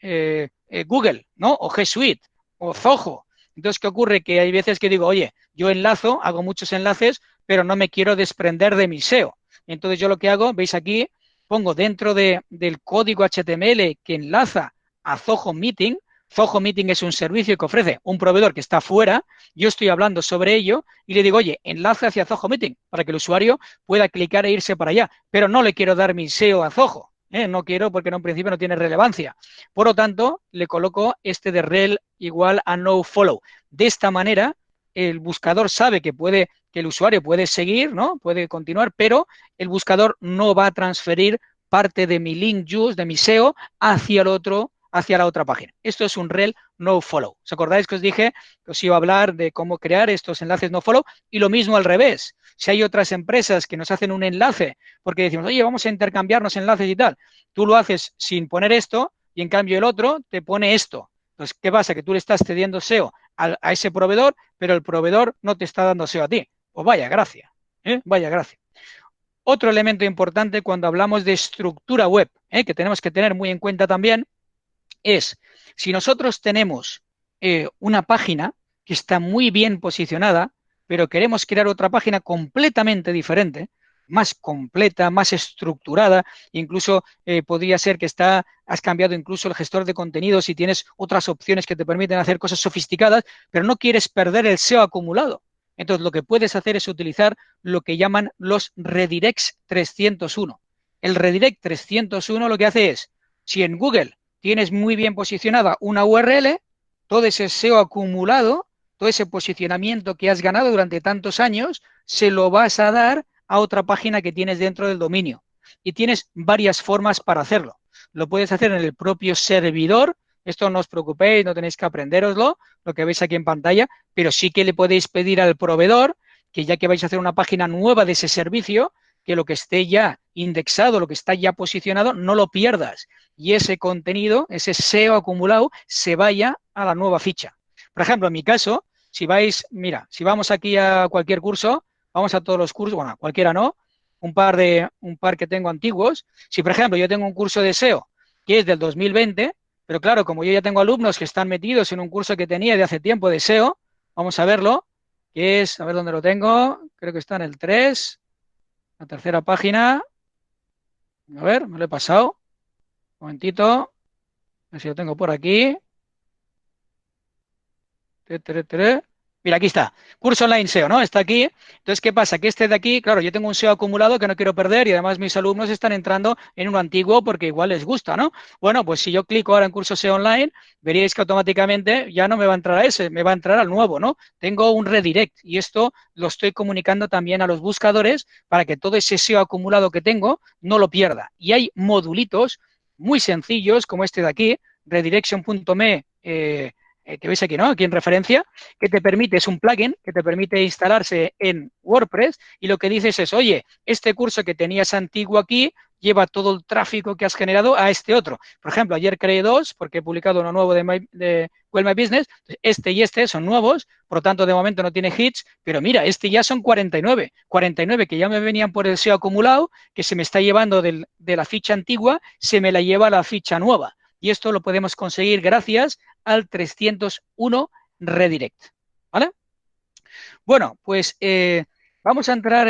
Google, ¿no? O G Suite o Zoho. Entonces, ¿qué ocurre? Que hay veces que digo, oye, yo enlazo, hago muchos enlaces, pero no me quiero desprender de mi SEO. Entonces, yo lo que hago, veis aquí, pongo dentro del código HTML que enlaza a Zoho Meeting. Zoho Meeting es un servicio que ofrece un proveedor que está fuera, yo estoy hablando sobre ello y le digo, oye, enlace hacia Zoho Meeting para que el usuario pueda clicar e irse para allá, pero no le quiero dar mi SEO a Zoho. No quiero porque en un principio no tiene relevancia. Por lo tanto, le coloco este de rel igual a no follow. De esta manera, el buscador sabe que el usuario puede seguir, ¿no? Puede continuar, pero el buscador no va a transferir parte de mi link juice, de mi SEO, hacia la otra página. Esto es un rel no follow. ¿Os acordáis que os dije que os iba a hablar de cómo crear estos enlaces no follow? Y lo mismo al revés. Si hay otras empresas que nos hacen un enlace porque decimos, oye, vamos a intercambiarnos enlaces y tal, tú lo haces sin poner esto y en cambio el otro te pone esto. Entonces, ¿qué pasa? Que tú le estás cediendo SEO a ese proveedor, pero el proveedor no te está dando SEO a ti. Pues vaya gracia, vaya gracia. Otro elemento importante cuando hablamos de estructura web, que tenemos que tener muy en cuenta también, es si nosotros tenemos una página que está muy bien posicionada, pero queremos crear otra página completamente diferente, más completa, más estructurada, incluso podría ser que has cambiado incluso el gestor de contenidos y tienes otras opciones que te permiten hacer cosas sofisticadas, pero no quieres perder el SEO acumulado. Entonces, lo que puedes hacer es utilizar lo que llaman los redirects 301. El redirect 301 lo que hace es, si en Google tienes muy bien posicionada una URL, todo ese SEO acumulado, todo ese posicionamiento que has ganado durante tantos años, se lo vas a dar a otra página que tienes dentro del dominio. Y tienes varias formas para hacerlo. Lo puedes hacer en el propio servidor. Esto no os preocupéis, no tenéis que aprendéroslo, lo que veis aquí en pantalla, pero sí que le podéis pedir al proveedor que ya que vais a hacer una página nueva de ese servicio, que lo que esté ya indexado, lo que está ya posicionado, no lo pierdas. Y ese contenido, ese SEO acumulado, se vaya a la nueva ficha. Por ejemplo, en mi caso, si vamos aquí a cualquier curso, vamos a todos los cursos, bueno, cualquiera no, un par que tengo antiguos. Si, por ejemplo, yo tengo un curso de SEO que es del 2020, pero claro, como yo ya tengo alumnos que están metidos en un curso que tenía de hace tiempo de SEO, vamos a verlo, que es, a ver dónde lo tengo, creo que está en el 3, la tercera página. A ver, me lo he pasado. Un momentito. A ver si lo tengo por aquí. Mira, aquí está. Curso online SEO, ¿no? Está aquí. Entonces, ¿qué pasa? Que este de aquí, claro, yo tengo un SEO acumulado que no quiero perder y además mis alumnos están entrando en uno antiguo porque igual les gusta, ¿no? Bueno, pues si yo clico ahora en curso SEO online, veréis que automáticamente ya no me va a entrar a ese, me va a entrar al nuevo, ¿no? Tengo un redirect y esto lo estoy comunicando también a los buscadores para que todo ese SEO acumulado que tengo no lo pierda. Y hay modulitos muy sencillos como este de aquí, redirection.me, que veis aquí, ¿no? Aquí en referencia, que te permite, es un plugin que te permite instalarse en WordPress y lo que dices es, oye, este curso que tenías antiguo aquí lleva todo el tráfico que has generado a este otro. Por ejemplo, ayer creé dos porque he publicado uno nuevo de Google My Business. Este y este son nuevos, por lo tanto, de momento no tiene hits, pero mira, este ya son 49. 49 que ya me venían por el SEO acumulado, que se me está llevando de la ficha antigua, se me la lleva a la ficha nueva. Y esto lo podemos conseguir gracias al 301 redirect, ¿vale? Bueno, pues vamos a entrar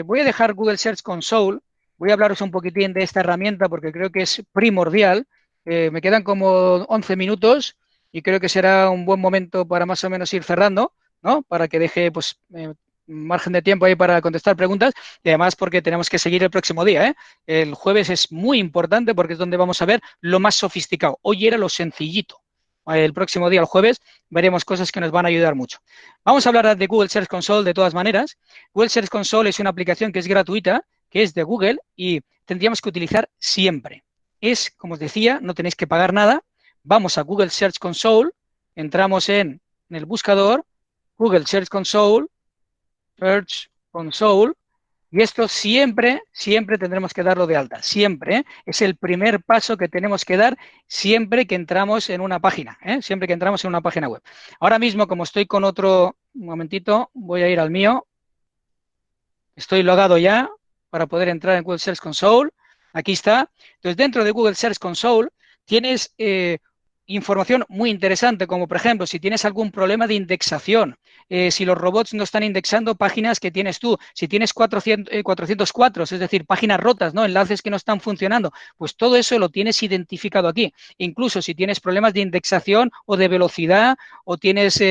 voy a dejar Google Search Console, voy a hablaros un poquitín de esta herramienta porque creo que es primordial. Me quedan como 11 minutos y creo que será un buen momento para más o menos ir cerrando, ¿no? Para que deje, pues, margen de tiempo ahí para contestar preguntas y además porque tenemos que seguir el próximo día, ¿eh? El jueves es muy importante porque es donde vamos a ver lo más sofisticado. Hoy era lo sencillito. El próximo día, el jueves, veremos cosas que nos van a ayudar mucho. Vamos a hablar de Google Search Console de todas maneras. Google Search Console es una aplicación que es gratuita, que es de Google y tendríamos que utilizar siempre. Es, como os decía, no tenéis que pagar nada. Vamos a Google Search Console, entramos en el buscador, Google Search Console, y esto siempre, siempre tendremos que darlo de alta, siempre, ¿eh? Es el primer paso que tenemos que dar siempre que entramos en una página, ¿eh? Siempre que entramos en una página web. Ahora mismo, como estoy con otro, un momentito, voy a ir al mío. Estoy logado ya para poder entrar en Google Search Console. Aquí está. Entonces, dentro de Google Search Console tienes información muy interesante, como por ejemplo, si tienes algún problema de indexación, si los robots no están indexando páginas que tienes tú, si tienes 404, es decir, páginas rotas, ¿no? Enlaces que no están funcionando, pues todo eso lo tienes identificado aquí. Incluso si tienes problemas de indexación o de velocidad o tienes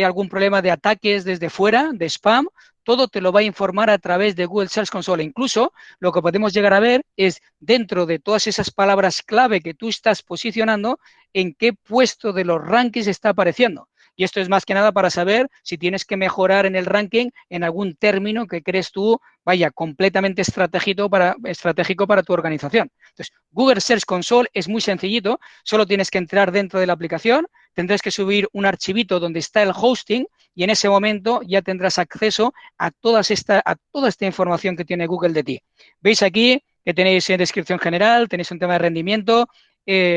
algún problema de ataques desde fuera, de spam, todo te lo va a informar a través de Google Search Console. Incluso lo que podemos llegar a ver es dentro de todas esas palabras clave que tú estás posicionando, en qué puesto de los rankings está apareciendo. Y esto es más que nada para saber si tienes que mejorar en el ranking en algún término que crees tú, vaya, completamente estratégico para tu organización. Entonces, Google Search Console es muy sencillito, solo tienes que entrar dentro de la aplicación, tendrás que subir un archivito donde está el hosting y en ese momento ya tendrás acceso a toda esta información que tiene Google de ti. Veis aquí que tenéis descripción general, tenéis un tema de rendimiento,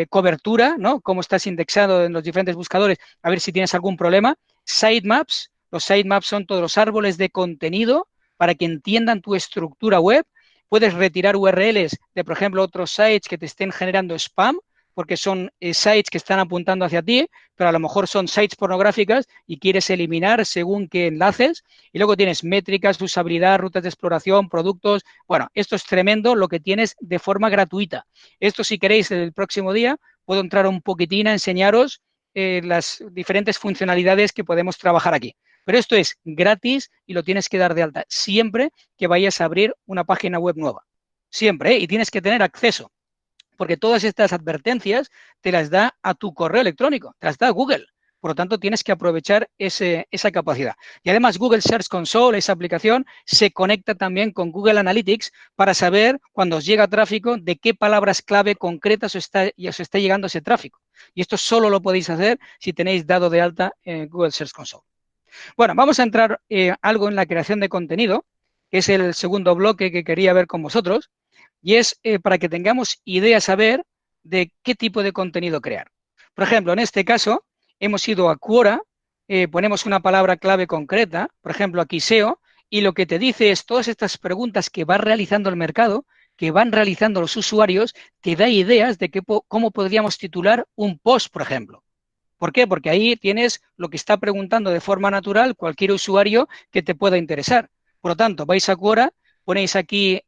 cobertura, ¿no? Cómo estás indexado en los diferentes buscadores, a ver si tienes algún problema. Sitemaps, los sitemaps son todos los árboles de contenido para que entiendan tu estructura web. Puedes retirar URLs de, por ejemplo, otros sites que te estén generando spam, porque son sites que están apuntando hacia ti, pero a lo mejor son sites pornográficas y quieres eliminar según qué enlaces. Y luego tienes métricas, usabilidad, rutas de exploración, productos. Bueno, esto es tremendo lo que tienes de forma gratuita. Esto, si queréis, el próximo día puedo entrar un poquitín a enseñaros las diferentes funcionalidades que podemos trabajar aquí. Pero esto es gratis y lo tienes que dar de alta siempre que vayas a abrir una página web nueva. Siempre, ¿eh? Y tienes que tener acceso, porque todas estas advertencias te las da a tu correo electrónico, te las da Google. Por lo tanto, tienes que aprovechar esa capacidad. Y además, Google Search Console, esa aplicación, se conecta también con Google Analytics para saber cuando os llega tráfico de qué palabras clave concretas os está llegando ese tráfico. Y esto solo lo podéis hacer si tenéis dado de alta Google Search Console. Bueno, vamos a entrar algo en la creación de contenido, que es el segundo bloque que quería ver con vosotros, y es para que tengamos idea, saber de qué tipo de contenido crear. Por ejemplo, en este caso, hemos ido a Quora, ponemos una palabra clave concreta, por ejemplo, aquí SEO, y lo que te dice es todas estas preguntas que va realizando el mercado, que van realizando los usuarios, te da ideas de cómo podríamos titular un post, por ejemplo. ¿Por qué? Porque ahí tienes lo que está preguntando de forma natural cualquier usuario que te pueda interesar. Por lo tanto, vais a Quora, ponéis aquí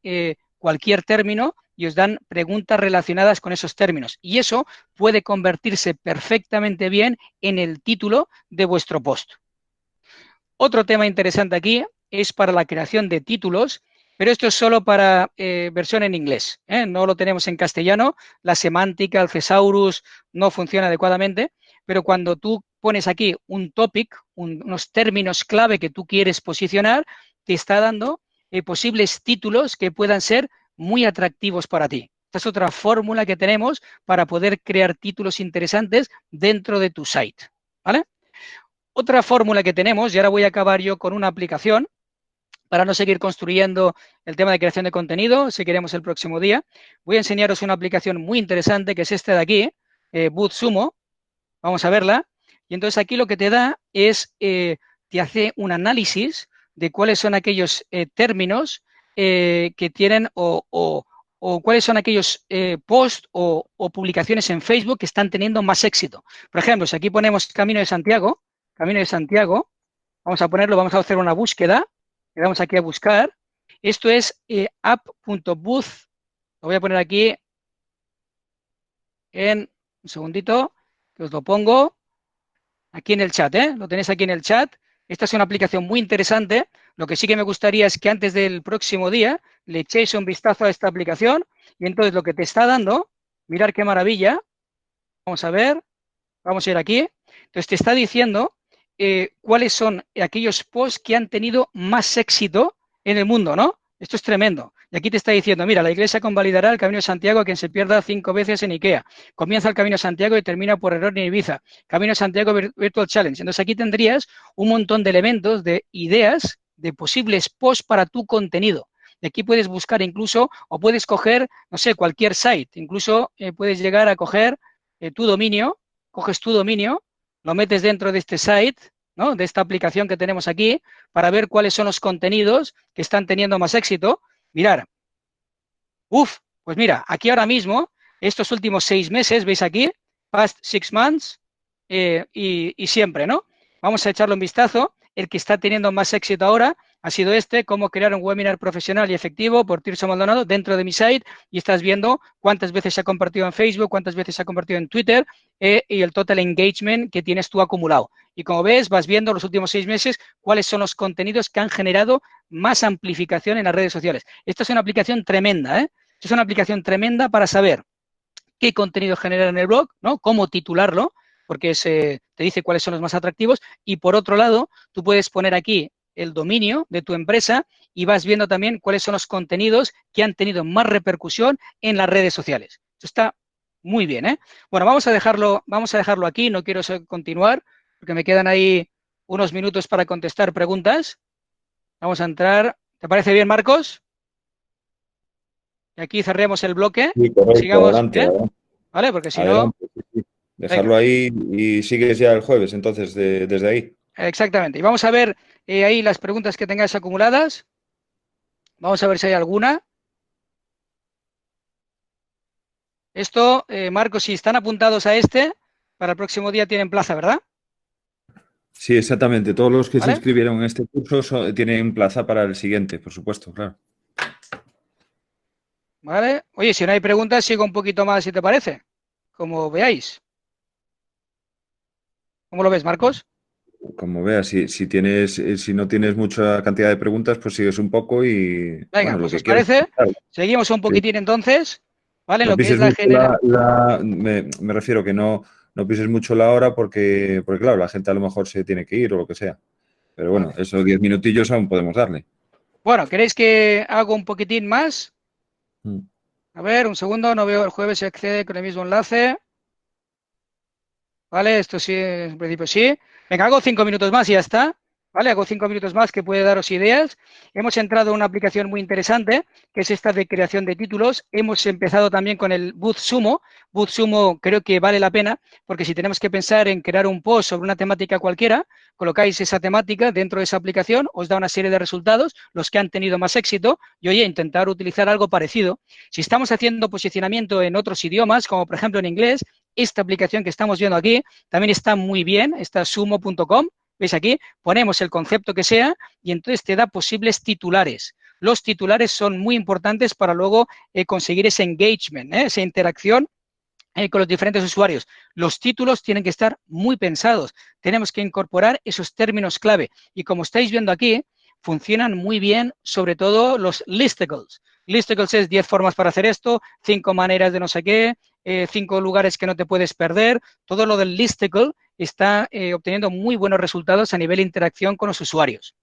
cualquier término y os dan preguntas relacionadas con esos términos. Y eso puede convertirse perfectamente bien en el título de vuestro post. Otro tema interesante aquí es para la creación de títulos, pero esto es solo para versión en inglés, ¿eh? No lo tenemos en castellano. La semántica, el thesaurus no funciona adecuadamente, pero cuando tú pones aquí un topic, unos términos clave que tú quieres posicionar, te está dando posibles títulos que puedan ser muy atractivos para ti. Esta es otra fórmula que tenemos para poder crear títulos interesantes dentro de tu site, ¿vale? Otra fórmula que tenemos, y ahora voy a acabar yo con una aplicación, para no seguir construyendo el tema de creación de contenido, si queremos el próximo día, voy a enseñaros una aplicación muy interesante que es esta de aquí, BootSumo. Vamos a verla. Y entonces aquí lo que te da es, te hace un análisis de cuáles son aquellos términos que tienen o cuáles son aquellos posts o publicaciones en Facebook que están teniendo más éxito. Por ejemplo, si aquí ponemos Camino de Santiago, vamos a ponerlo, vamos a hacer una búsqueda, le damos aquí a buscar. Esto es app.booth, lo voy a poner aquí en un segundito, que os lo pongo aquí en el chat, ¿eh? Lo tenéis aquí en el chat. Esta es una aplicación muy interesante. Lo que sí que me gustaría es que antes del próximo día le echéis un vistazo a esta aplicación y entonces lo que te está dando, mirar qué maravilla. Vamos a ver, vamos a ir aquí. Entonces te está diciendo cuáles son aquellos posts que han tenido más éxito en el mundo, ¿no? Esto es tremendo. Y aquí te está diciendo, mira, la Iglesia convalidará el Camino de Santiago a quien se pierda 5 veces en Ikea. Comienza el Camino de Santiago y termina por error en Ibiza. Camino de Santiago Virtual Challenge. Entonces aquí tendrías un montón de elementos, de ideas, de posibles posts para tu contenido. Y aquí puedes buscar incluso, o puedes coger, no sé, cualquier site. Incluso puedes llegar a coger tu dominio, coges tu dominio, lo metes dentro de este site, ¿no? De esta aplicación que tenemos aquí, para ver cuáles son los contenidos que están teniendo más éxito. Mirar, pues mira, aquí ahora mismo, estos últimos 6 meses, veis aquí, past 6 months, y siempre, ¿no? Vamos a echarle un vistazo. El que está teniendo más éxito ahora ha sido este, cómo crear un webinar profesional y efectivo por Tirso Maldonado dentro de mi site, y estás viendo cuántas veces se ha compartido en Facebook, cuántas veces se ha compartido en Twitter, y el total engagement que tienes tú acumulado. Y como ves, vas viendo los últimos 6 meses cuáles son los contenidos que han generado más amplificación en las redes sociales. Esta es una aplicación tremenda, ¿eh? Es una aplicación tremenda para saber qué contenido generar en el blog, ¿no? Cómo titularlo, porque te dice cuáles son los más atractivos. Y por otro lado, tú puedes poner aquí el dominio de tu empresa y vas viendo también cuáles son los contenidos que han tenido más repercusión en las redes sociales. Esto está muy bien, ¿eh? Bueno, vamos a dejarlo aquí. No quiero continuar porque me quedan ahí unos minutos para contestar preguntas. Vamos a entrar. ¿Te parece bien, Marcos? Y aquí cerremos el bloque. Sí, correcto, Sigamos, adelante, adelante. ¿vale? Porque si no... Adelante, sí. Dejarlo ahí y sigues ya el jueves, entonces, desde ahí. Exactamente. Y vamos a ver ahí las preguntas que tengáis acumuladas. Vamos a ver si hay alguna. Esto, Marcos, si están apuntados a este, para el próximo día tienen plaza, ¿verdad? Sí, exactamente. Todos los que se ¿Vale? inscribieron en este curso tienen plaza para el siguiente, por supuesto, claro. ¿Vale? Oye, si no hay preguntas, sigo un poquito más, si te parece. Como veáis. ¿Cómo lo ves, Marcos? Como veas, si no tienes mucha cantidad de preguntas, pues sigues un poco y, Venga, bueno, lo pues que ¿os quieras. parece? Claro, Seguimos un sí. poquitín entonces. ¿Vale? No Lo que es pises la mucho genera... me refiero que no pises mucho la hora porque, claro, la gente a lo mejor se tiene que ir o lo que sea. Pero bueno, Vale. esos 10 minutillos aún podemos darle. Bueno, ¿queréis que haga un poquitín más? Mm. A ver, un segundo, no veo el jueves, se accede con el mismo enlace. ¿Vale? Esto sí, en principio sí. Venga, hago 5 minutos más y ya está. ¿Vale? Hago 5 minutos más que puede daros ideas. Hemos entrado en una aplicación muy interesante, que es esta de creación de títulos. Hemos empezado también con el BuzzSumo. BuzzSumo creo que vale la pena, porque si tenemos que pensar en crear un post sobre una temática cualquiera, colocáis esa temática dentro de esa aplicación, os da una serie de resultados, los que han tenido más éxito, y oye, intentar utilizar algo parecido. Si estamos haciendo posicionamiento en otros idiomas, como por ejemplo en inglés, esta aplicación que estamos viendo aquí también está muy bien, está sumo.com, ¿veis aquí? Ponemos el concepto que sea y entonces te da posibles titulares. Los titulares son muy importantes para luego conseguir ese engagement, esa interacción con los diferentes usuarios. Los títulos tienen que estar muy pensados. Tenemos que incorporar esos términos clave. Y como estáis viendo aquí, funcionan muy bien, sobre todo los listicles. Listicles es 10 formas para hacer esto, 5 maneras de no sé qué, 5 lugares que no te puedes perder. Todo lo del listicle está obteniendo muy buenos resultados a nivel de interacción con los usuarios.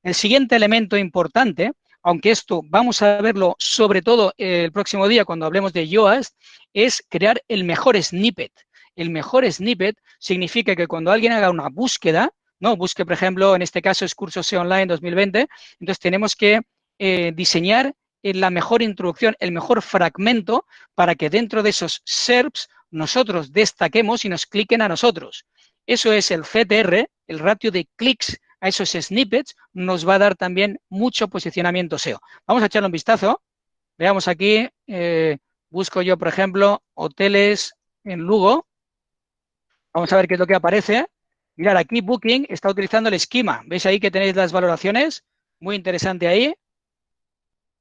El siguiente elemento importante, aunque esto vamos a verlo sobre todo el próximo día cuando hablemos de Yoast, es crear el mejor snippet. El mejor snippet significa que cuando alguien haga una búsqueda, ¿no? Busque, por ejemplo, en este caso es Curso SEO Online 2020, entonces tenemos que diseñar la mejor introducción, el mejor fragmento para que dentro de esos SERPs nosotros destaquemos y nos cliquen a nosotros. Eso es el CTR, el ratio de clics a esos snippets, nos va a dar también mucho posicionamiento SEO. Vamos a echarle un vistazo. Veamos aquí, busco yo, por ejemplo, hoteles en Lugo. Vamos a ver qué es lo que aparece. Mirad, aquí Booking está utilizando el esquema. ¿Veis ahí que tenéis las valoraciones? Muy interesante ahí.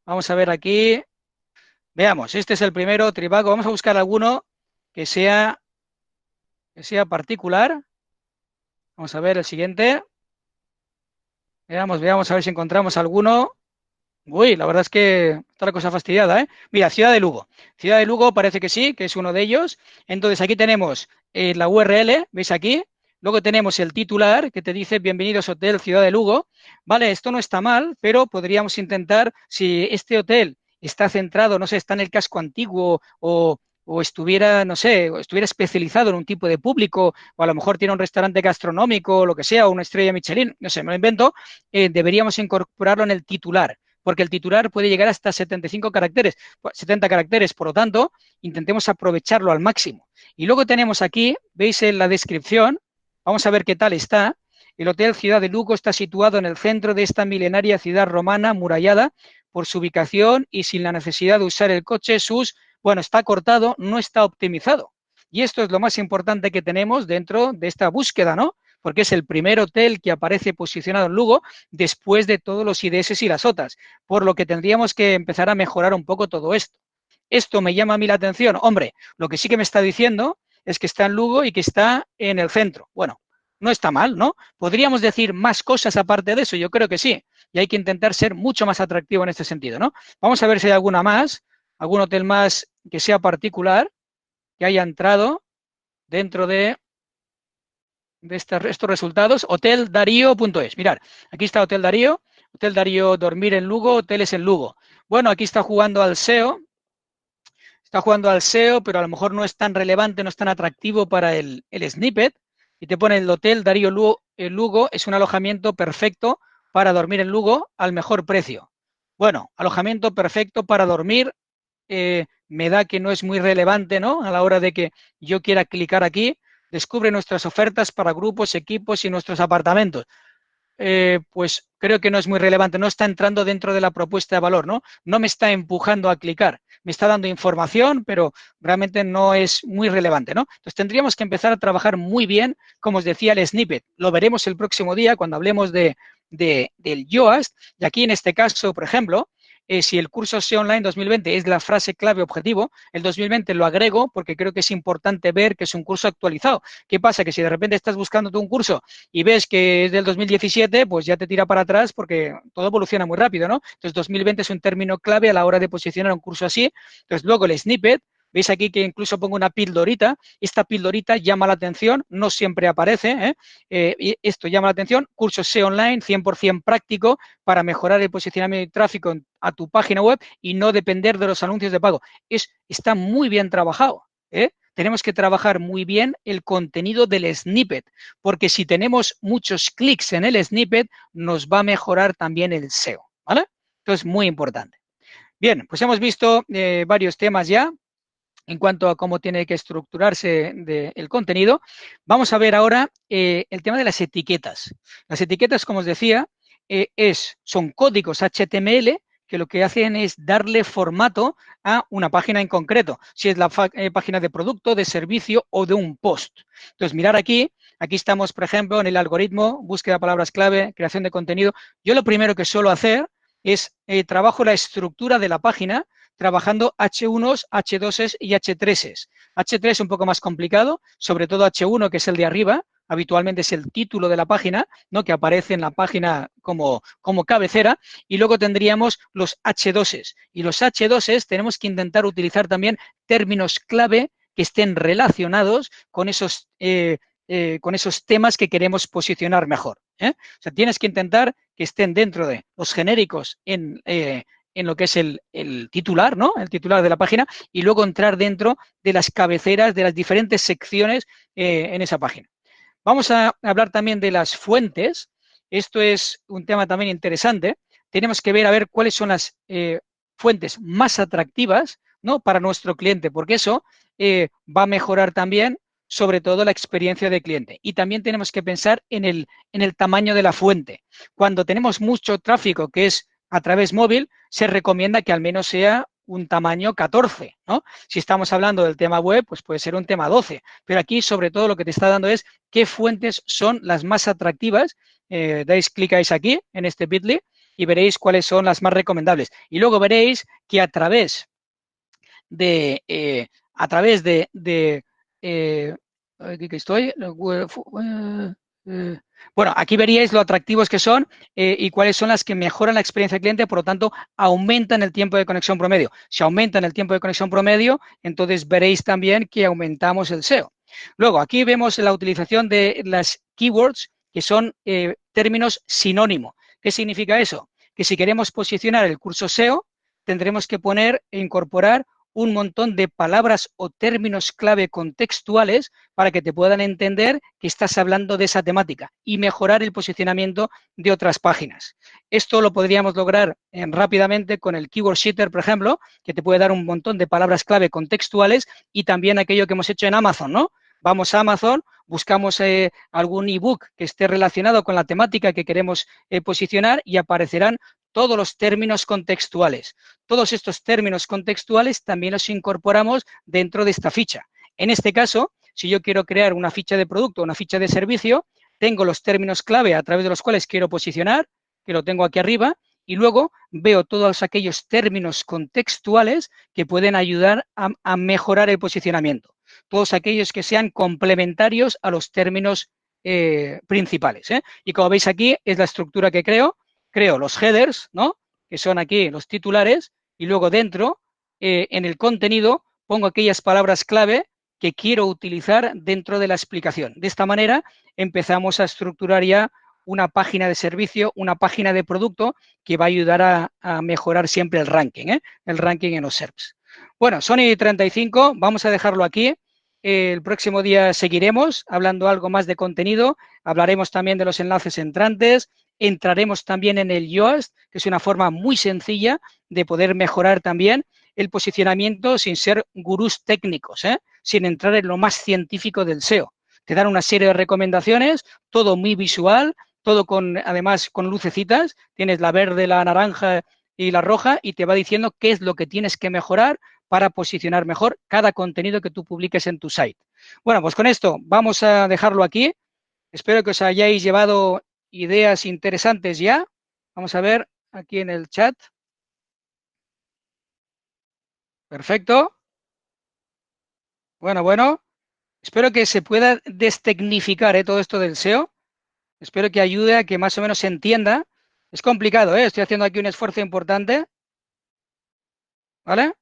Vamos a ver aquí. Veamos, este es el primero, Trivago. Vamos a buscar alguno que sea particular. Vamos a ver el siguiente. Veamos a ver si encontramos alguno. Uy, la verdad es que está la cosa fastidiada, ¿eh? Mira, Ciudad de Lugo. Ciudad de Lugo parece que sí, que es uno de ellos. Entonces aquí tenemos la URL, ¿veis aquí? Luego tenemos el titular que te dice Bienvenidos Hotel Ciudad de Lugo. Vale, esto no está mal, pero podríamos intentar, si este hotel está centrado, no sé, está en el casco antiguo o estuviera, no sé, o estuviera especializado en un tipo de público, o a lo mejor tiene un restaurante gastronómico o lo que sea, o una estrella Michelin, no sé, me lo invento, deberíamos incorporarlo en el titular porque el titular puede llegar hasta 75 caracteres, 70 caracteres, por lo tanto, intentemos aprovecharlo al máximo. Y luego tenemos aquí, veis en la descripción, vamos a ver qué tal está. El Hotel Ciudad de Lugo está situado en el centro de esta milenaria ciudad romana murallada por su ubicación y sin la necesidad de usar el coche, bueno, está cortado, no está optimizado. Y esto es lo más importante que tenemos dentro de esta búsqueda, ¿no? Porque es el primer hotel que aparece posicionado en Lugo después de todos los IDS y las OTAs, por lo que tendríamos que empezar a mejorar un poco todo esto. Esto me llama a mí la atención. Hombre, lo que sí que me está diciendo es que está en Lugo y que está en el centro. Bueno, no está mal, ¿no? ¿Podríamos decir más cosas aparte de eso? Yo creo que sí. Y hay que intentar ser mucho más atractivo en este sentido, ¿no? Vamos a ver si hay alguna más, algún hotel más que sea particular, que haya entrado dentro de estos resultados, hoteldarío.es. Mirad, aquí está Hotel Darío, Hotel Darío Dormir en Lugo, hoteles en Lugo. Bueno, aquí está jugando al SEO, pero a lo mejor no es tan relevante, no es tan atractivo para el snippet. Y te pone el Hotel Darío Lugo, es un alojamiento perfecto para dormir en Lugo al mejor precio. Bueno, alojamiento perfecto para dormir, me da que no es muy relevante, ¿no? A la hora de que yo quiera clicar aquí, descubre nuestras ofertas para grupos, equipos y nuestros apartamentos. Pues creo que no es muy relevante, no está entrando dentro de la propuesta de valor, ¿no? No me está empujando a clicar, me está dando información, pero realmente no es muy relevante, ¿no? Entonces tendríamos que empezar a trabajar muy bien, como os decía, el snippet. Lo veremos el próximo día cuando hablemos del Yoast, y aquí en este caso, por ejemplo, si el curso SEO Online 2020 es la frase clave objetivo, el 2020 lo agrego porque creo que es importante ver que es un curso actualizado. ¿Qué pasa? Que si de repente estás buscando tú un curso y ves que es del 2017, pues ya te tira para atrás porque todo evoluciona muy rápido, ¿no? Entonces, 2020 es un término clave a la hora de posicionar un curso así. Entonces, luego el snippet, veis aquí que incluso pongo una pildorita, esta pildorita llama la atención, no siempre aparece, y esto llama la atención, curso SEO Online 100% práctico para mejorar el posicionamiento de tráfico a tu página web y no depender de los anuncios de pago. Está muy bien trabajado, ¿eh? Tenemos que trabajar muy bien el contenido del snippet, porque si tenemos muchos clics en el snippet, nos va a mejorar también el SEO, ¿vale? Entonces, muy importante. Bien, pues hemos visto varios temas ya en cuanto a cómo tiene que estructurarse el contenido. Vamos a ver ahora el tema de las etiquetas. Las etiquetas, como os decía, son códigos HTML que lo que hacen es darle formato a una página en concreto, si es la página de producto, de servicio o de un post. Entonces, mirar aquí estamos, por ejemplo, en el algoritmo, búsqueda de palabras clave, creación de contenido. Yo lo primero que suelo hacer es trabajo la estructura de la página trabajando H1s, H2s y H3s. H3 es un poco más complicado, sobre todo H1, que es el de arriba, habitualmente es el título de la página, ¿no? Que aparece en la página como cabecera, y luego tendríamos los H2s. Y los H2s tenemos que intentar utilizar también términos clave que estén relacionados con esos temas que queremos posicionar mejor. O sea, tienes que intentar que estén dentro de los genéricos en lo que es el titular, ¿no? El titular de la página, y luego entrar dentro de las cabeceras de las diferentes secciones en esa página. Vamos a hablar también de las fuentes. Esto es un tema también interesante. Tenemos que ver a ver cuáles son las fuentes más atractivas, ¿no? Para nuestro cliente, porque eso va a mejorar también sobre todo la experiencia de cliente. Y también tenemos que pensar en el tamaño de la fuente. Cuando tenemos mucho tráfico que es a través móvil, se recomienda que al menos sea un tamaño 14, ¿no? Si estamos hablando del tema web, pues puede ser un tema 12. Pero aquí, sobre todo, lo que te está dando es qué fuentes son las más atractivas. Clicáis aquí, en este Bitly, y veréis cuáles son las más recomendables. Y luego veréis que a través de aquí que estoy, Bueno, aquí veríais lo atractivos que son y cuáles son las que mejoran la experiencia del cliente, por lo tanto, aumentan el tiempo de conexión promedio. Si aumentan el tiempo de conexión promedio, entonces veréis también que aumentamos el SEO. Luego, aquí vemos la utilización de las keywords, que son términos sinónimo. ¿Qué significa eso? Que si queremos posicionar el curso SEO, tendremos que poner e incorporar un montón de palabras o términos clave contextuales para que te puedan entender que estás hablando de esa temática y mejorar el posicionamiento de otras páginas. Esto lo podríamos lograr rápidamente con el Keyword Sheeter, por ejemplo, que te puede dar un montón de palabras clave contextuales y también aquello que hemos hecho en Amazon, ¿no? Vamos a Amazon, buscamos algún ebook que esté relacionado con la temática que queremos posicionar y aparecerán todos los términos contextuales. Todos estos términos contextuales también los incorporamos dentro de esta ficha. En este caso, si yo quiero crear una ficha de producto o una ficha de servicio, tengo los términos clave a través de los cuales quiero posicionar, que lo tengo aquí arriba, y luego veo todos aquellos términos contextuales que pueden ayudar a mejorar el posicionamiento. Todos aquellos que sean complementarios a los términos principales. Y como veis aquí, es la estructura que creo los headers, ¿no? Que son aquí los titulares, y luego dentro, en el contenido, pongo aquellas palabras clave que quiero utilizar dentro de la explicación. De esta manera empezamos a estructurar ya una página de servicio, una página de producto que va a ayudar a mejorar siempre el ranking en los SERPs. Bueno, Sony 35, vamos a dejarlo aquí. El próximo día seguiremos hablando algo más de contenido, hablaremos también de los enlaces entrantes, entraremos también en el Yoast, que es una forma muy sencilla de poder mejorar también el posicionamiento sin ser gurús técnicos, sin entrar en lo más científico del SEO. Te dan una serie de recomendaciones, todo muy visual, todo además con lucecitas, tienes la verde, la naranja y la roja y te va diciendo qué es lo que tienes que mejorar para posicionar mejor cada contenido que tú publiques en tu site. Bueno, pues con esto vamos a dejarlo aquí. Espero que os hayáis llevado ideas interesantes ya. Vamos a ver aquí en el chat. Perfecto. Bueno. Espero que se pueda destecnificar todo esto del SEO. Espero que ayude a que más o menos se entienda. Es complicado, estoy haciendo aquí un esfuerzo importante, ¿vale?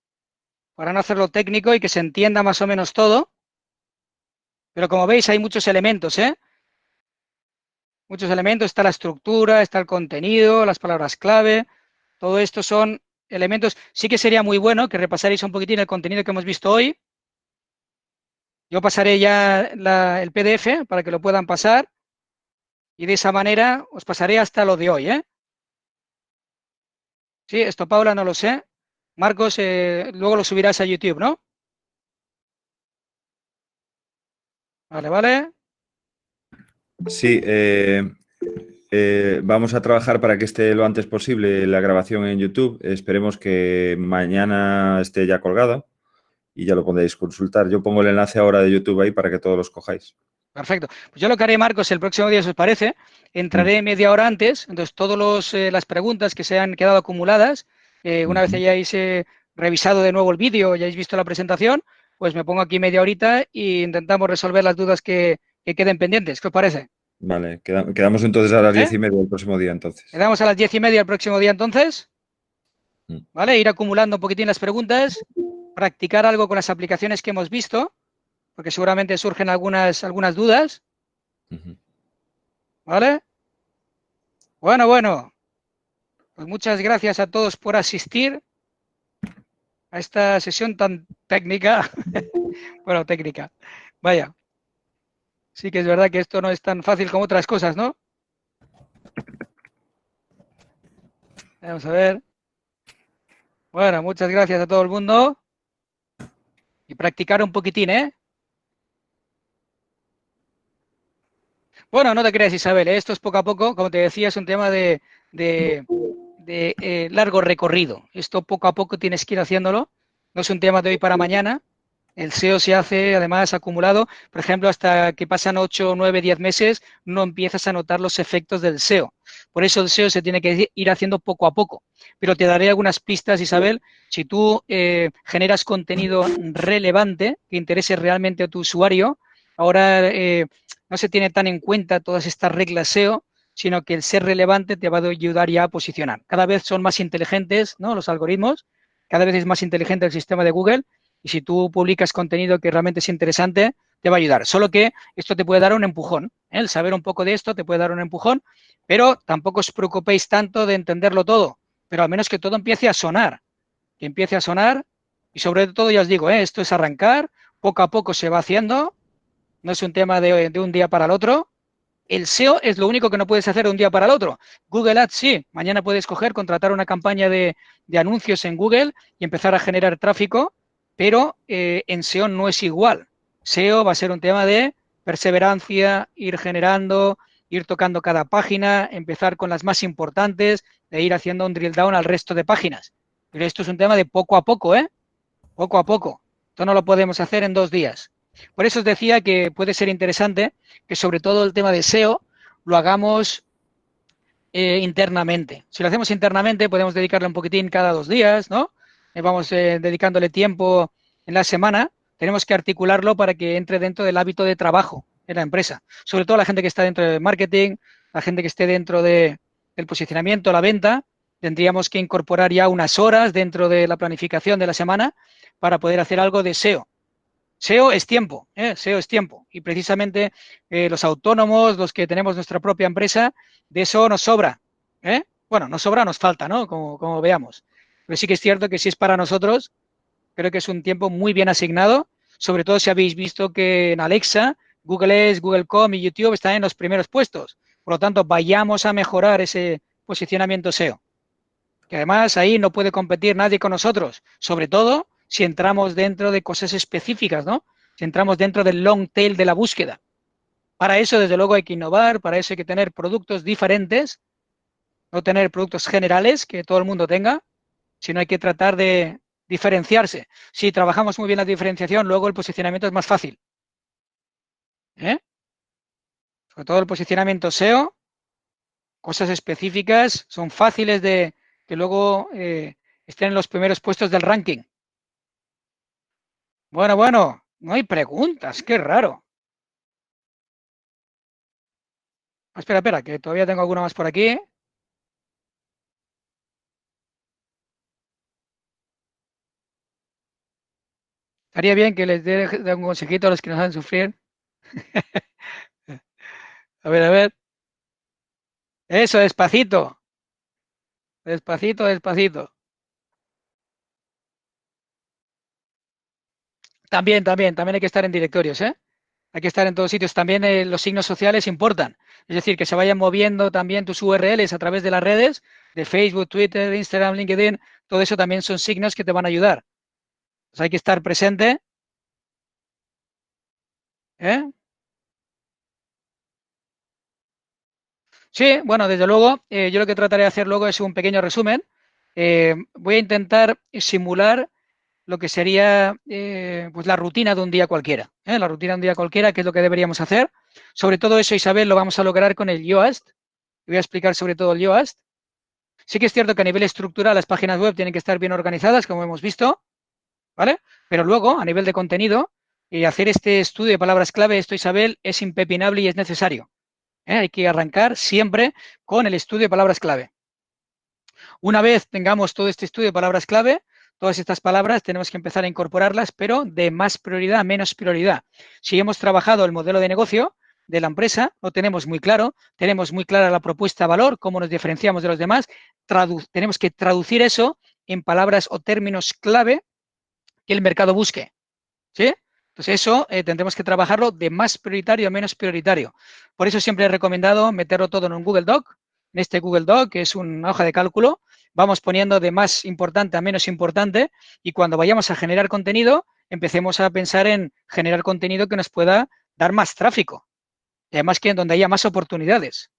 Para no hacerlo técnico y que se entienda más o menos todo. Pero como veis hay muchos elementos, Muchos elementos, está la estructura, está el contenido, las palabras clave. Todo esto son elementos. Sí que sería muy bueno que repasarais un poquitín el contenido que hemos visto hoy. Yo pasaré ya el PDF para que lo puedan pasar y de esa manera os pasaré hasta lo de hoy, Sí, esto Paula no lo sé. Marcos, luego lo subirás a YouTube, ¿no? Vale. Sí, vamos a trabajar para que esté lo antes posible la grabación en YouTube. Esperemos que mañana esté ya colgada y ya lo podéis consultar. Yo pongo el enlace ahora de YouTube ahí para que todos los cojáis. Perfecto. Pues yo lo que haré, Marcos, el próximo día, si os parece, entraré media hora antes, entonces todas las preguntas que se han quedado acumuladas, una vez hayáis revisado de nuevo el vídeo, hayáis visto la presentación, pues me pongo aquí media horita e intentamos resolver las dudas que queden pendientes. ¿Qué os parece? Vale, quedamos entonces a las 10:30 del próximo día, entonces. Quedamos a las 10:30 el próximo día, entonces. ¿Vale? Ir acumulando un poquitín las preguntas, practicar algo con las aplicaciones que hemos visto, porque seguramente surgen algunas dudas. ¿Vale? Bueno. Pues muchas gracias a todos por asistir a esta sesión tan técnica. Bueno, técnica. Vaya. Sí que es verdad que esto no es tan fácil como otras cosas, ¿no? Vamos a ver. Bueno, muchas gracias a todo el mundo. Y practicar un poquitín, Bueno, no te creas, Isabel, esto es poco a poco, como te decía, es un tema de largo recorrido. Esto poco a poco tienes que ir haciéndolo. No es un tema de hoy para mañana. El SEO se hace, además, acumulado. Por ejemplo, hasta que pasan 8, 9, 10 meses, no empiezas a notar los efectos del SEO. Por eso el SEO se tiene que ir haciendo poco a poco. Pero te daré algunas pistas, Isabel. Si tú generas contenido relevante que interese realmente a tu usuario, ahora no se tiene tan en cuenta todas estas reglas SEO, sino que el ser relevante te va a ayudar ya a posicionar. Cada vez son más inteligentes, ¿no?, los algoritmos, cada vez es más inteligente el sistema de Google, y si tú publicas contenido que realmente es interesante, te va a ayudar. Solo que esto te puede dar un empujón, ¿eh? El saber un poco de esto te puede dar un empujón, pero tampoco os preocupéis tanto de entenderlo todo, pero al menos que todo empiece a sonar, que empiece a sonar, y sobre todo, ya os digo, esto es arrancar, poco a poco se va haciendo, no es un tema de un día para el otro. El SEO es lo único que no puedes hacer de un día para el otro. Google Ads sí, mañana puedes contratar una campaña de anuncios en Google y empezar a generar tráfico, pero en SEO no es igual. SEO va a ser un tema de perseverancia, ir generando, ir tocando cada página, empezar con las más importantes, de ir haciendo un drill down al resto de páginas. Pero esto es un tema de poco a poco, poco a poco. Esto no lo podemos hacer en 2 días. Por eso os decía que puede ser interesante que sobre todo el tema de SEO lo hagamos internamente. Si lo hacemos internamente, podemos dedicarle un poquitín cada 2 días, ¿no? Vamos dedicándole tiempo en la semana. Tenemos que articularlo para que entre dentro del hábito de trabajo en la empresa. Sobre todo la gente que está dentro del marketing, la gente que esté dentro del posicionamiento, la venta, tendríamos que incorporar ya unas horas dentro de la planificación de la semana para poder hacer algo de SEO. SEO es tiempo, SEO es tiempo. Y precisamente los autónomos, los que tenemos nuestra propia empresa, de eso nos sobra. Bueno, nos sobra, nos falta, ¿no? Como veamos. Pero sí que es cierto que si es para nosotros, creo que es un tiempo muy bien asignado, sobre todo si habéis visto que en Alexa, Google Ads, Google.com y YouTube están en los primeros puestos. Por lo tanto, vayamos a mejorar ese posicionamiento SEO. Que además ahí no puede competir nadie con nosotros, sobre todo si entramos dentro de cosas específicas, ¿no? Si entramos dentro del long tail de la búsqueda. Para eso, desde luego, hay que innovar, para eso hay que tener productos diferentes, no tener productos generales que todo el mundo tenga, sino hay que tratar de diferenciarse. Si trabajamos muy bien la diferenciación, luego el posicionamiento es más fácil. Sobre todo el posicionamiento SEO, cosas específicas, son fáciles de que luego estén en los primeros puestos del ranking. Bueno, no hay preguntas, qué raro. Espera, que todavía tengo alguna más por aquí. Estaría bien que les dé un consejito a los que nos hacen sufrir. A ver. Eso, despacito. Despacito. También hay que estar en directorios, Hay que estar en todos sitios. También los signos sociales importan. Es decir, que se vayan moviendo también tus URLs a través de las redes, de Facebook, Twitter, Instagram, LinkedIn. Todo eso también son signos que te van a ayudar. Pues hay que estar presente. Sí, bueno, desde luego, yo lo que trataré de hacer luego es un pequeño resumen. Voy a intentar simular lo que sería pues la rutina de un día cualquiera. La rutina de un día cualquiera, que es lo que deberíamos hacer. Sobre todo eso, Isabel, lo vamos a lograr con el Yoast. Voy a explicar sobre todo el Yoast. Sí que es cierto que a nivel estructural las páginas web tienen que estar bien organizadas, como hemos visto, ¿vale? Pero luego, a nivel de contenido, hacer este estudio de palabras clave, esto, Isabel, es impepinable y es necesario. Hay que arrancar siempre con el estudio de palabras clave. Una vez tengamos todo este estudio de palabras clave, todas estas palabras tenemos que empezar a incorporarlas, pero de más prioridad a menos prioridad. Si hemos trabajado el modelo de negocio de la empresa, lo tenemos muy claro, tenemos muy clara la propuesta de valor, cómo nos diferenciamos de los demás, tenemos que traducir eso en palabras o términos clave que el mercado busque, ¿sí? Entonces eso tendremos que trabajarlo de más prioritario a menos prioritario. Por eso siempre he recomendado meterlo todo en un Google Doc. En este Google Doc, que es una hoja de cálculo, vamos poniendo de más importante a menos importante y cuando vayamos a generar contenido, empecemos a pensar en generar contenido que nos pueda dar más tráfico. Y además que donde haya más oportunidades.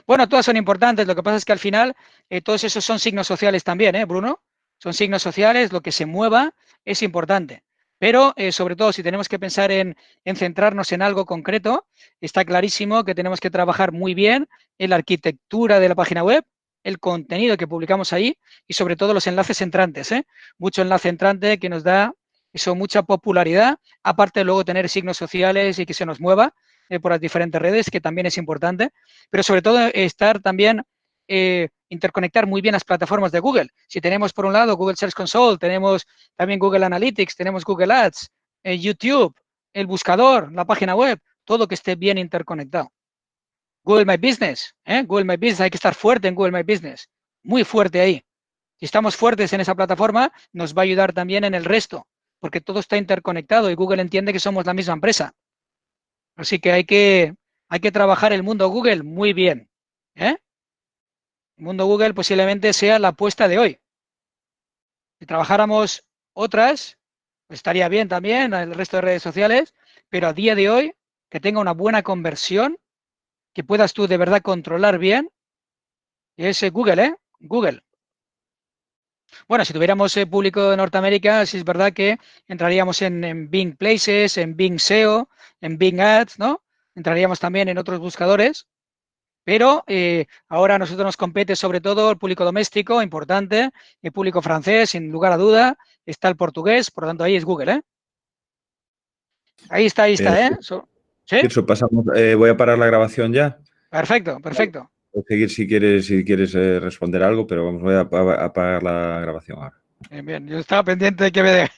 Bueno, todas son importantes. Lo que pasa es que al final todos esos son signos sociales también, Bruno? Son signos sociales, lo que se mueva es importante. Pero sobre todo si tenemos que pensar en centrarnos en algo concreto, está clarísimo que tenemos que trabajar muy bien en la arquitectura de la página web, el contenido que publicamos ahí y sobre todo los enlaces entrantes. Mucho enlace entrante que nos da Eso, mucha popularidad, aparte de luego tener signos sociales y que se nos mueva por las diferentes redes, que también es importante, pero sobre todo estar también, interconectar muy bien las plataformas de Google. Si tenemos por un lado Google Search Console, tenemos también Google Analytics, tenemos Google Ads, YouTube, el buscador, la página web, todo que esté bien interconectado. Google My Business, Google My Business, hay que estar fuerte en Google My Business, muy fuerte ahí. Si estamos fuertes en esa plataforma, nos va a ayudar también en el resto, porque todo está interconectado y Google entiende que somos la misma empresa. Así que hay que trabajar el mundo Google muy bien. El mundo Google posiblemente sea la apuesta de hoy. Si trabajáramos otras, pues estaría bien también el resto de redes sociales, pero a día de hoy, que tenga una buena conversión, que puedas tú de verdad controlar bien, es Google, Google. Bueno, si tuviéramos público de Norteamérica, sí es verdad que entraríamos en Bing Places, en Bing SEO, en Bing Ads, ¿no? Entraríamos también en otros buscadores, pero ahora a nosotros nos compete sobre todo el público doméstico, importante, el público francés, sin lugar a duda, está el portugués, por lo tanto ahí es Google, ¿eh? Ahí está, ¿eh? ¿Sí? Tirso, pasamos, voy a parar la grabación ya. Perfecto, perfecto. Voy a seguir si quieres responder algo, pero vamos, voy a apagar la grabación ahora. Bien, bien. Yo estaba pendiente de que me